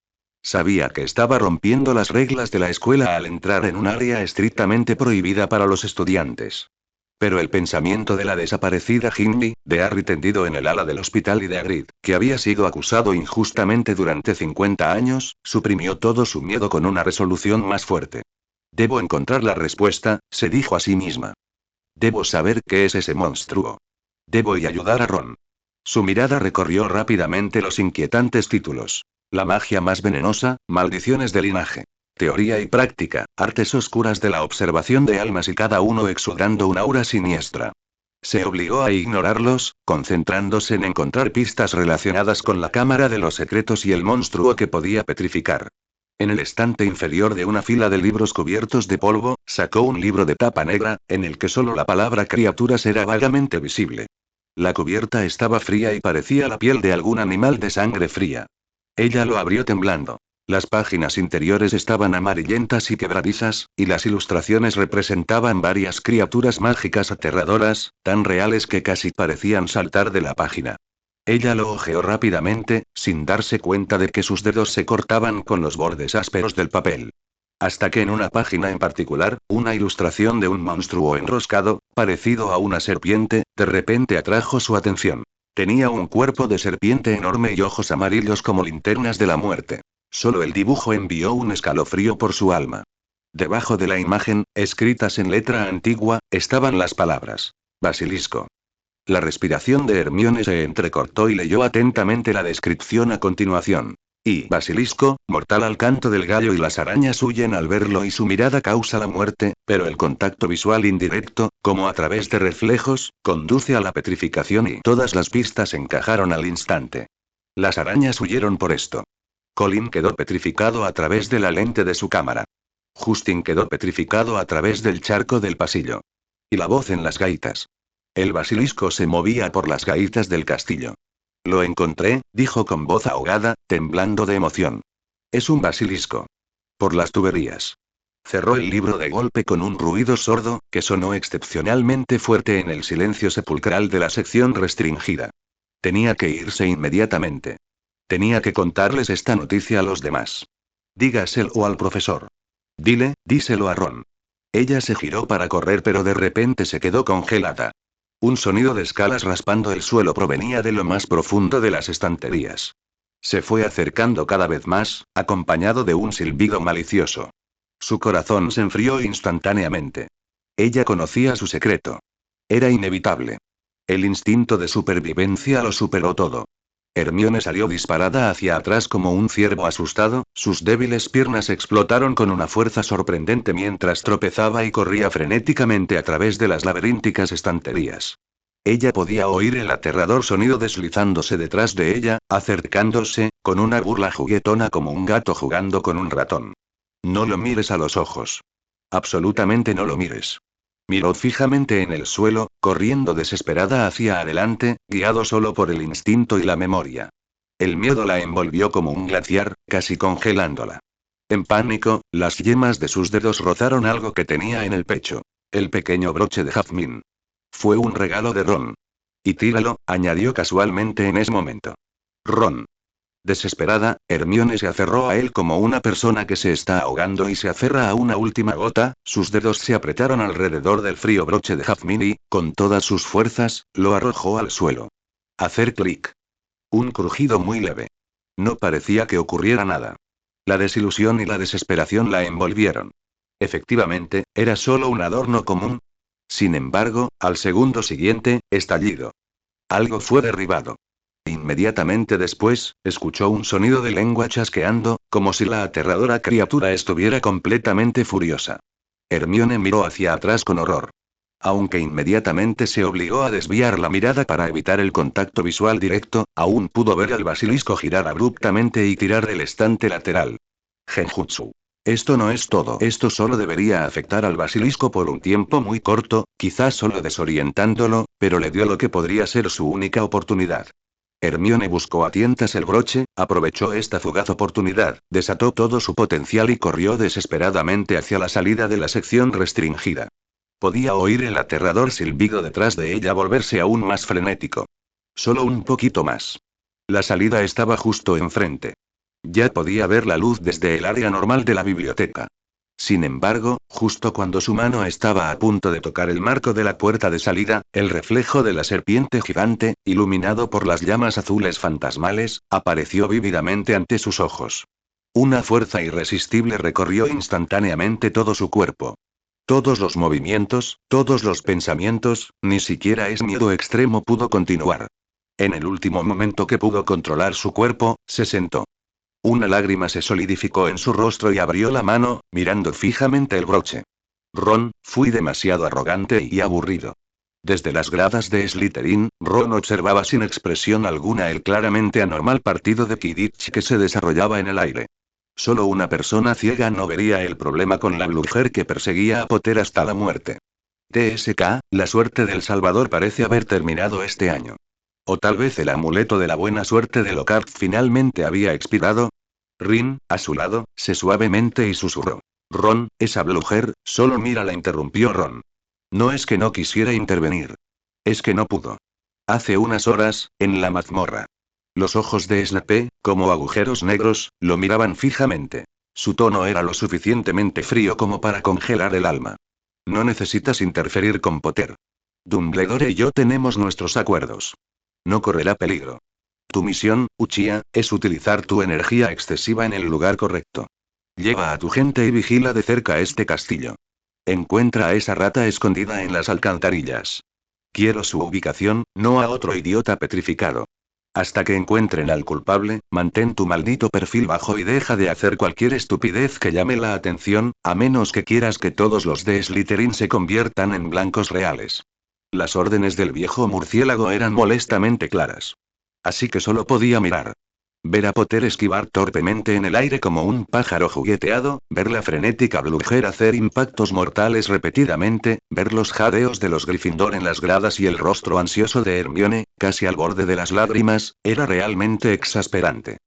Sabía que estaba rompiendo las reglas de la escuela al entrar en un área estrictamente prohibida para los estudiantes. Pero el pensamiento de la desaparecida Hindley, de Harry tendido en el ala del hospital y de Hagrid, que había sido acusado injustamente durante 50 años, suprimió todo su miedo con una resolución más fuerte. Debo encontrar la respuesta, se dijo a sí misma. Debo saber qué es ese monstruo. Debo y ayudar a Ron. Su mirada recorrió rápidamente los inquietantes títulos. La magia más venenosa, maldiciones de linaje. Teoría y práctica, artes oscuras de la observación de almas y cada uno exudando un aura siniestra. Se obligó a ignorarlos, concentrándose en encontrar pistas relacionadas con la Cámara de los Secretos y el monstruo que podía petrificar. En el estante inferior de una fila de libros cubiertos de polvo, sacó un libro de tapa negra, en el que solo la palabra criaturas era vagamente visible. La cubierta estaba fría y parecía la piel de algún animal de sangre fría. Ella lo abrió temblando. Las páginas interiores estaban amarillentas y quebradizas, y las ilustraciones representaban varias criaturas mágicas aterradoras, tan reales que casi parecían saltar de la página. Ella lo hojeó rápidamente, sin darse cuenta de que sus dedos se cortaban con los bordes ásperos del papel. Hasta que en una página en particular, una ilustración de un monstruo enroscado, parecido a una serpiente, de repente atrajo su atención. Tenía un cuerpo de serpiente enorme y ojos amarillos como linternas de la muerte. Solo el dibujo envió un escalofrío por su alma. Debajo de la imagen, escritas en letra antigua, estaban las palabras: Basilisco. La respiración de Hermione se entrecortó y leyó atentamente la descripción a continuación. Y basilisco, mortal al canto del gallo y las arañas huyen al verlo y su mirada causa la muerte, pero el contacto visual indirecto, como a través de reflejos, conduce a la petrificación y todas las pistas encajaron al instante. Las arañas huyeron por esto. Colin quedó petrificado a través de la lente de su cámara. Justin quedó petrificado a través del charco del pasillo. Y la voz en las gaitas. El basilisco se movía por las gaitas del castillo. Lo encontré, dijo con voz ahogada, temblando de emoción. Es un basilisco. Por las tuberías. Cerró el libro de golpe con un ruido sordo, que sonó excepcionalmente fuerte en el silencio sepulcral de la sección restringida. Tenía que irse inmediatamente. Tenía que contarles esta noticia a los demás. Dígaselo al profesor. Díselo a Ron. Ella se giró para correr pero de repente se quedó congelada. Un sonido de escalas raspando el suelo provenía de lo más profundo de las estanterías. Se fue acercando cada vez más, acompañado de un silbido malicioso. Su corazón se enfrió instantáneamente. Ella conocía su secreto. Era inevitable. El instinto de supervivencia lo superó todo. Hermione salió disparada hacia atrás como un ciervo asustado, sus débiles piernas explotaron con una fuerza sorprendente mientras tropezaba y corría frenéticamente a través de las laberínticas estanterías. Ella podía oír el aterrador sonido deslizándose detrás de ella, acercándose, con una burla juguetona como un gato jugando con un ratón. No lo mires a los ojos. Absolutamente no lo mires. Miró fijamente en el suelo, corriendo desesperada hacia adelante, guiado solo por el instinto y la memoria. El miedo la envolvió como un glaciar, casi congelándola. En pánico, las yemas de sus dedos rozaron algo que tenía en el pecho. El pequeño broche de jazmín. Fue un regalo de Ron. Y tíralo, añadió casualmente en ese momento. Ron. Desesperada, Hermione se aferró a él como una persona que se está ahogando y se aferra a una última gota, sus dedos se apretaron alrededor del frío broche de jazmín y, con todas sus fuerzas, lo arrojó al suelo. Hacer clic. Un crujido muy leve. No parecía que ocurriera nada. La desilusión y la desesperación la envolvieron. Efectivamente, era solo un adorno común. Sin embargo, al segundo siguiente, estallido. Algo fue derribado. Inmediatamente después, escuchó un sonido de lengua chasqueando, como si la aterradora criatura estuviera completamente furiosa. Hermione miró hacia atrás con horror. Aunque inmediatamente se obligó a desviar la mirada para evitar el contacto visual directo, aún pudo ver al basilisco girar abruptamente y tirar del estante lateral. Genjutsu. Esto no es todo. Esto solo debería afectar al basilisco por un tiempo muy corto, quizás solo desorientándolo, pero le dio lo que podría ser su única oportunidad. Hermione buscó a tientas el broche, aprovechó esta fugaz oportunidad, desató todo su potencial y corrió desesperadamente hacia la salida de la sección restringida. Podía oír el aterrador silbido detrás de ella volverse aún más frenético. Solo un poquito más. La salida estaba justo enfrente. Ya podía ver la luz desde el área normal de la biblioteca. Sin embargo, justo cuando su mano estaba a punto de tocar el marco de la puerta de salida, el reflejo de la serpiente gigante, iluminado por las llamas azules fantasmales, apareció vívidamente ante sus ojos. Una fuerza irresistible recorrió instantáneamente todo su cuerpo. Todos los movimientos, todos los pensamientos, ni siquiera ese miedo extremo pudo continuar. En el último momento que pudo controlar su cuerpo, se sentó. Una lágrima se solidificó en su rostro y abrió la mano, mirando fijamente el broche. Ron, fui demasiado arrogante y aburrido. Desde las gradas de Slytherin, Ron observaba sin expresión alguna el claramente anormal partido de Quidditch que se desarrollaba en el aire. Solo una persona ciega no vería el problema con la mujer que perseguía a Potter hasta la muerte. TSK, la suerte del Salvador parece haber terminado este año. O tal vez el amuleto de la buena suerte de Lockhart finalmente había expirado. Rin, a su lado, se suavemente y susurró. Ron, esa mujer, solo mira, la interrumpió Ron. No es que no quisiera intervenir. Es que no pudo. Hace unas horas, en la mazmorra. Los ojos de Snape, como agujeros negros, lo miraban fijamente. Su tono era lo suficientemente frío como para congelar el alma. No necesitas interferir con Potter. Dumbledore y yo tenemos nuestros acuerdos. No correrá peligro. Tu misión, Uchiha, es utilizar tu energía excesiva en el lugar correcto. Lleva a tu gente y vigila de cerca este castillo. Encuentra a esa rata escondida en las alcantarillas. Quiero su ubicación, no a otro idiota petrificado. Hasta que encuentren al culpable, mantén tu maldito perfil bajo y deja de hacer cualquier estupidez que llame la atención, a menos que quieras que todos los de Slytherin se conviertan en blancos reales. Las órdenes del viejo murciélago eran molestamente claras. Así que solo podía mirar. Ver a Potter esquivar torpemente en el aire como un pájaro jugueteado, ver la frenética mujer hacer impactos mortales repetidamente, ver los jadeos de los Gryffindor en las gradas y el rostro ansioso de Hermione, casi al borde de las lágrimas, era realmente exasperante.